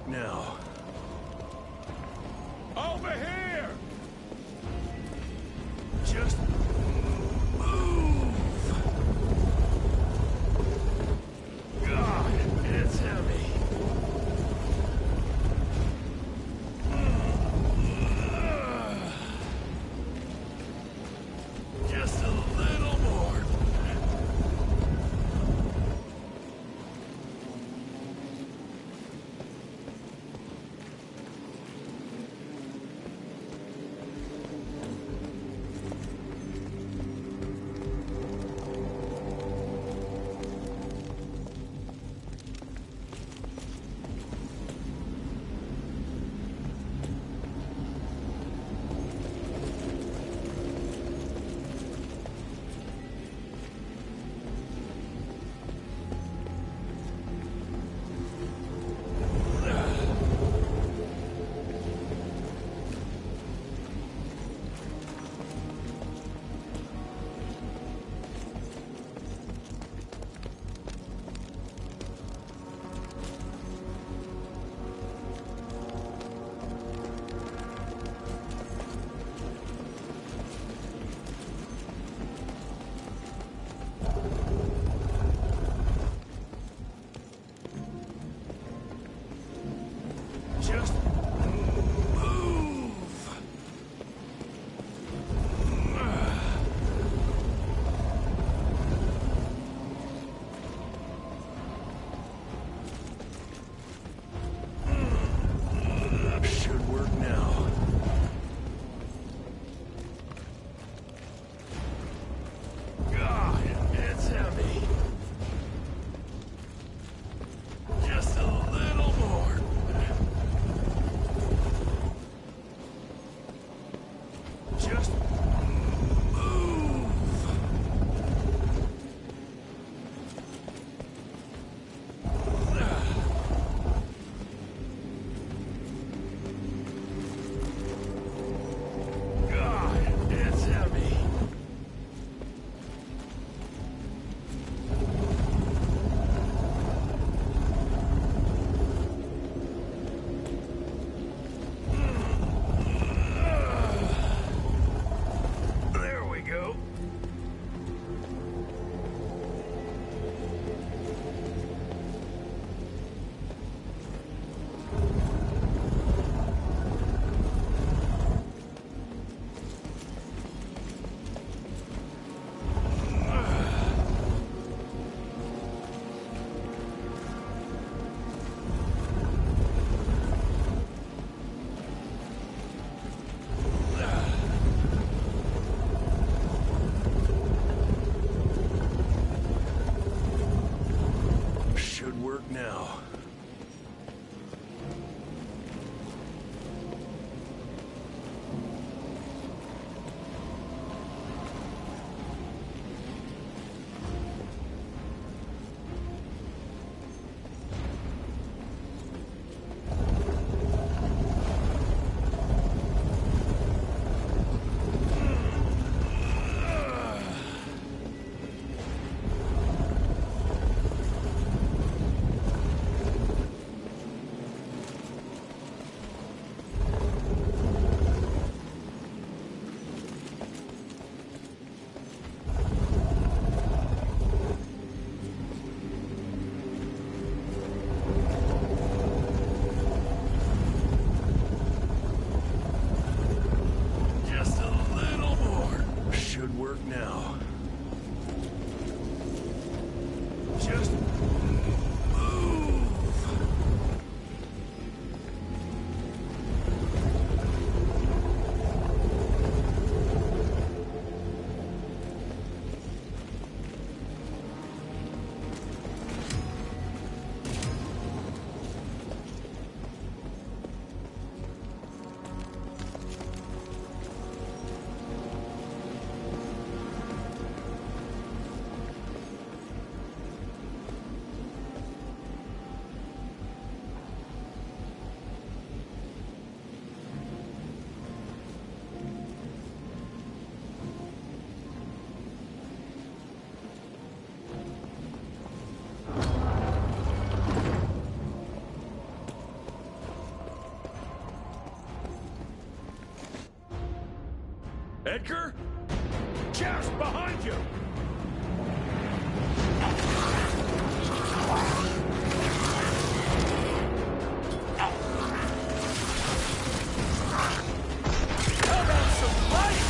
Speaker 9: Now.
Speaker 2: Over here!
Speaker 9: Just move! God, it's heavy. Just a little more.
Speaker 2: Edgar? Jess, behind you! How about some light?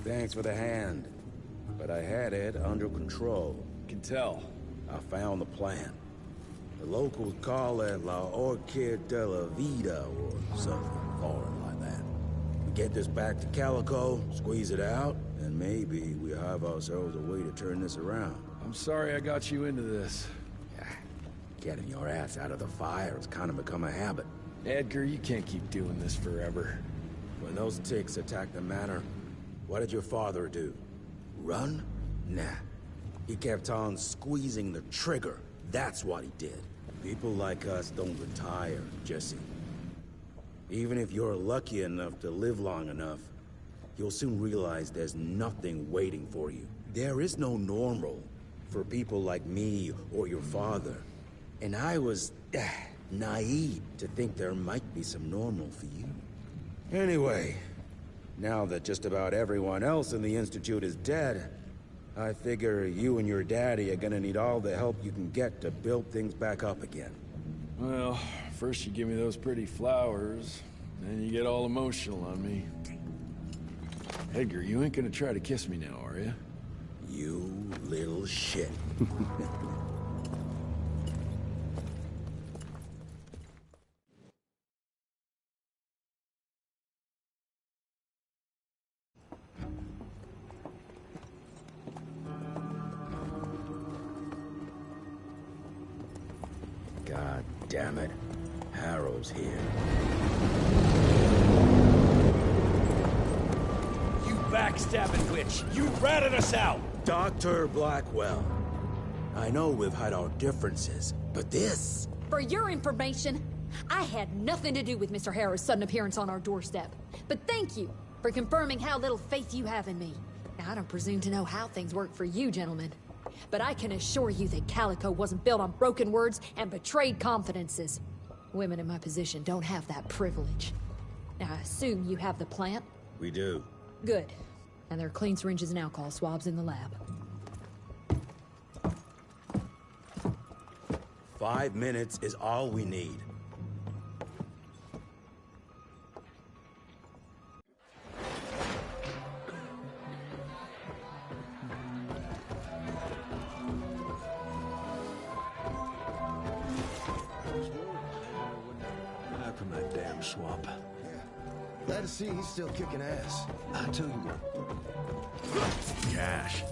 Speaker 4: Thanks for the hand, but I had it under control.
Speaker 12: Can tell.
Speaker 4: I found the plan. The locals call it La Orchid de la Vida or something foreign like that. We get this back to Calico, squeeze it out, and maybe we have ourselves a way to turn this around.
Speaker 12: I'm sorry I got you into this.
Speaker 4: Getting your ass out of the fire has kind of become a habit.
Speaker 12: Edgar, you can't keep doing this forever.
Speaker 4: When those ticks attacked the manor, what did your father do? Run? Nah. He kept on squeezing the trigger. That's what he did. People like us don't retire, Jesse. Even if you're lucky enough to live long enough, you'll soon realize there's nothing waiting for you. There is no normal for people like me or your father. And I was naive to think there might be some normal for you. Anyway, now that just about everyone else in the Institute is dead, I figure you and your daddy are gonna need all the help you can get to build things back up again.
Speaker 12: Well, first you give me those pretty flowers, then you get all emotional on me. Edgar, you ain't gonna try to kiss me now, are you?
Speaker 4: You little shit. God damn it. Harrow's here.
Speaker 19: You backstabbing witch! You ratted us out!
Speaker 4: Dr. Blackwell. I know we've had our differences, but this...
Speaker 20: For your information, I had nothing to do with Mr. Harrow's sudden appearance on our doorstep. But thank you for confirming how little faith you have in me. Now, I don't presume to know how things work for you, gentlemen. But I can assure you that Calico wasn't built on broken words and betrayed confidences. Women in my position don't have that privilege. Now, I assume you have the plant?
Speaker 4: We do.
Speaker 20: Good. And there are clean syringes and alcohol swabs in the lab.
Speaker 4: 5 minutes is all we need.
Speaker 12: Back from that damn swamp.
Speaker 23: Glad to see he's still kicking ass.
Speaker 12: I tell you what. Cash.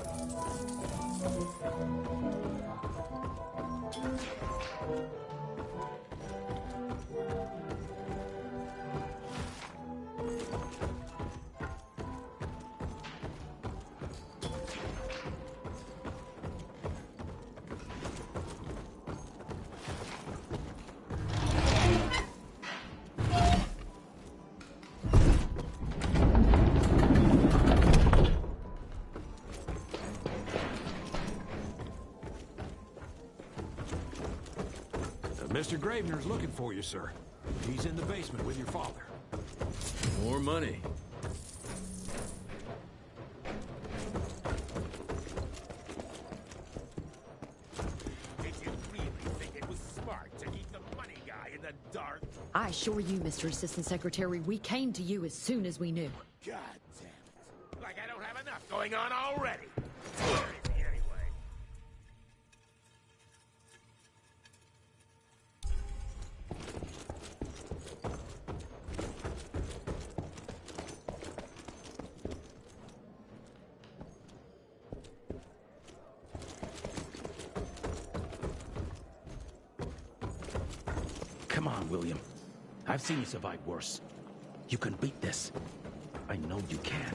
Speaker 8: Mr. Gravener's looking for you, sir. He's in the basement with your father.
Speaker 12: More money.
Speaker 2: Did you really think it was smart to keep the money guy in the dark?
Speaker 20: I assure you, Mr. Assistant Secretary, we came to you as soon as we knew.
Speaker 2: God damn it. Like I don't have enough going on already. Where is he anyway?
Speaker 4: Come on, William. I've seen you survive worse. You can beat this. I know you can.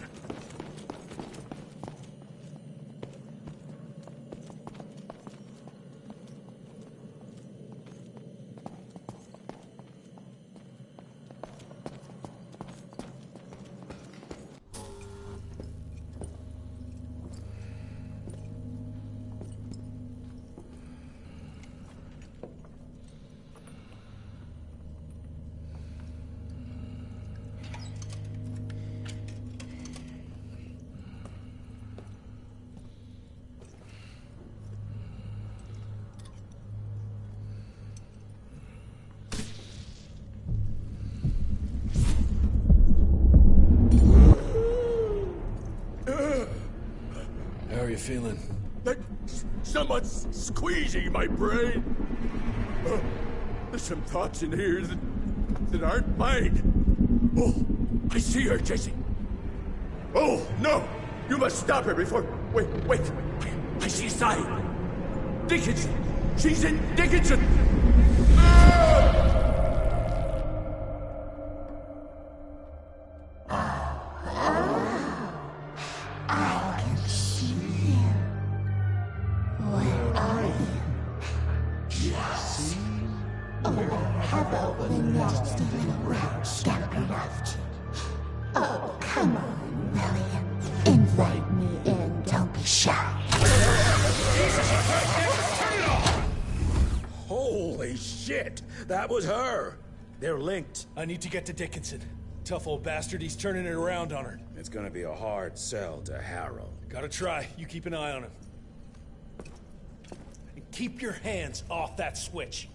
Speaker 12: How are you feeling?
Speaker 2: Someone's squeezing my brain. There's some thoughts in here that aren't mine. Oh, I see her, Jesse. Oh, no! You must stop her before... Wait. I see a sign. Dickinson! She's in Dickinson!
Speaker 14: I can see you. Where are you? Jesse? Or have all the lost little road scampering after? Oh, come on, William. Invite me in, don't be shy.
Speaker 4: Holy shit! That was her! They're linked.
Speaker 19: I need to get to Dickinson. Tough old bastard, he's turning it around on her.
Speaker 4: It's gonna be a hard sell to Harrow.
Speaker 19: Gotta try. You keep an eye on him. And keep your hands off that switch.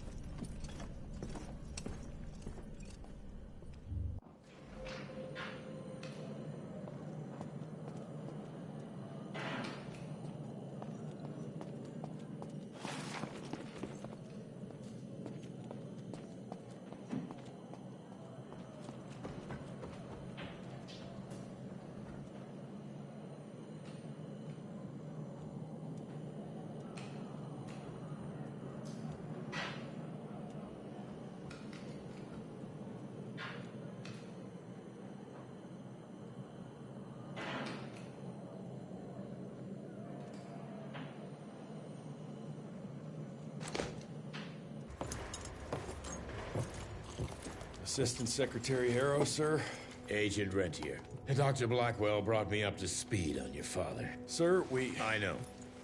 Speaker 12: Assistant Secretary Harrow, sir.
Speaker 17: Agent Rentier. Dr. Blackwell brought me up to speed on your father.
Speaker 12: Sir,
Speaker 17: I know.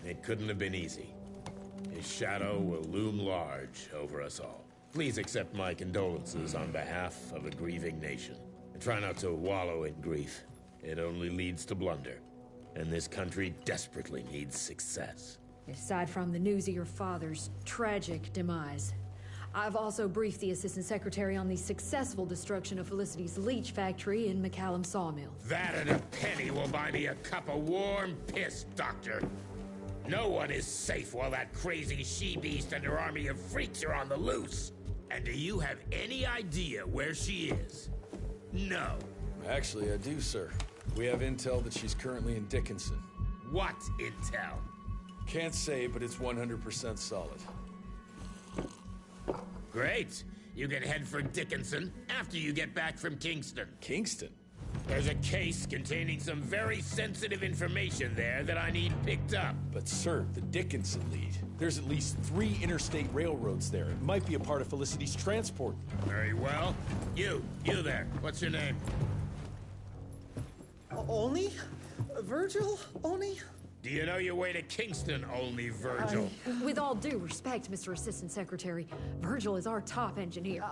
Speaker 17: It couldn't have been easy. His shadow will loom large over us all. Please accept my condolences on behalf of a grieving nation. And try not to wallow in grief. It only leads to blunder. And this country desperately needs success.
Speaker 20: Aside from the news of your father's tragic demise, I've also briefed the Assistant Secretary on the successful destruction of Felicity's leech factory in McCallum Sawmill.
Speaker 17: That and a penny will buy me a cup of warm piss, Doctor. No one is safe while that crazy she-beast and her army of freaks are on the loose. And do you have any idea where she is? No.
Speaker 12: Actually, I do, sir. We have intel that she's currently in Dickinson.
Speaker 17: What intel?
Speaker 12: Can't say, but it's 100% solid.
Speaker 17: Great. You can head for Dickinson after you get back from Kingston.
Speaker 12: Kingston?
Speaker 17: There's a case containing some very sensitive information there that I need picked up.
Speaker 12: But sir, the Dickinson lead. There's at least 3 interstate railroads there. It might be a part of Felicity's transport.
Speaker 17: Very well. You there. What's your name?
Speaker 11: Only? Virgil? Only?
Speaker 17: Do you know your way to Kingston, only Virgil?
Speaker 20: With all due respect, Mr. Assistant Secretary, Virgil is our top engineer.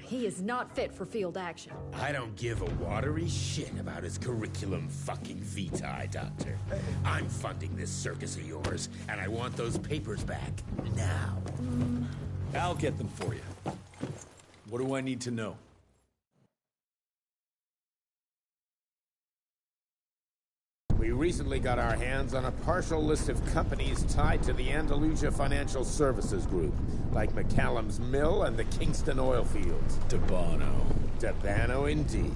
Speaker 20: He is not fit for field action.
Speaker 17: I don't give a watery shit about his curriculum fucking vitae, Doctor. I'm funding this circus of yours, and I want those papers back now.
Speaker 12: I'll get them for you. What do I need to know?
Speaker 17: We recently got our hands on a partial list of companies tied to the Andalusia Financial Services Group, like McCallum's Mill and the Kingston oil fields. Debano indeed.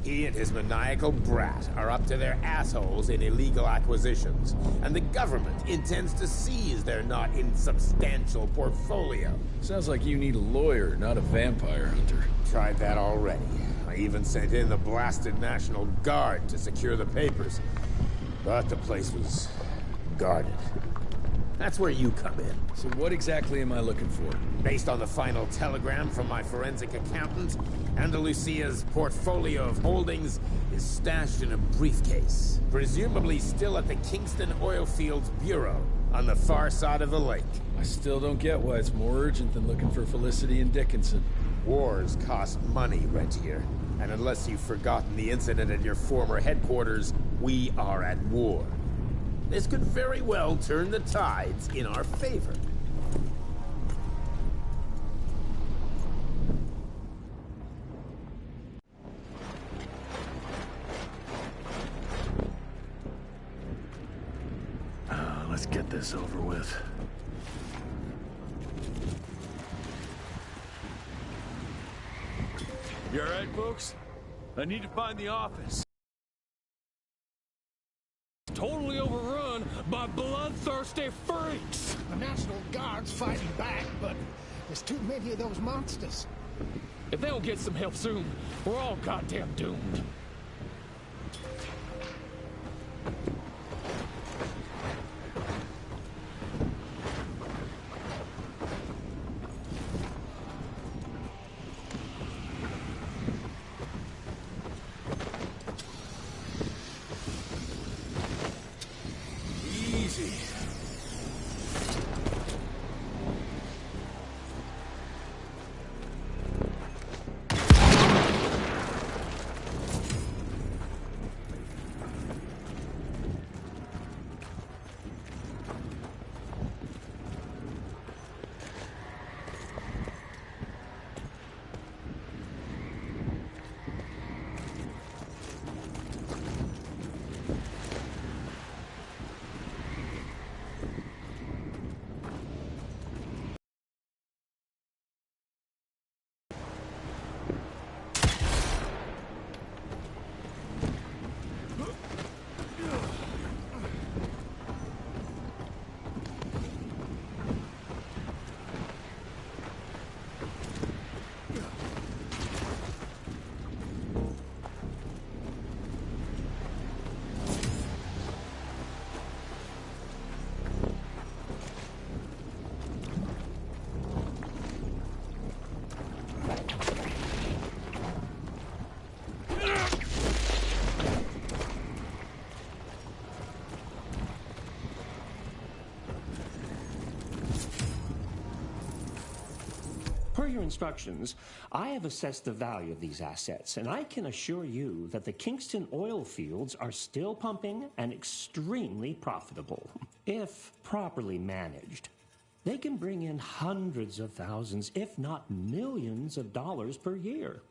Speaker 17: He and his maniacal brat are up to their assholes in illegal acquisitions, and the government intends to seize their not insubstantial portfolio.
Speaker 12: Sounds like you need a lawyer, not a vampire hunter.
Speaker 17: Tried that already. I even sent in the blasted National Guard to secure the papers. But the place was guarded. That's where you come in.
Speaker 12: So what exactly am I looking for?
Speaker 17: Based on the final telegram from my forensic accountant, Andalusia's portfolio of holdings is stashed in a briefcase, presumably still at the Kingston Oilfields Bureau on the far side of the lake.
Speaker 12: I still don't get why it's more urgent than looking for Felicity and Dickinson.
Speaker 17: Wars cost money, Rentier. And unless you've forgotten the incident at your former headquarters, we are at war. This could very well turn the tides in our favor.
Speaker 5: Let's get this over with.
Speaker 1: You all right, folks? I need to find the office. Totally overrun by bloodthirsty freaks.
Speaker 23: The National Guard's fighting back, but there's too many of those monsters.
Speaker 1: If they don't get some help soon, we're all goddamn doomed.
Speaker 6: Per your instructions, I have assessed the value of these assets, and I can assure you that the Kingston oil fields are still pumping and extremely profitable. If properly managed, they can bring in hundreds of thousands, if not millions of dollars per year.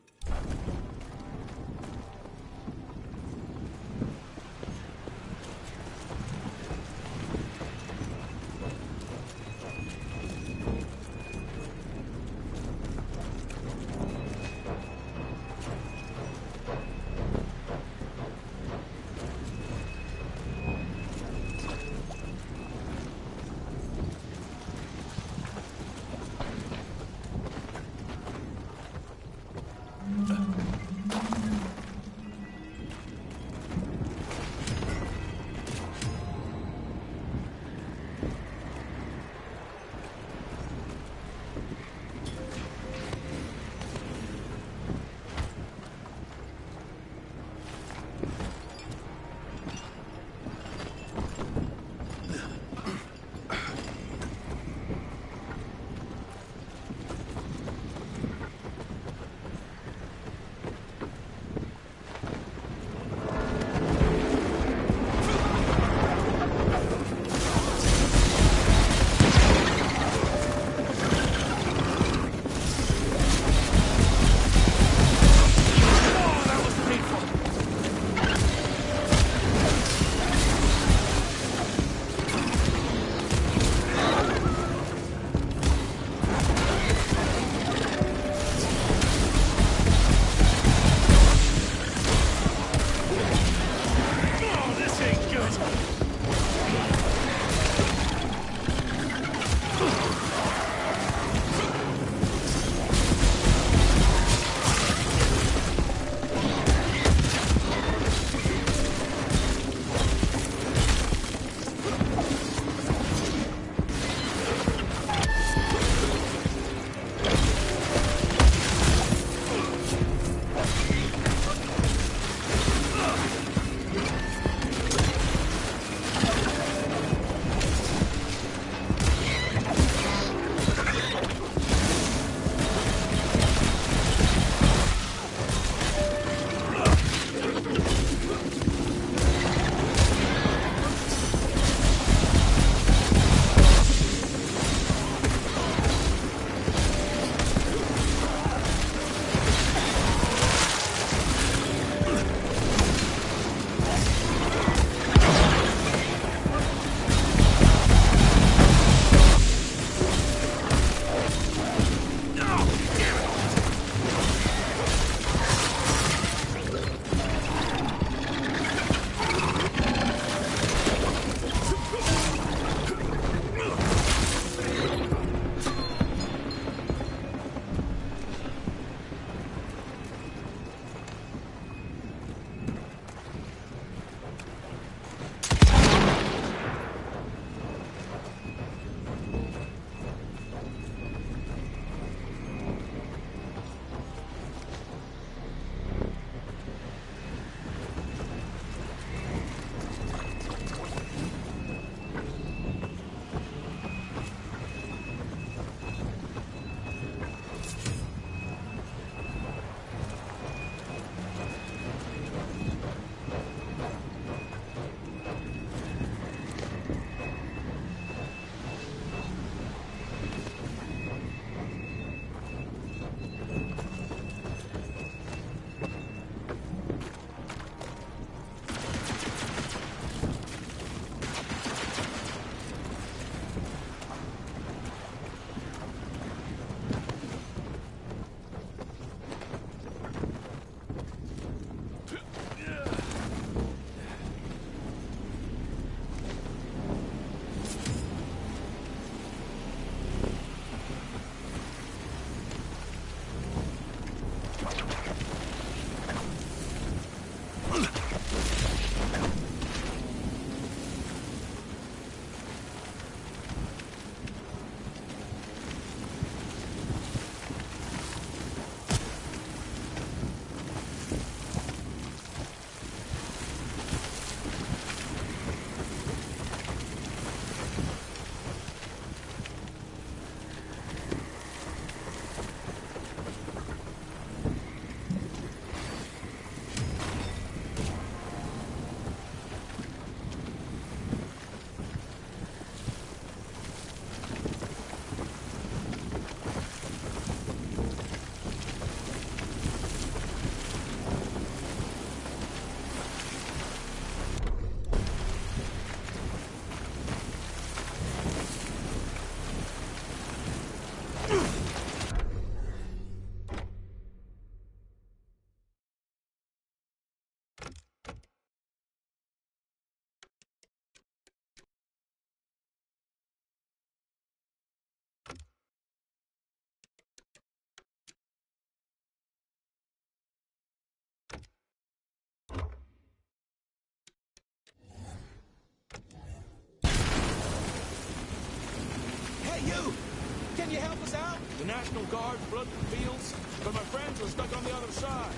Speaker 3: Can you help us out?
Speaker 17: The National Guard flooded the fields, but my friends were stuck on the other side.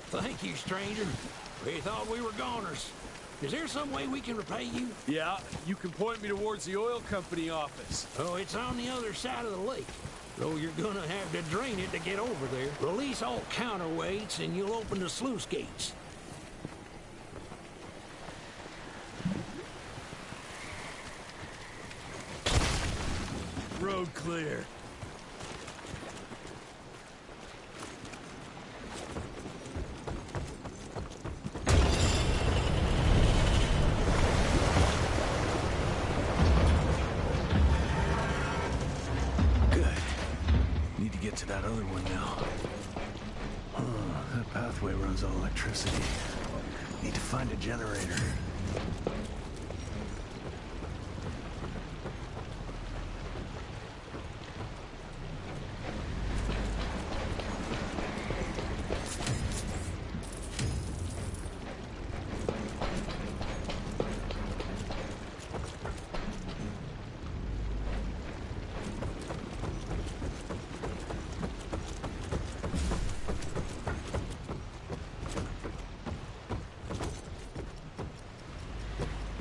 Speaker 8: Thank you, stranger. We thought we were goners. Is there some way we can repay you?
Speaker 12: Yeah, you can point me towards the oil company office.
Speaker 8: Oh, it's on the other side of the lake. Though you're gonna have to drain it to get over there. Release all counterweights and you'll open the sluice gates.
Speaker 12: Road clear.
Speaker 5: To that other one now. That pathway runs on electricity. Need to find a generator.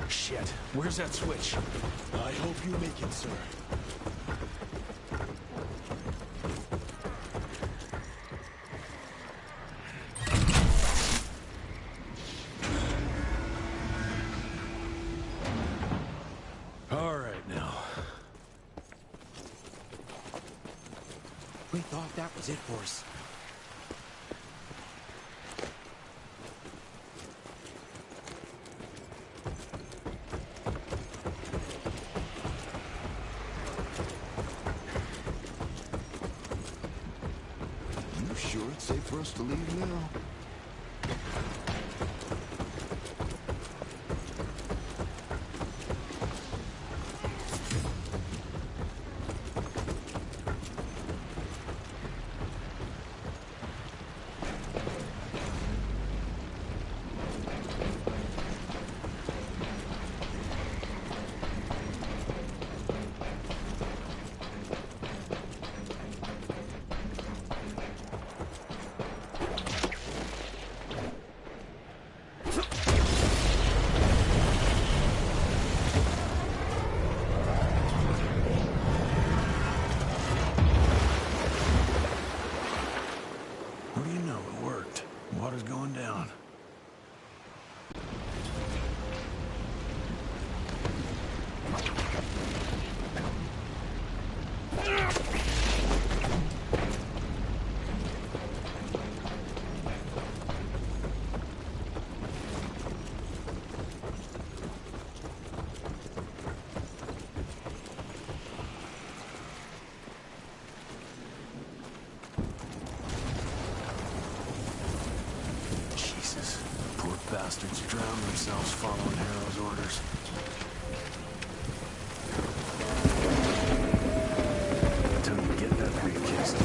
Speaker 12: Shit, where's that switch? I hope you make it, sir. All right, now.
Speaker 13: We thought that was it for us.
Speaker 16: Sure it's safe for us to leave now?
Speaker 5: bastards drown themselves following Harrow's orders. Time to get that briefcase.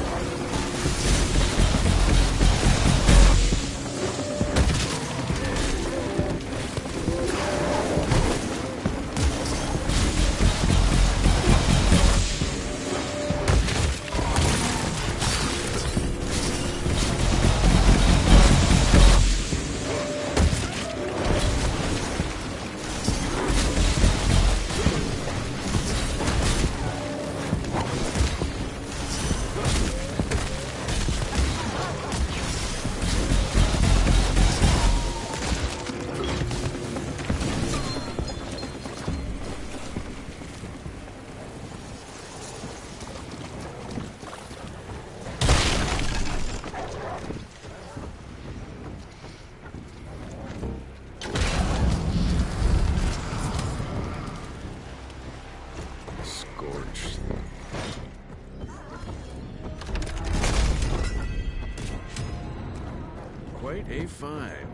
Speaker 5: Quite a find.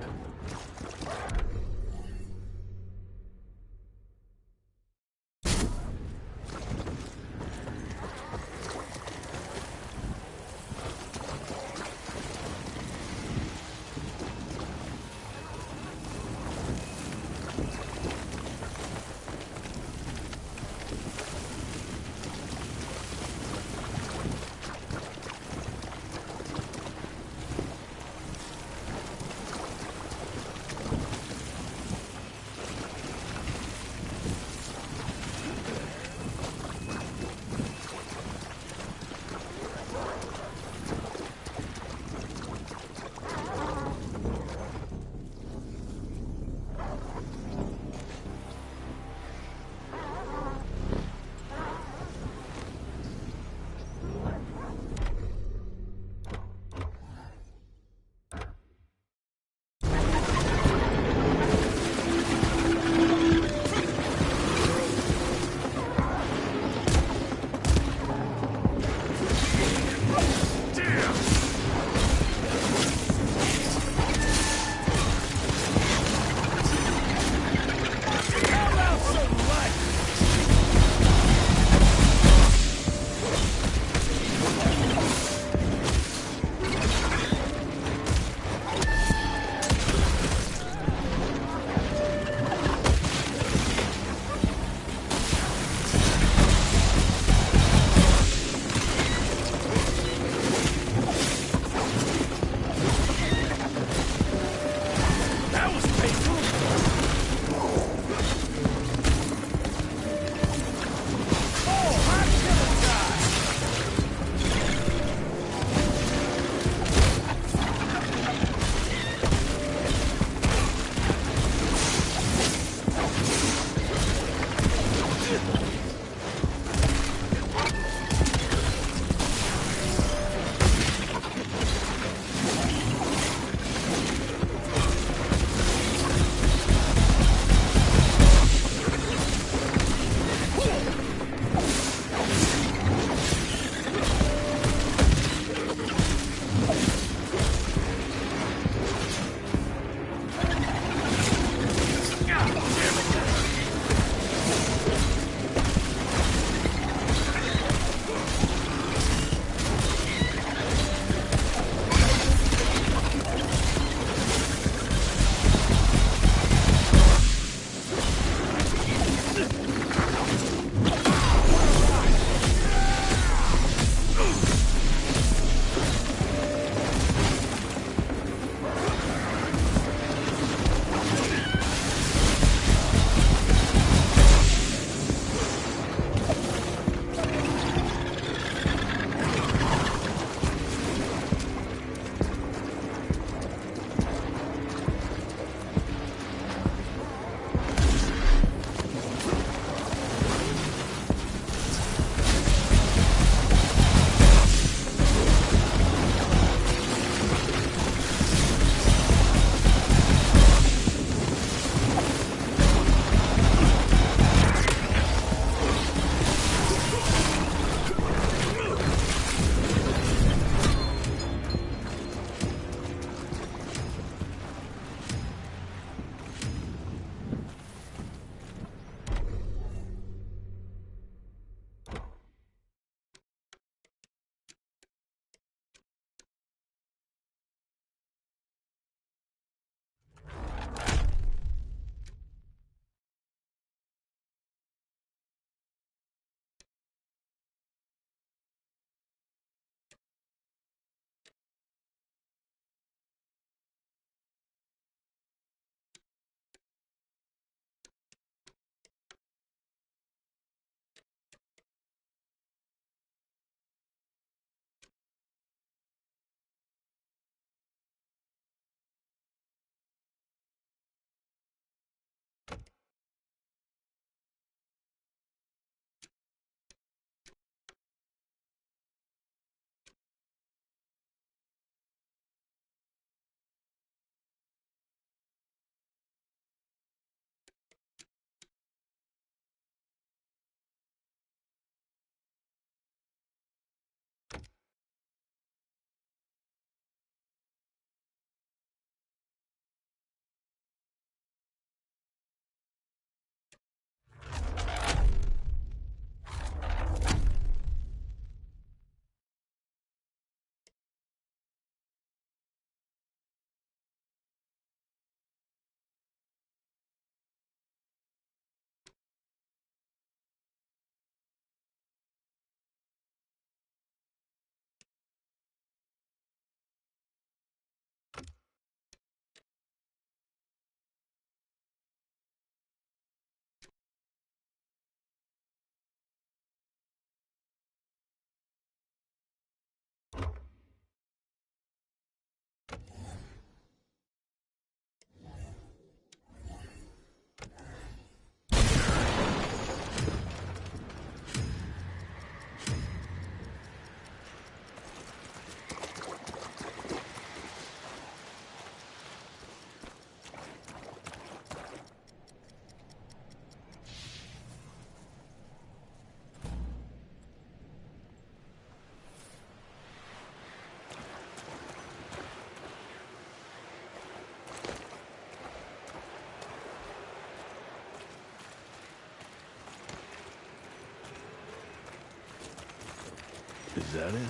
Speaker 5: Is that it?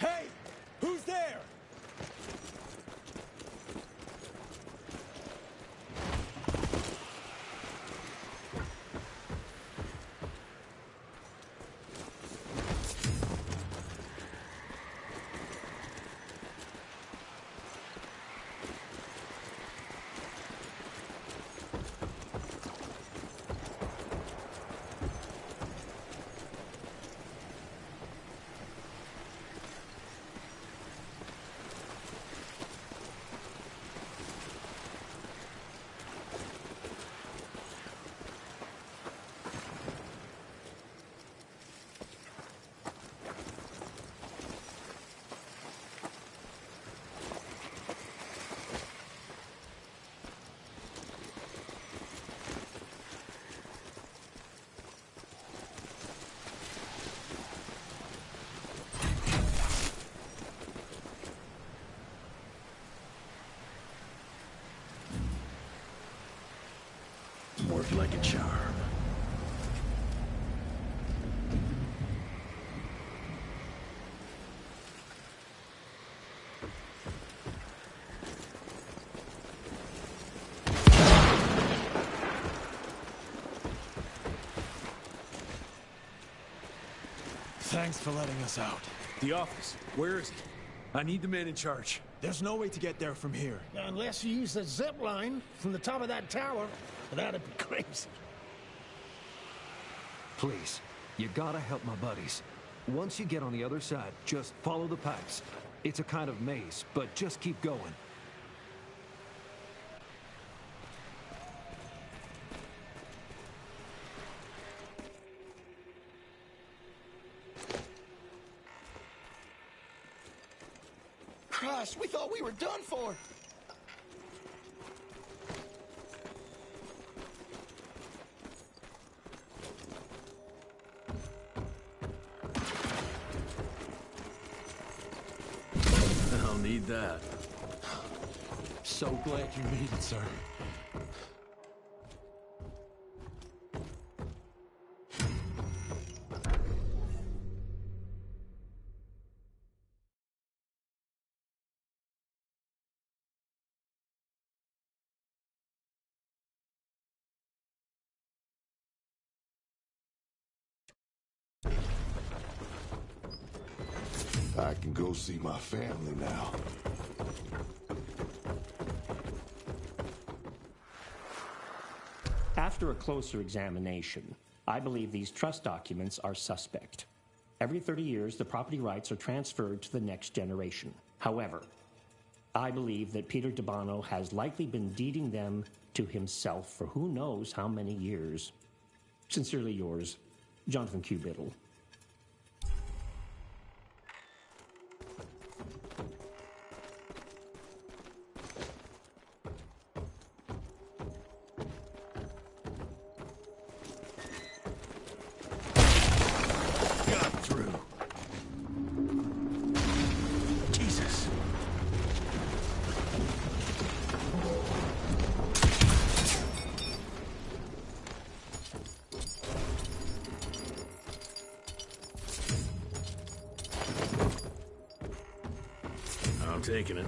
Speaker 19: Hey! Who's there?
Speaker 5: Worked like a charm.
Speaker 12: Thanks for letting us out.
Speaker 19: The office. Where is it?
Speaker 12: I need the man in charge.
Speaker 21: There's no way to get there from here.
Speaker 23: Unless you use the zip line from the top of that tower, that'd be crazy.
Speaker 13: Please, you gotta help my buddies. Once you get on the other side, just follow the pipes. It's a kind of maze, but just keep going.
Speaker 11: Christ, we thought we were done for.
Speaker 5: I'll need that.
Speaker 12: So glad you made it, sir.
Speaker 14: I can go see my family now.
Speaker 6: After a closer examination, I believe these trust documents are suspect. Every 30 years, the property rights are transferred to the next generation. However, I believe that Peter DeBano has likely been deeding them to himself for who knows how many years. Sincerely yours, Jonathan Q. Biddle.
Speaker 5: I'm taking it.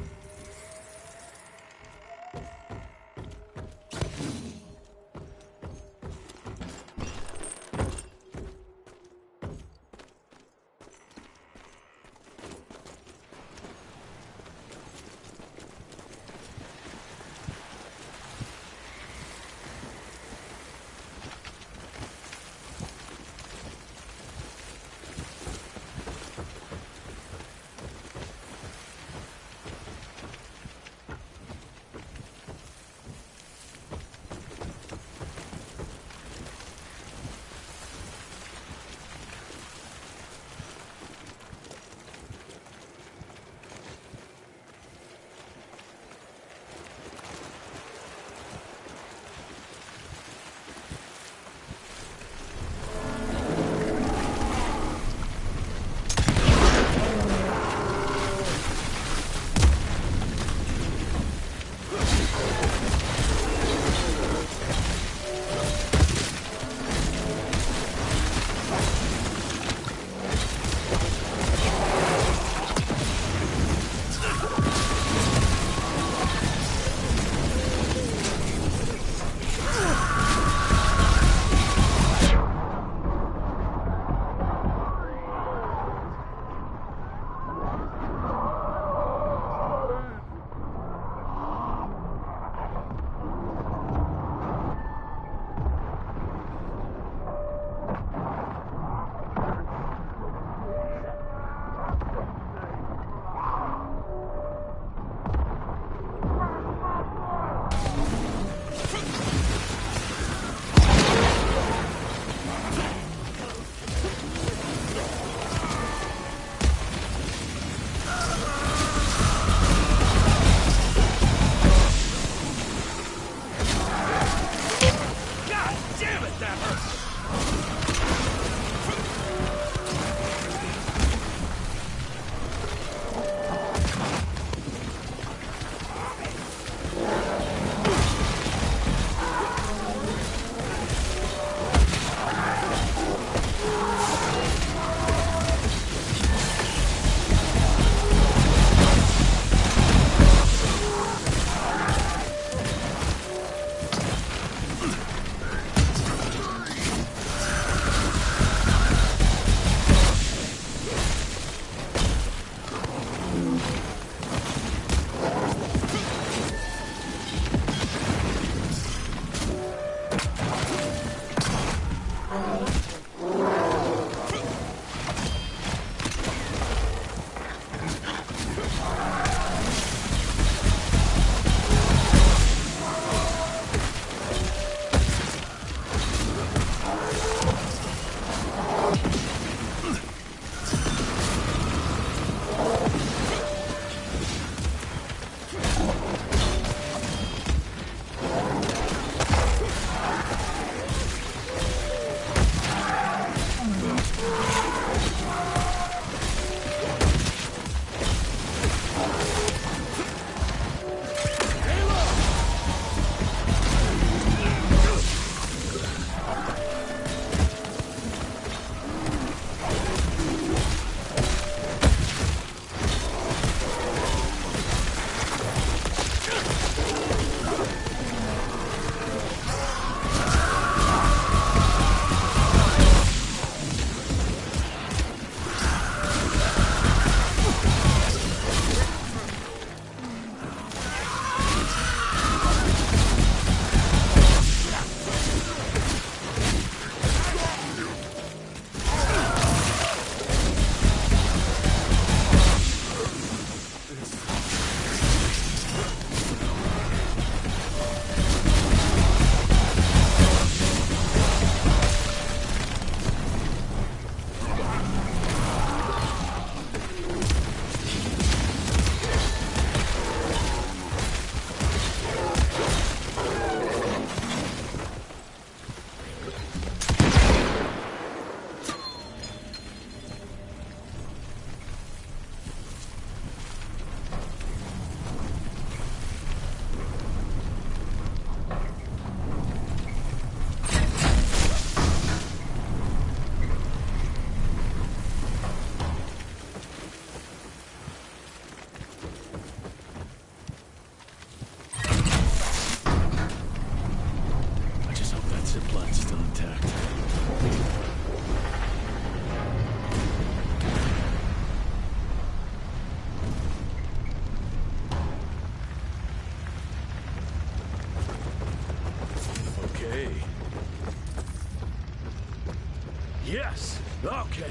Speaker 2: Yes! Okay.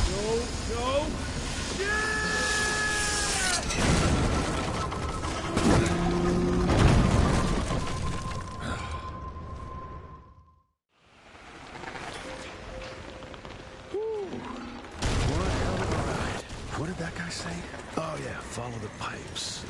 Speaker 2: Go, go!
Speaker 5: What did that guy say? Oh yeah, follow the pipes.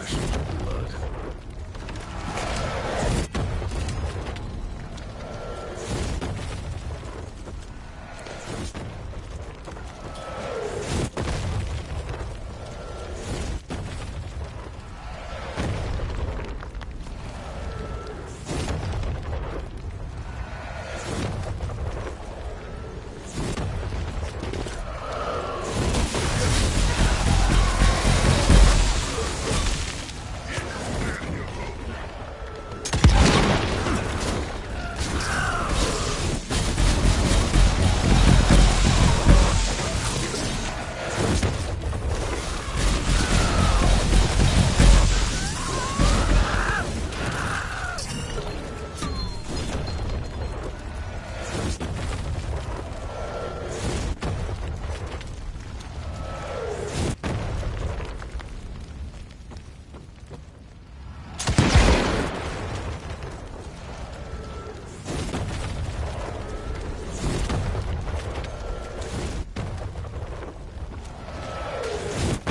Speaker 5: flesh and blood.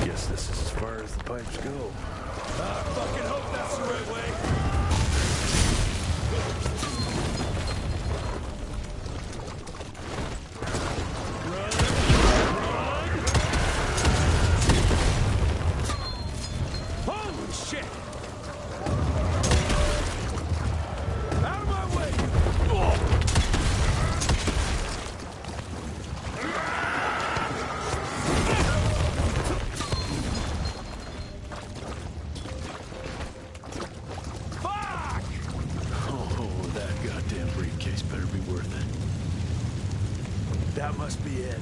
Speaker 5: Guess this is as far as the pipes go.
Speaker 2: I fucking hope that's the right way. Holy shit! Out of my way!
Speaker 5: Oh, that goddamn briefcase better be worth it. That must be it.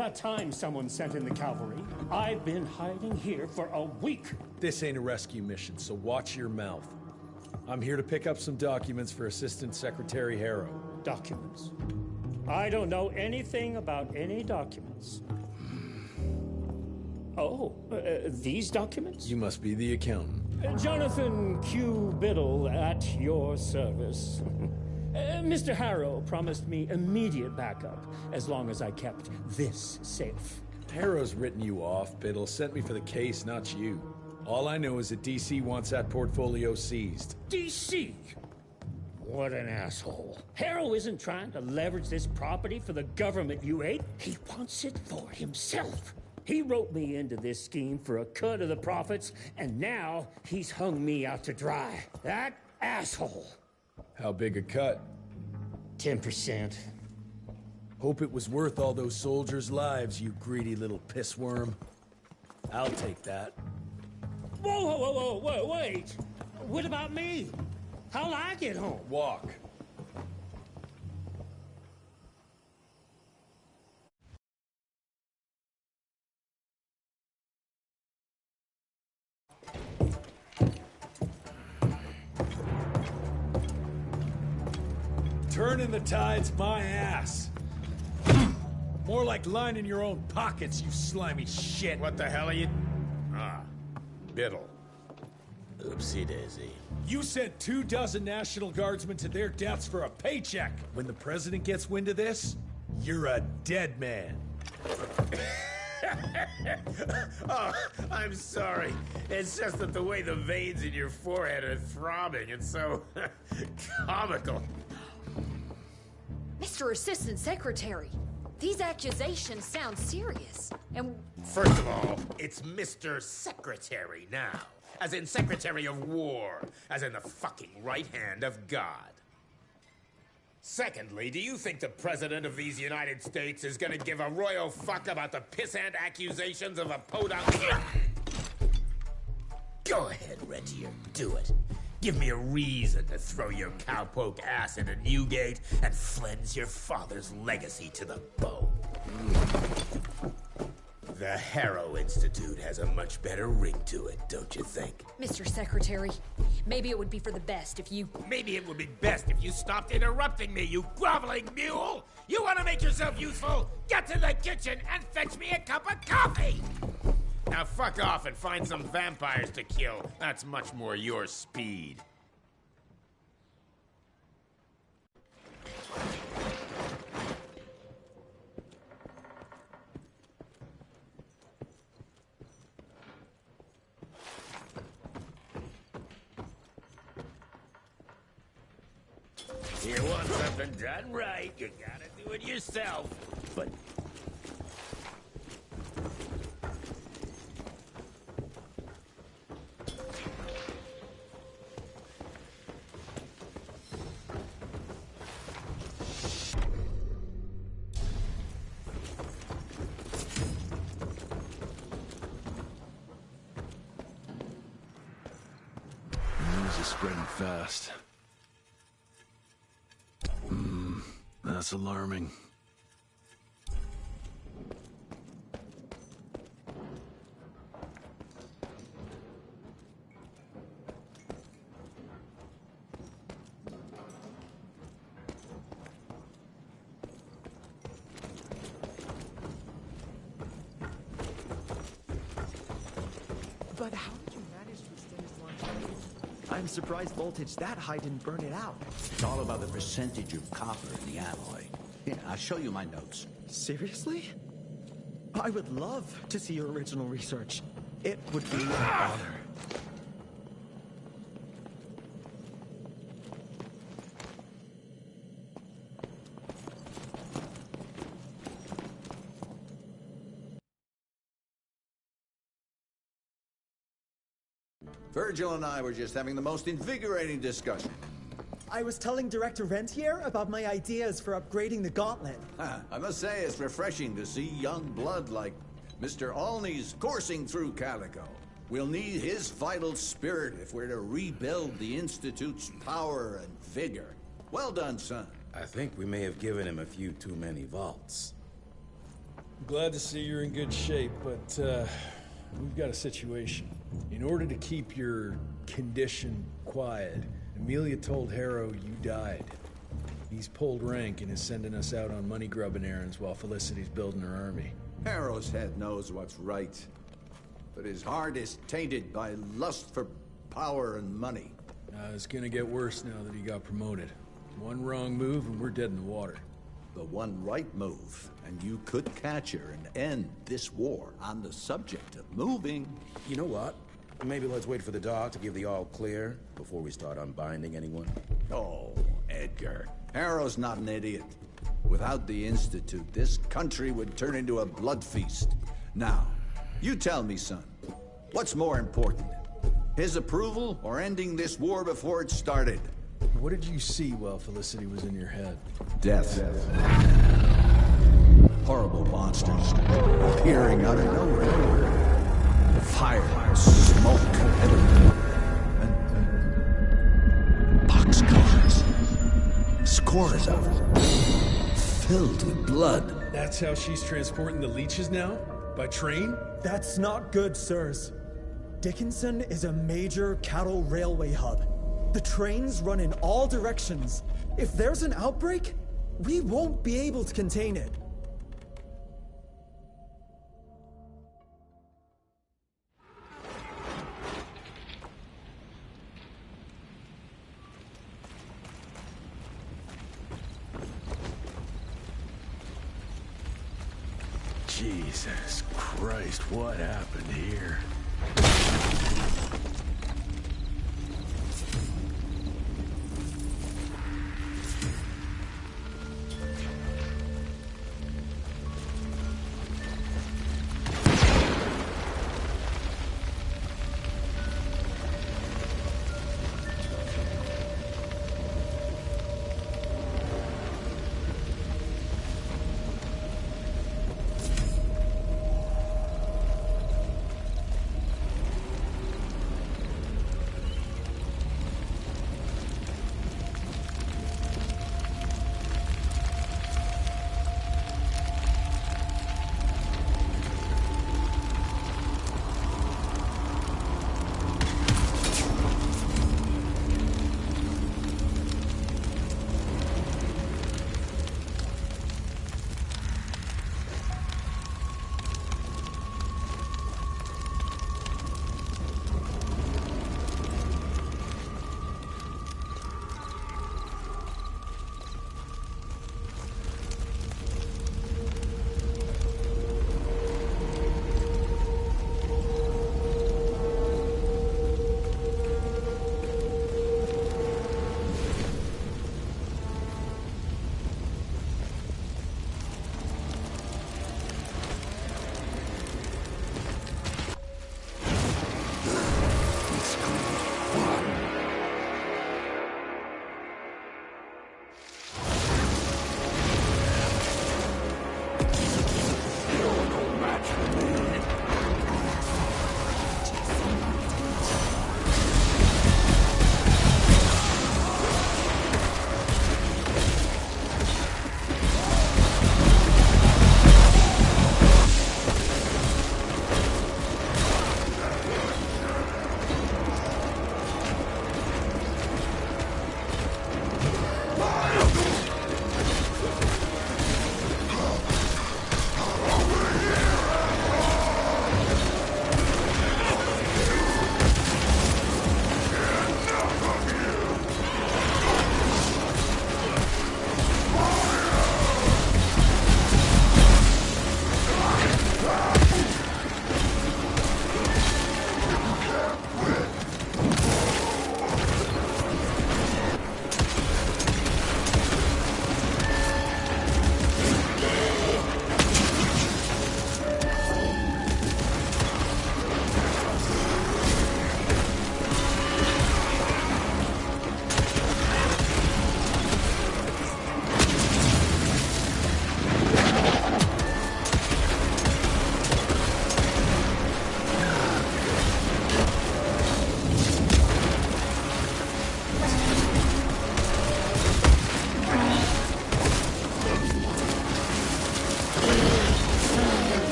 Speaker 6: about time someone sent in the cavalry. I've been hiding here for a week.
Speaker 19: This ain't a rescue mission, so watch your mouth. I'm here to pick up some documents for Assistant Secretary Harrow.
Speaker 6: Documents? I don't know anything about any documents. Oh, these documents?
Speaker 19: You must be the accountant.
Speaker 6: Jonathan Q. Biddle at your service. Mr. Harrow promised me immediate backup as long as I kept this safe.
Speaker 19: Harrow's written you off, Biddle. Sent me for the case, not you. All I know is that DC wants that portfolio seized.
Speaker 6: DC? What an asshole. Harrow isn't trying to leverage this property for the government, you ate. He wants it for himself. He wrote me into this scheme for a cut of the profits, and now he's hung me out to dry. That asshole.
Speaker 19: How big a cut?
Speaker 6: 10%.
Speaker 19: Hope it was worth all those soldiers' lives, you greedy little pissworm. I'll take that.
Speaker 6: Whoa, wait. What about me? How'll I get home?
Speaker 19: Walk. Turning the tide's my ass. More like lining your own pockets, you slimy shit.
Speaker 17: What the hell are you... Ah, Biddle. Oopsie daisy.
Speaker 19: You sent 24 National Guardsmen to their deaths for a paycheck. When the president gets wind of this, you're a dead man.
Speaker 17: Oh, I'm sorry. It's just that the way the veins in your forehead are throbbing, it's so comical.
Speaker 20: Mr. Assistant Secretary, these accusations sound serious. And
Speaker 17: first of all, it's Mr. Secretary now. As in Secretary of War. As in the fucking right hand of God. Secondly, do you think the President of these United States is gonna give a royal fuck about the pissant accusations of a podunk? Go ahead, Rentier, do it. Give me a reason to throw your cowpoke ass into Newgate and cleanse your father's legacy to the bone. The Harrow Institute has a much better ring to it, don't you think?
Speaker 20: Mr. Secretary, maybe it would be for the best if you...
Speaker 17: Maybe it would be best if you stopped interrupting me, you groveling mule! You want to make yourself useful? Get to the kitchen and fetch me a cup of coffee! Now fuck off and find some vampires to kill. That's much more your speed. You want something done right, you gotta do it yourself. But...
Speaker 5: News is spreading fast. That's alarming.
Speaker 21: But how did you manage to extend this long? I'm surprised voltage that high didn't burn it out.
Speaker 15: It's all about the percentage of copper in the alloy. Here, I'll show you my notes.
Speaker 21: Seriously? I would love to see your original research. It would be an honor.
Speaker 15: Virgil and I were just having the most invigorating discussion.
Speaker 21: I was telling Director Rentier about my ideas for upgrading the gauntlet.
Speaker 15: I must say it's refreshing to see young blood like Mr. Olney's coursing through Calico. We'll need his vital spirit if we're to rebuild the Institute's power and vigor. Well done, son.
Speaker 4: I think we may have given him a few too many vaults.
Speaker 12: Glad to see you're in good shape, but we've got a situation. In order to keep your condition quiet, Amelia told Harrow you died. He's pulled rank and is sending us out on money-grubbing errands while Felicity's building her army.
Speaker 15: Harrow's head knows what's right, but his heart is tainted by lust for power and money.
Speaker 12: It's gonna get worse now that he got promoted. One wrong move and we're dead in the water.
Speaker 15: The one right move, and you could catch her and end this war. On the subject of moving...
Speaker 4: You know what? Maybe let's wait for the doc to give the all clear before we start unbinding anyone.
Speaker 15: Oh, Edgar. Harrow's not an idiot. Without the Institute, this country would turn into a blood feast. Now, you tell me, son, what's more important? His approval or ending this war before it started?
Speaker 12: What did you see while Felicity was in your head?
Speaker 15: Death. Horrible monsters appearing out of nowhere. Fire, smoke, everything. And boxcars. Scores of them. Filled with blood.
Speaker 12: That's how she's transporting the leeches now? By train?
Speaker 21: That's not good, sirs. Dickinson is a major cattle railway hub. The trains run in all directions. If there's an outbreak, we won't be able to contain it.
Speaker 5: Jesus Christ, what happened here?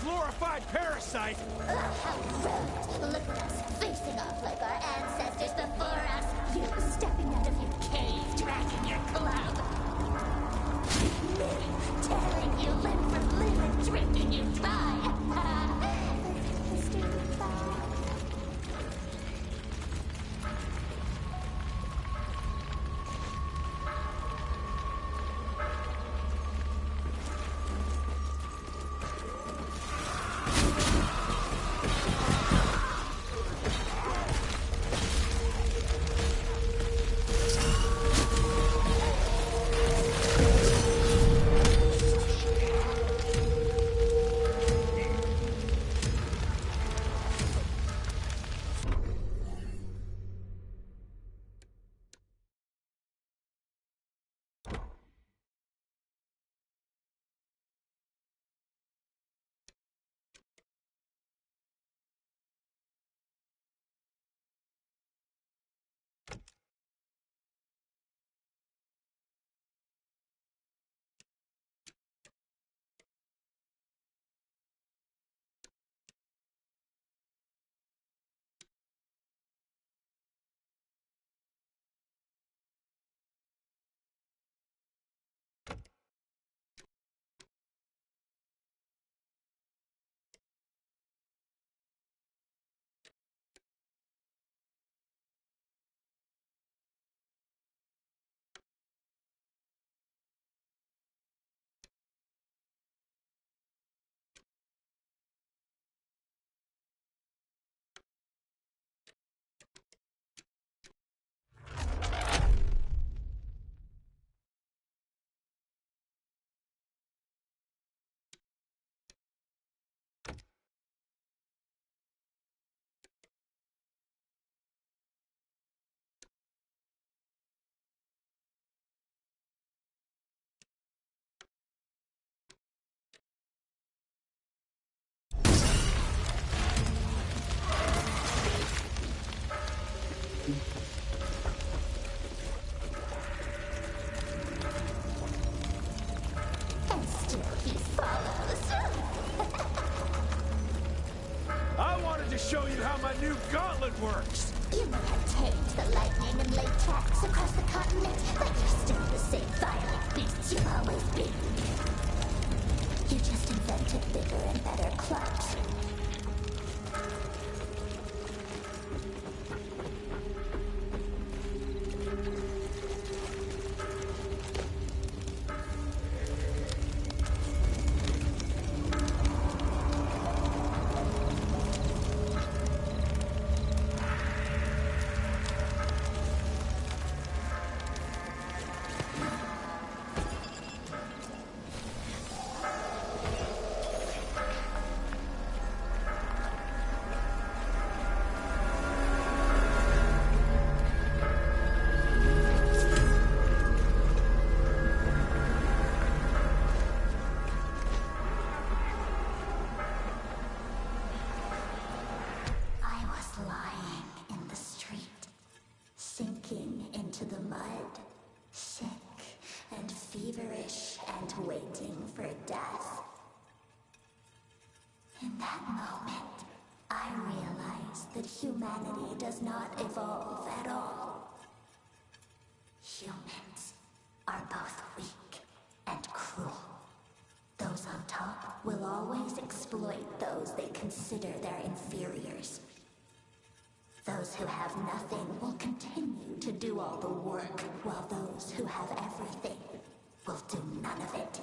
Speaker 2: glorified parasite!
Speaker 10: How rude! Look at us, facing off like our ancestors before us. You stepping out of your cave, dragging your club. Me, tearing you limb from limb and drinking you dry. History goodbye.
Speaker 2: Show you how my new gauntlet works!
Speaker 10: You may have tamed the lightning and laid tracks across the continent, but you're still the same violent beast you've always been. You just invented bigger and better clubs. Humanity does not evolve at all. Humans are both weak and cruel. Those on top will always exploit those they consider their inferiors. Those who have nothing will continue to do all the work, while those who have everything will do none of it.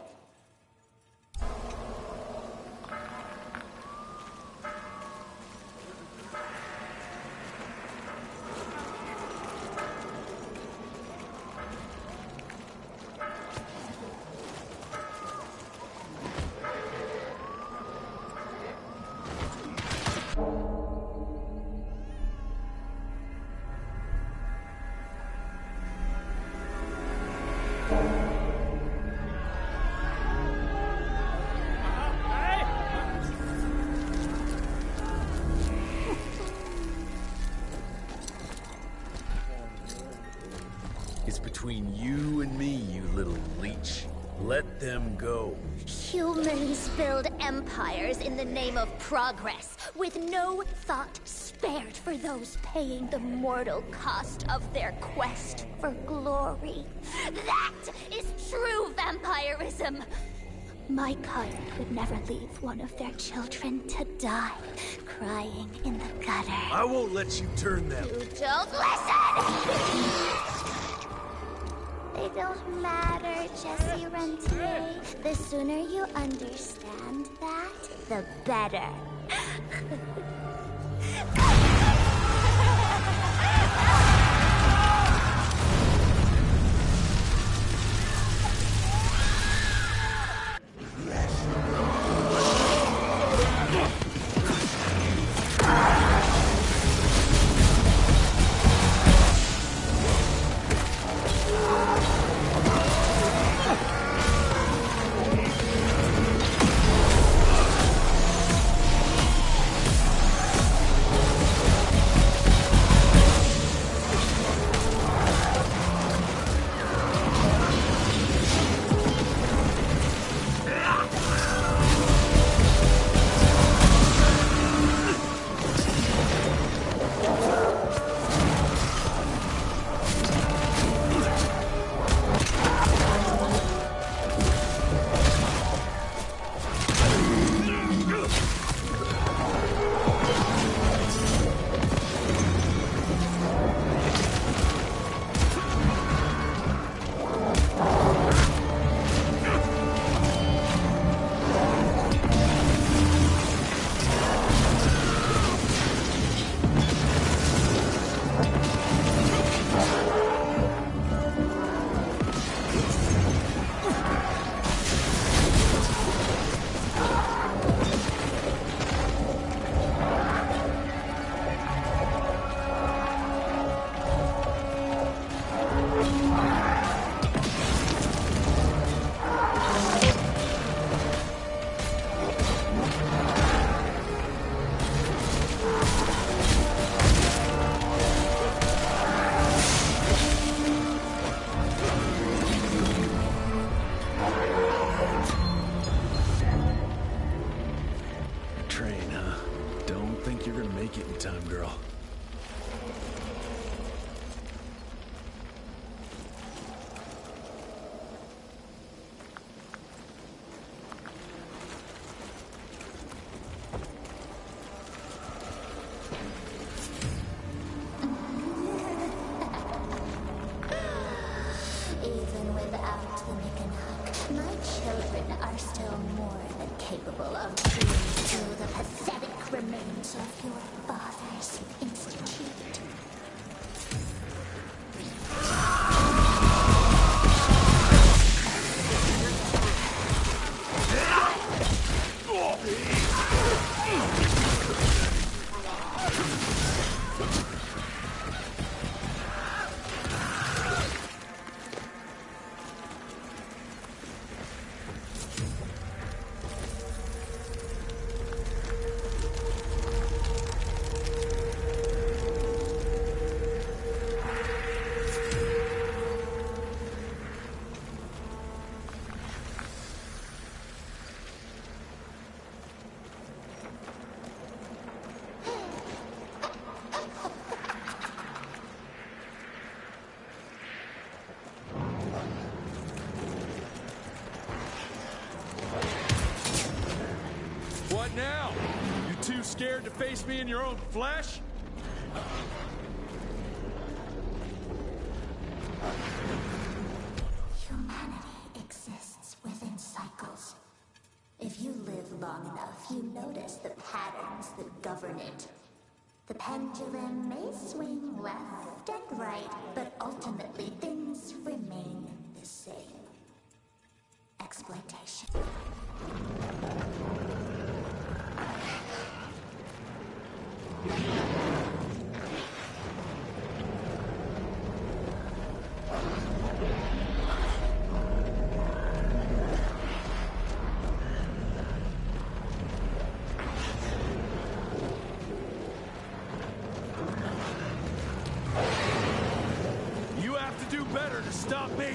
Speaker 19: It's between you and me, you little leech. Let them go.
Speaker 10: Humans build empires in the name of progress, with no thought spared for those paying the mortal cost of their quest for glory. That is true vampirism! My kind would never leave one of their children to die, crying in the gutter.
Speaker 19: I won't let you turn them.
Speaker 10: You don't listen! They don't matter, Jesse Rentier. The sooner you understand that, the better.
Speaker 5: Make it in time, girl.
Speaker 10: Even without the Mechanic, my children are still more than capable of chewing through the pathetic remains of your father's institute.
Speaker 19: What now? You too scared to face me in your own flesh?
Speaker 10: Humanity exists within cycles. If you live long enough, you notice the patterns that govern it. The pendulum may swing left and right, but ultimately things remain the same. Exploitation.
Speaker 19: You have to do better to stop me!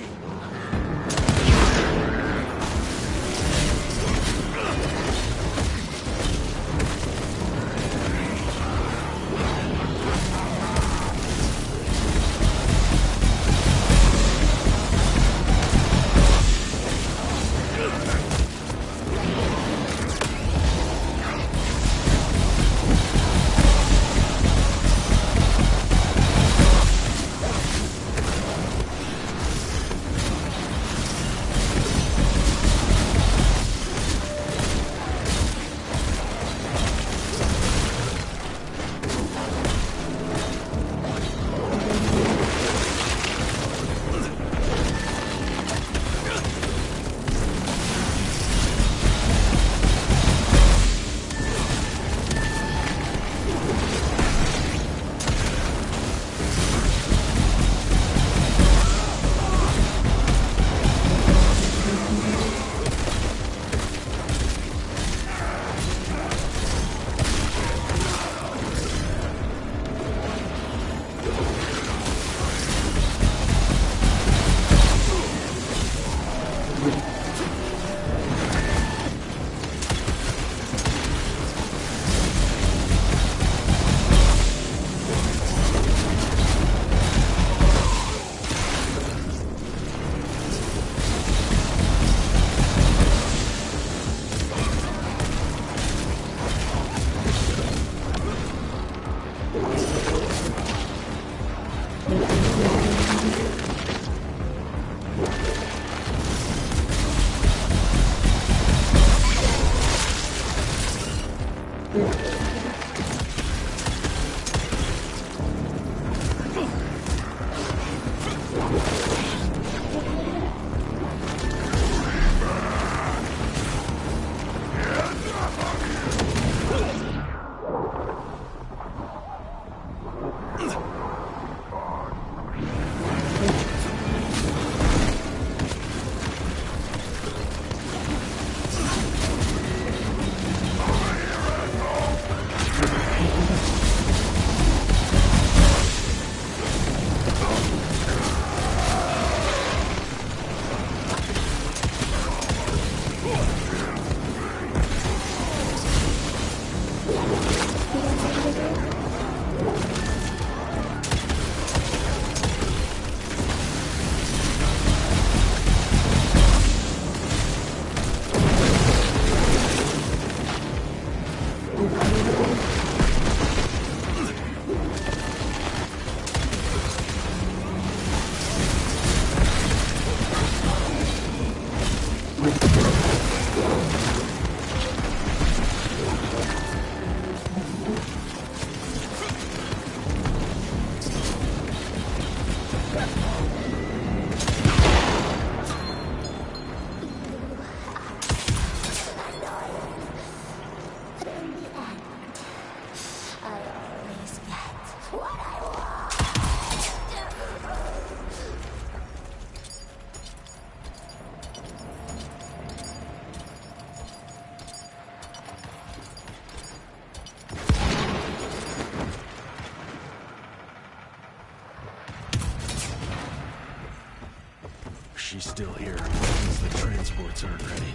Speaker 5: She's still here. Means the transports aren't ready.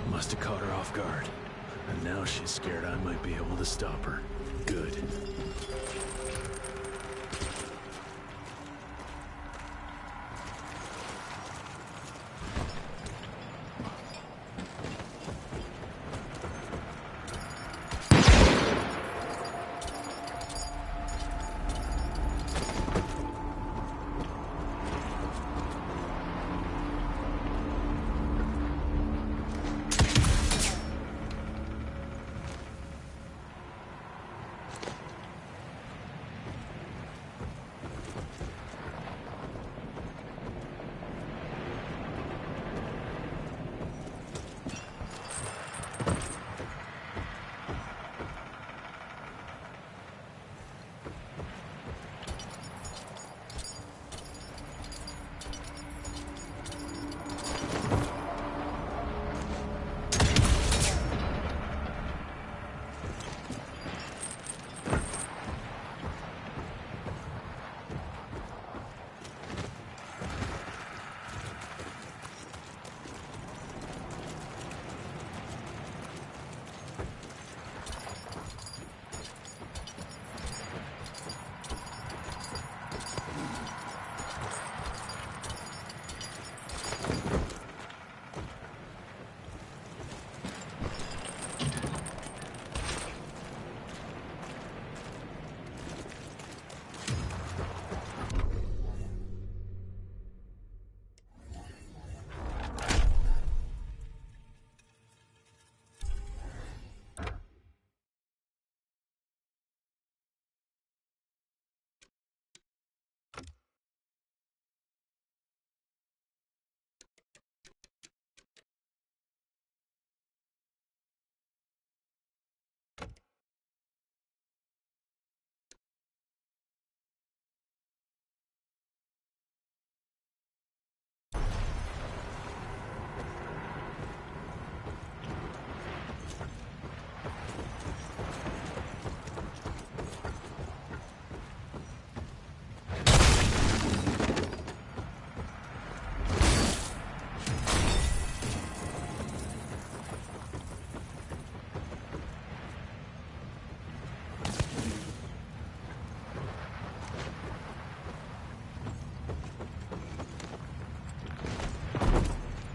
Speaker 5: Must have caught her off guard. And now she's scared I might be able to stop her. Good.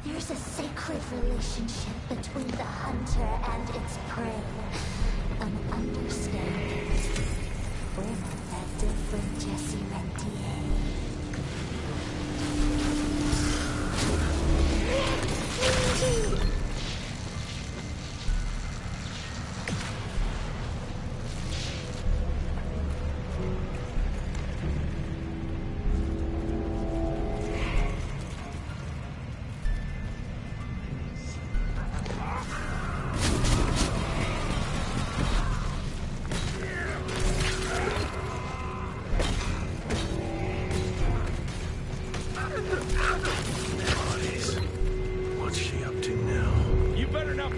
Speaker 10: There's a sacred relationship between the hunter and its prey. An understanding. We're not that different, Jesse Rentier.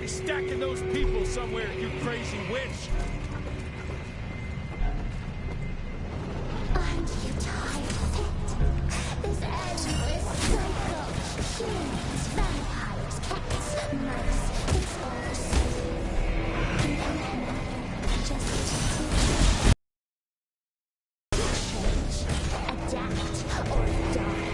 Speaker 2: be stacking those people somewhere, you crazy witch!
Speaker 10: Aren't you tired of it? This endless cycle. Humans, vampires, cats, mice. It's all the same. It doesn't matter. Just change, adapt, or die.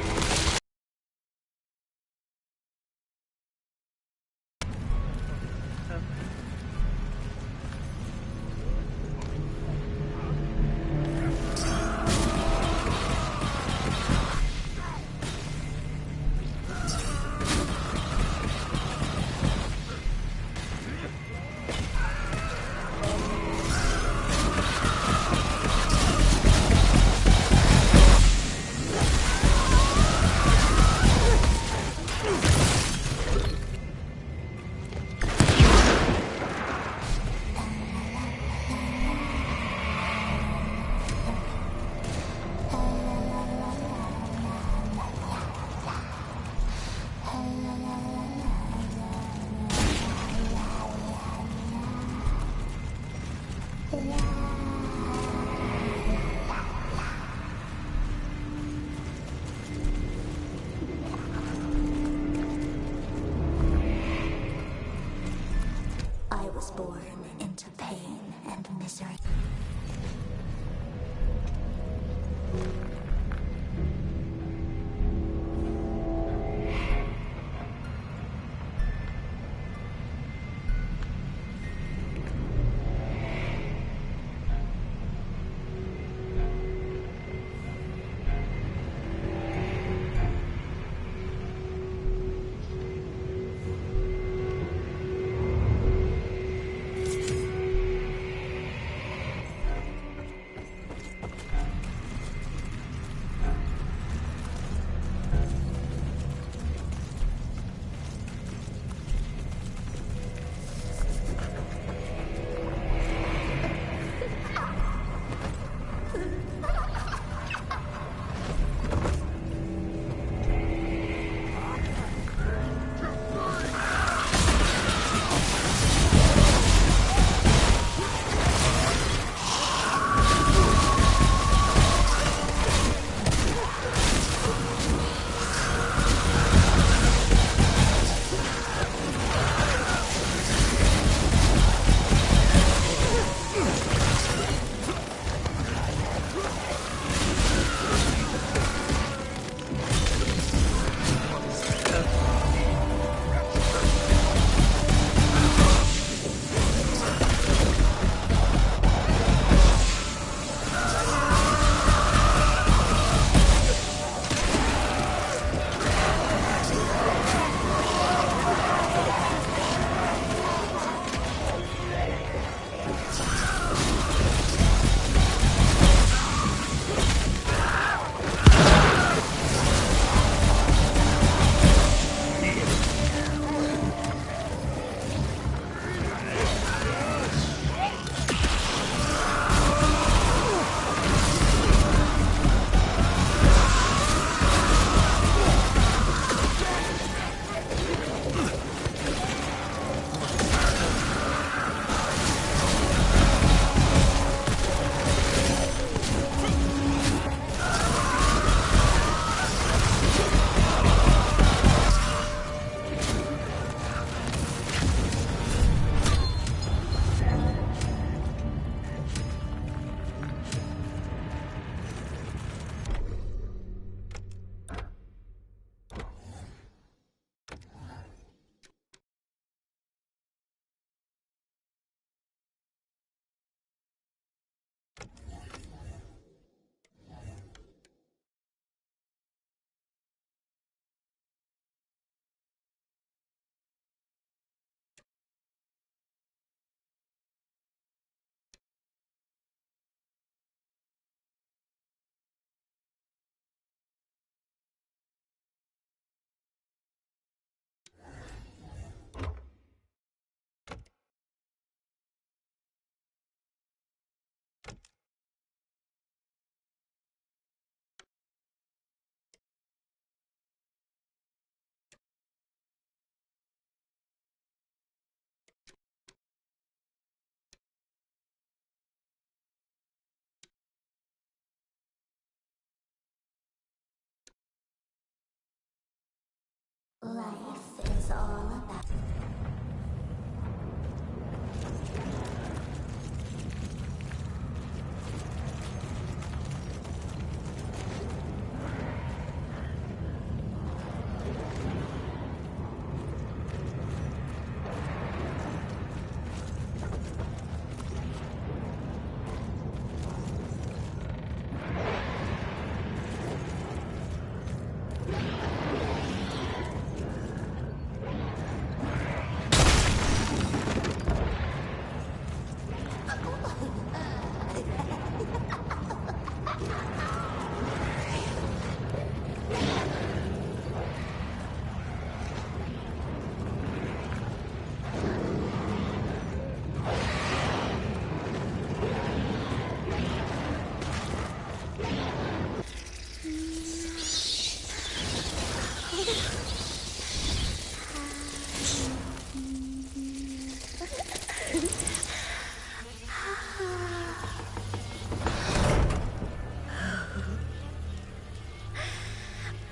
Speaker 10: was all about.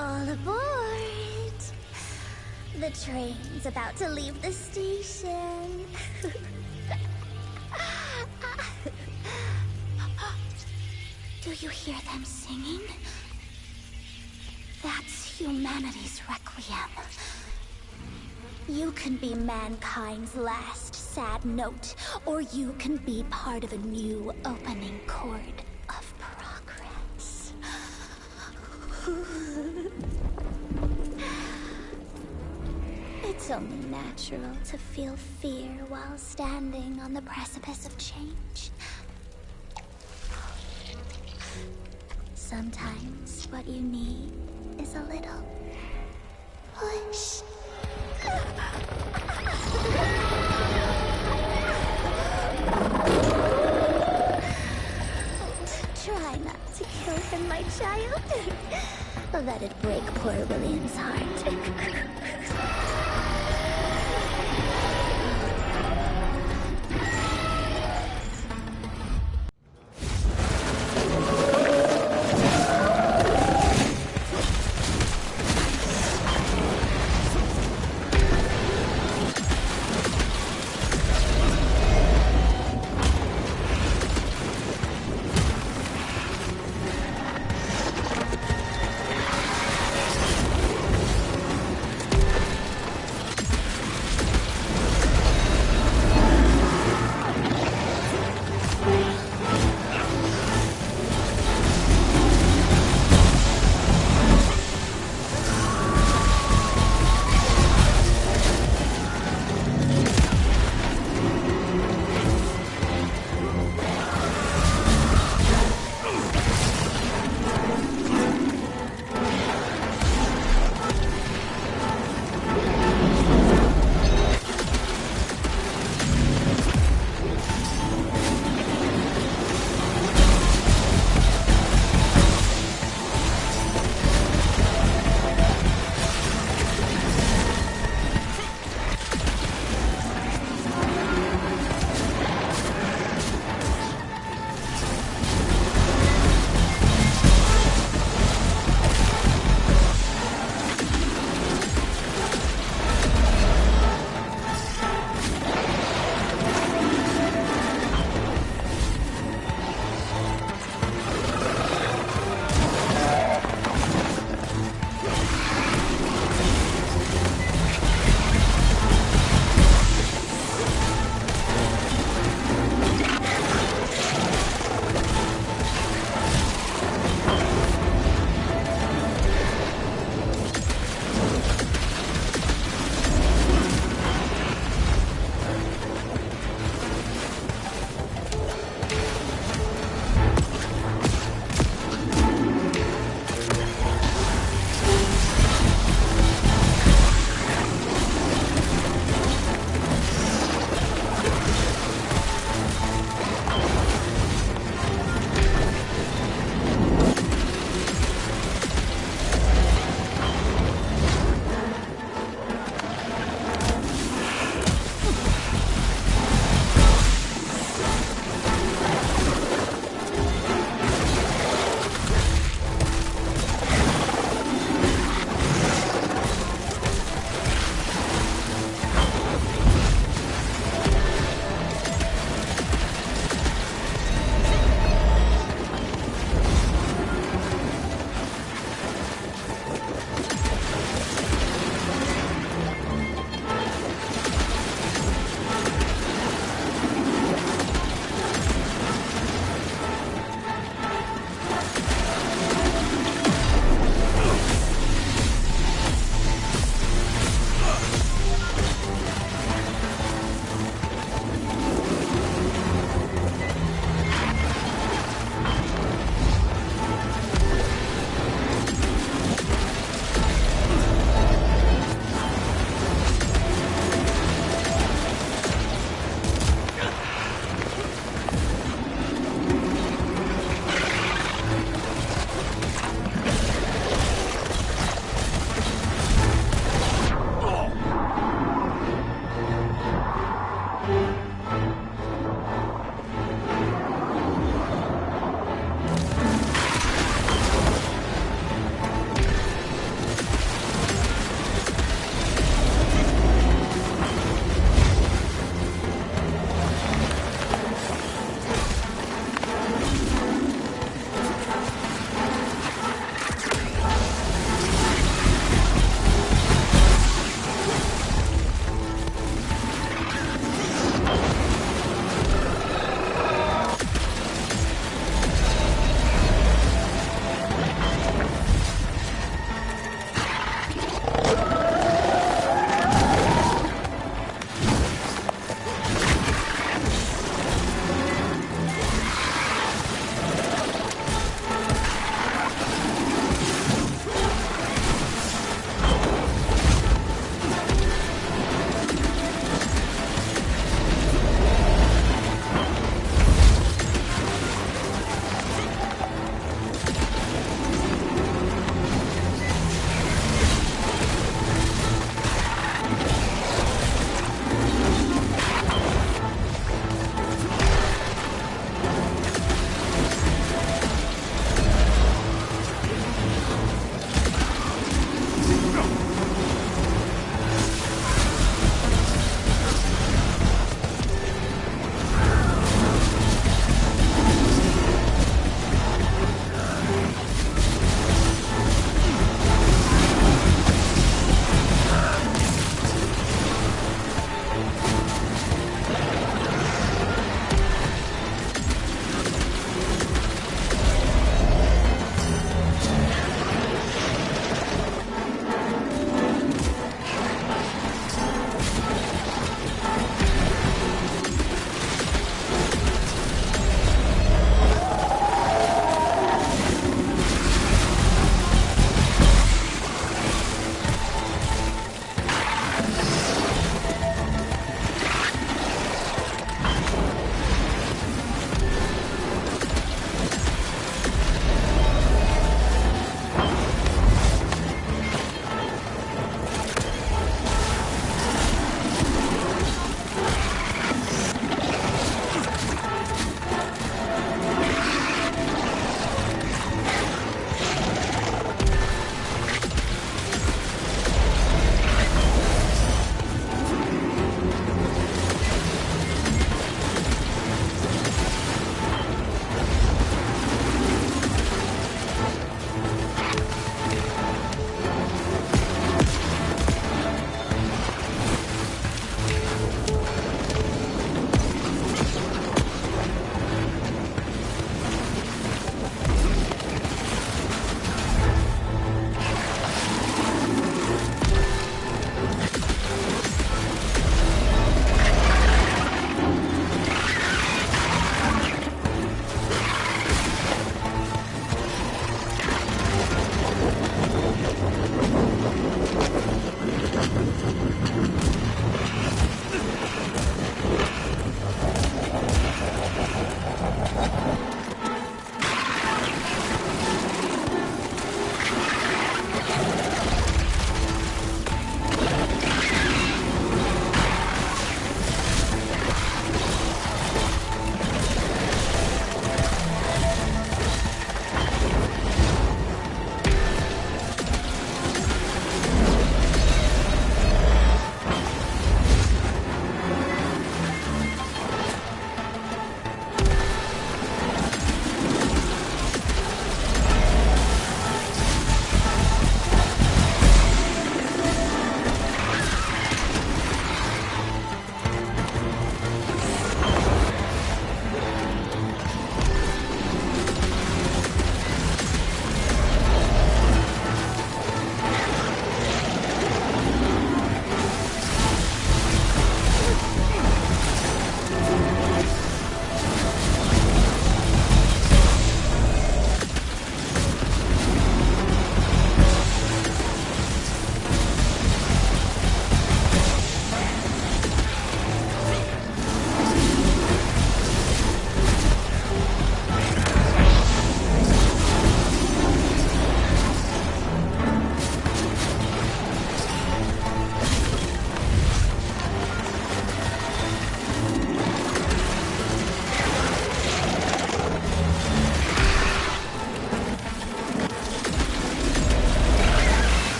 Speaker 10: All aboard! The train's about to leave the station. Do you hear them singing? That's humanity's requiem. You can be mankind's last sad note, or you can be part of a new opening chord of progress. It's only natural to feel fear while standing on the precipice of change. Sometimes what you need is a little push. Try not to kill him, my child. Let it break poor William's heart.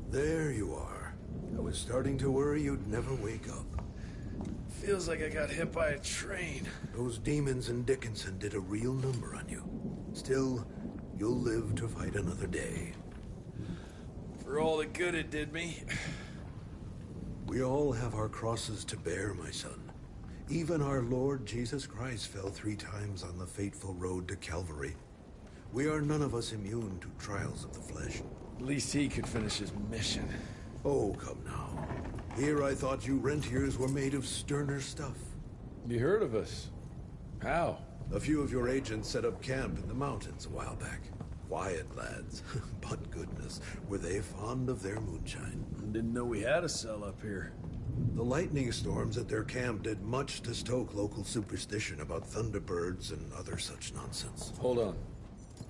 Speaker 9: There you are. I was starting to worry you'd never wake up.
Speaker 19: Feels like I got hit by a train.
Speaker 9: Those demons in Dickinson did a real number on you. Still, you'll live to fight another day.
Speaker 19: For all the good it did me.
Speaker 9: We all have our crosses to bear, my son. Even our Lord Jesus Christ fell 3 times on the fateful road to Calvary. We are none of us immune to trials of the flesh.
Speaker 19: At least he could finish his mission.
Speaker 9: Oh, come now. Here I thought you rentiers were made of sterner stuff.
Speaker 19: You heard of us? How?
Speaker 9: A few of your agents set up camp in the mountains a while back. Quiet lads, but goodness, were they fond of their moonshine.
Speaker 19: Didn't know we had a cell up here.
Speaker 9: The lightning storms at their camp did much to stoke local superstition about thunderbirds and other such nonsense.
Speaker 19: Hold on.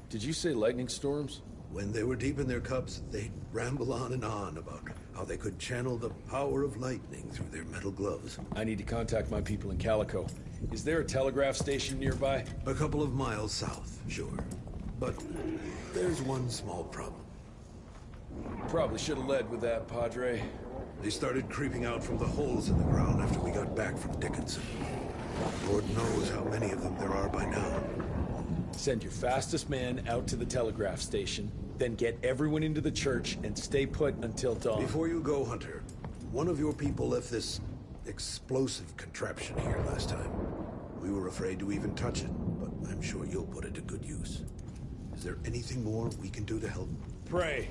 Speaker 19: Did you say lightning storms?
Speaker 9: When they were deep in their cups, they'd ramble on and on about how they could channel the power of lightning through their metal gloves.
Speaker 19: I need to contact my people in Calico. Is there a telegraph station nearby?
Speaker 9: A couple of miles south, sure. But there's one small problem.
Speaker 19: Probably should have led with that, Padre.
Speaker 9: They started creeping out from the holes in the ground after we got back from Dickinson. Lord knows how many of them there are by now.
Speaker 19: Send your fastest man out to the telegraph station, then get everyone into the church and stay put until dawn.
Speaker 9: Before you go, Hunter, one of your people left this explosive contraption here last time. We were afraid to even touch it, but I'm sure you'll put it to good use. Is there anything more we can do to help?
Speaker 19: Pray.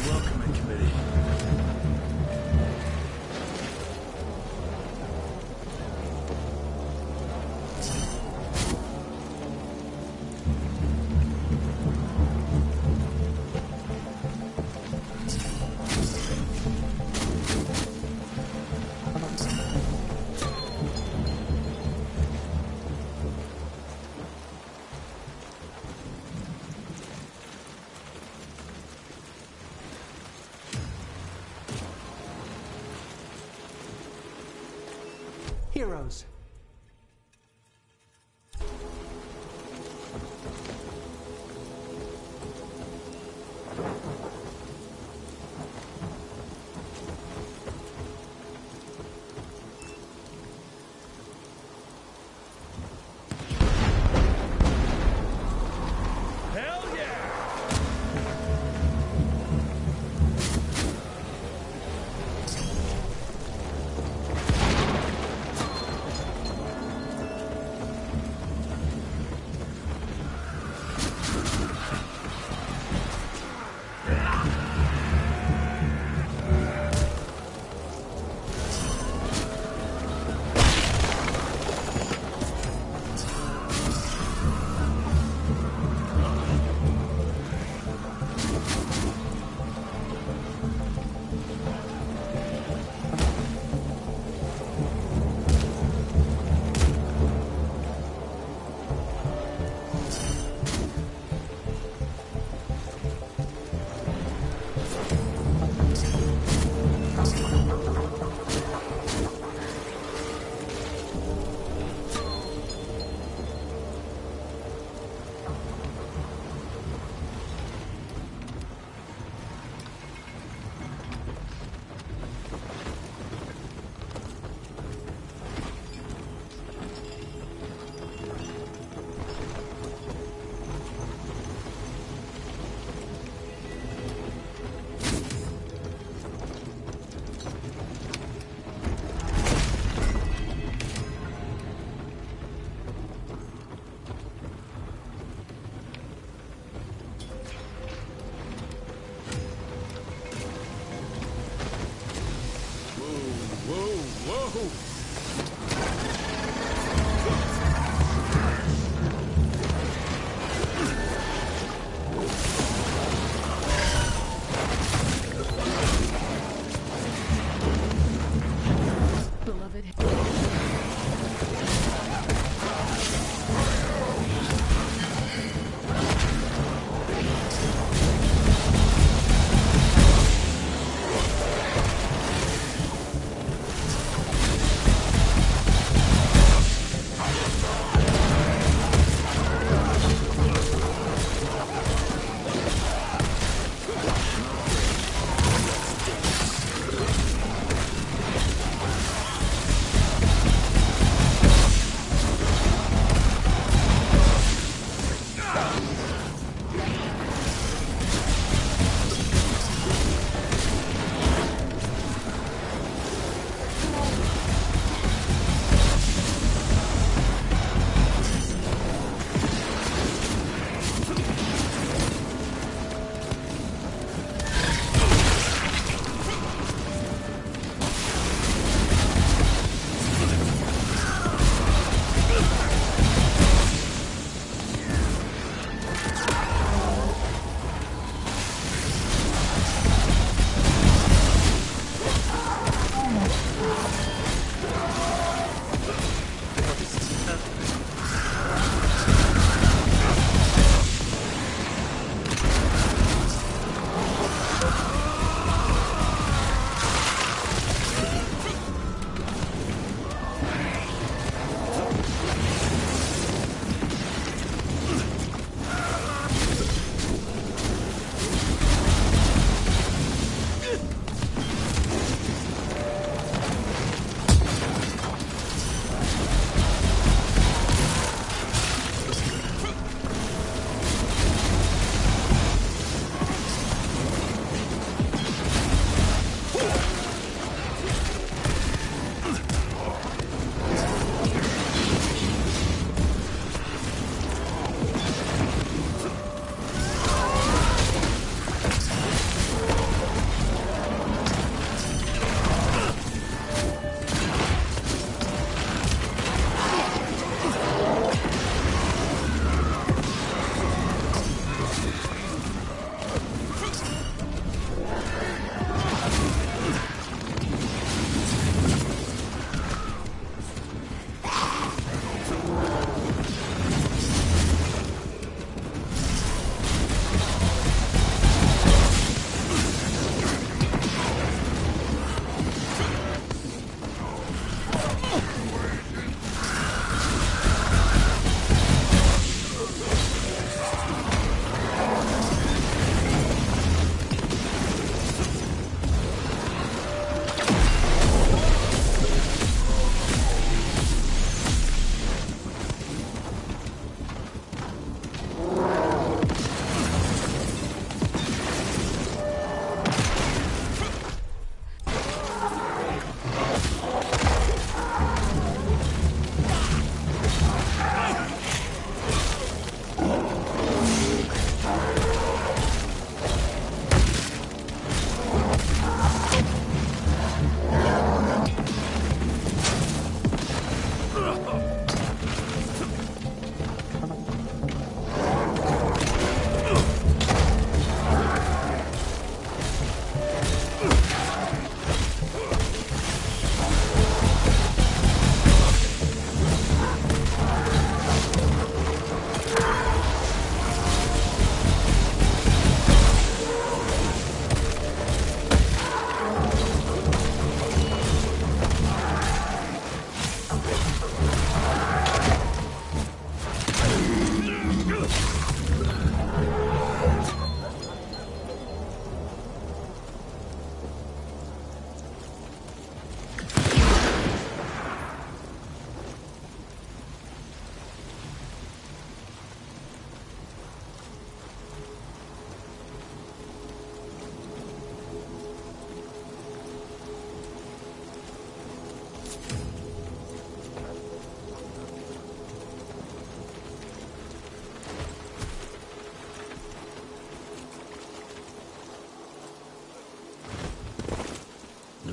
Speaker 19: Welcoming committee.
Speaker 6: Heroes.
Speaker 2: Hell yeah!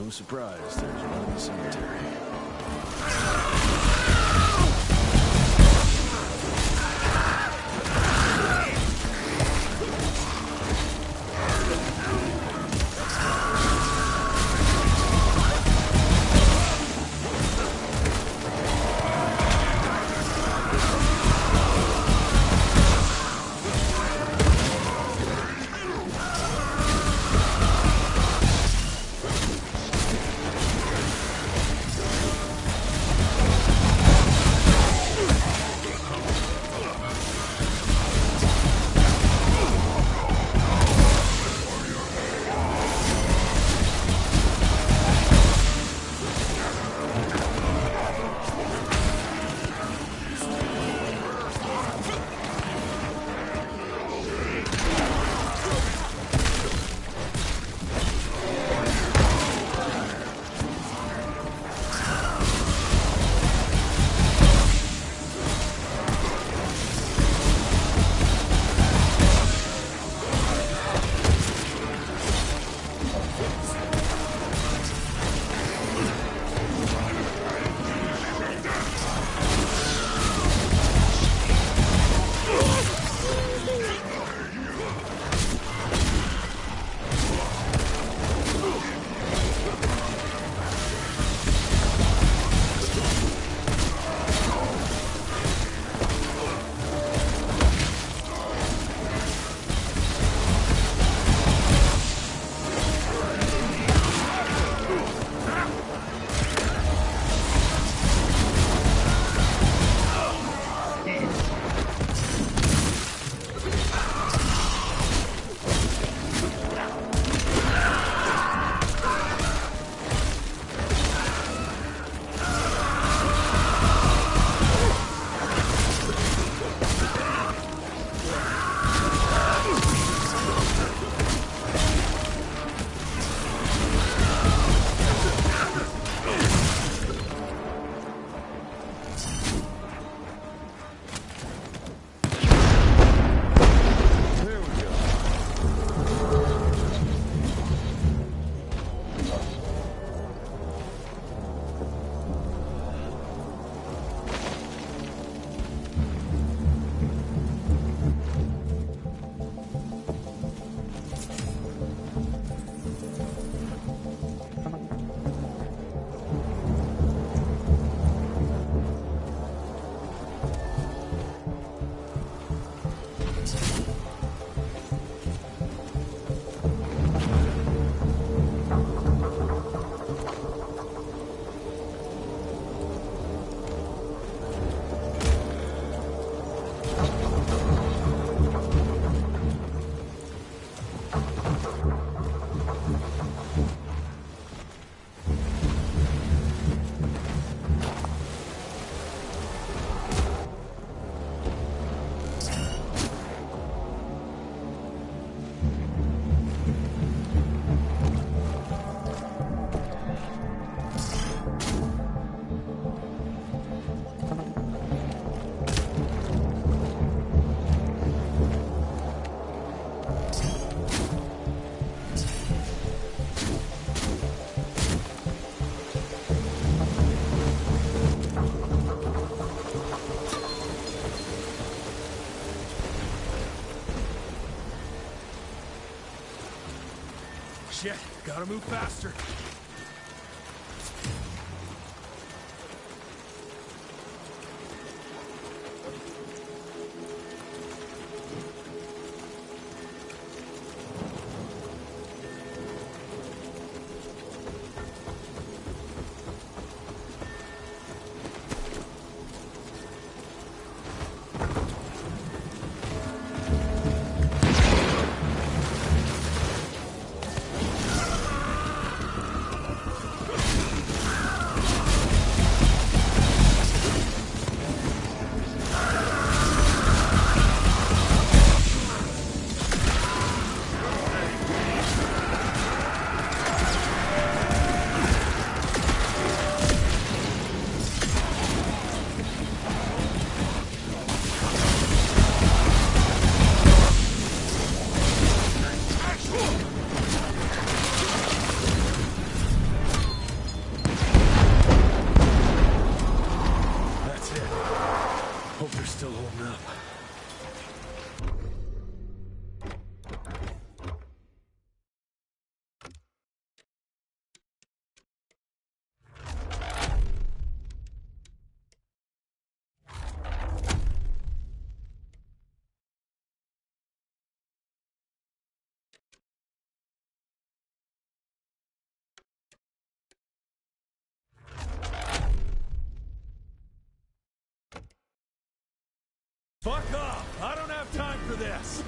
Speaker 5: No surprise, there's one in the cemetery.
Speaker 2: Shit, gotta move faster. Fuck off! I don't have time for this!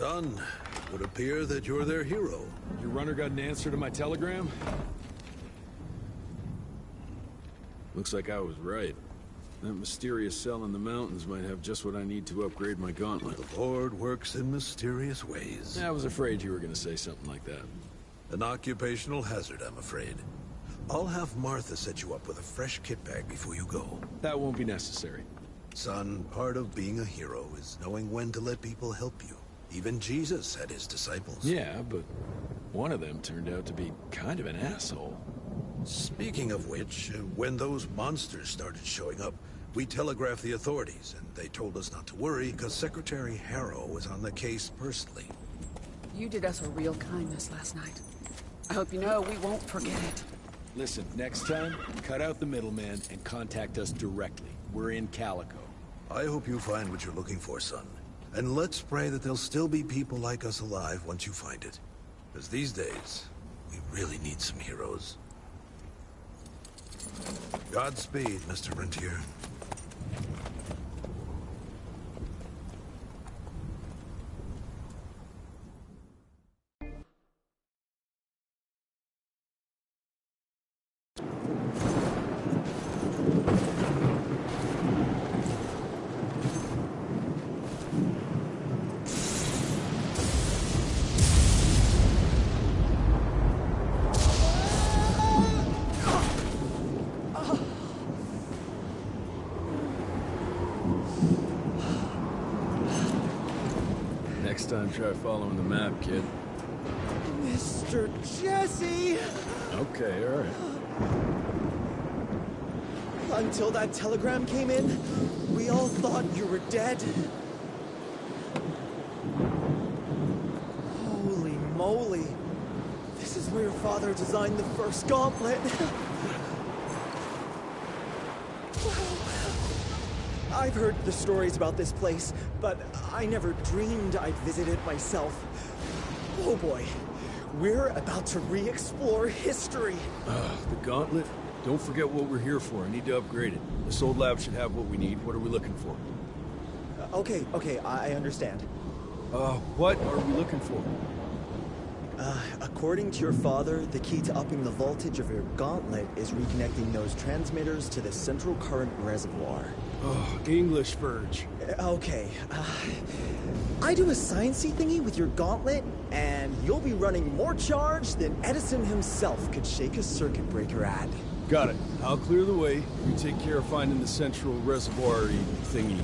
Speaker 9: Son, it would appear that you're their hero.
Speaker 12: Your runner got an answer to my telegram? Looks like I was right. That mysterious cell in the mountains might have just what I need to upgrade my gauntlet.
Speaker 9: The Lord works in mysterious ways.
Speaker 12: I was afraid you were going to say something like that.
Speaker 9: An occupational hazard, I'm afraid. I'll have Martha set you up with a fresh kit bag before you go.
Speaker 12: That won't be necessary.
Speaker 9: Son, part of being a hero is knowing when to let people help you. Even Jesus had his disciples.
Speaker 12: Yeah, but one of them turned out to be kind of an asshole.
Speaker 9: Speaking of which, when those monsters started showing up, we telegraphed the authorities, and they told us not to worry because Secretary Harrow was on the case personally.
Speaker 7: You did us a real kindness last night. I hope you know we won't forget it.
Speaker 12: Listen, next time, cut out the middleman and contact us directly. We're in Calico.
Speaker 9: I hope you find what you're looking for, son. And let's pray that there'll still be people like us alive once you find it. Because these days, we really need some heroes. Godspeed, Mr. Rentier.
Speaker 12: Next time, try following the map, kid.
Speaker 21: Mr. Jesse!
Speaker 12: Okay, all right.
Speaker 21: Until that telegram came in, we all thought you were dead. Holy moly. This is where your father designed the first gauntlet. I've heard the stories about this place, but I never dreamed I'd visit it myself. Oh boy, we're about to re-explore history.
Speaker 12: The gauntlet? Don't forget what we're here for. I need to upgrade it. This old lab should have what we need. What are we looking for?
Speaker 21: Okay, I understand.
Speaker 12: What are we looking for?
Speaker 21: According to your father, the key to upping the voltage of your gauntlet is reconnecting those transmitters to the central current reservoir.
Speaker 12: Oh, English Verge.
Speaker 21: Okay, I do a sciencey thingy with your gauntlet, and you'll be running more charge than Edison himself could shake a circuit breaker at.
Speaker 12: Got it. I'll clear the way. You take care of finding the central reservoir-y thingy.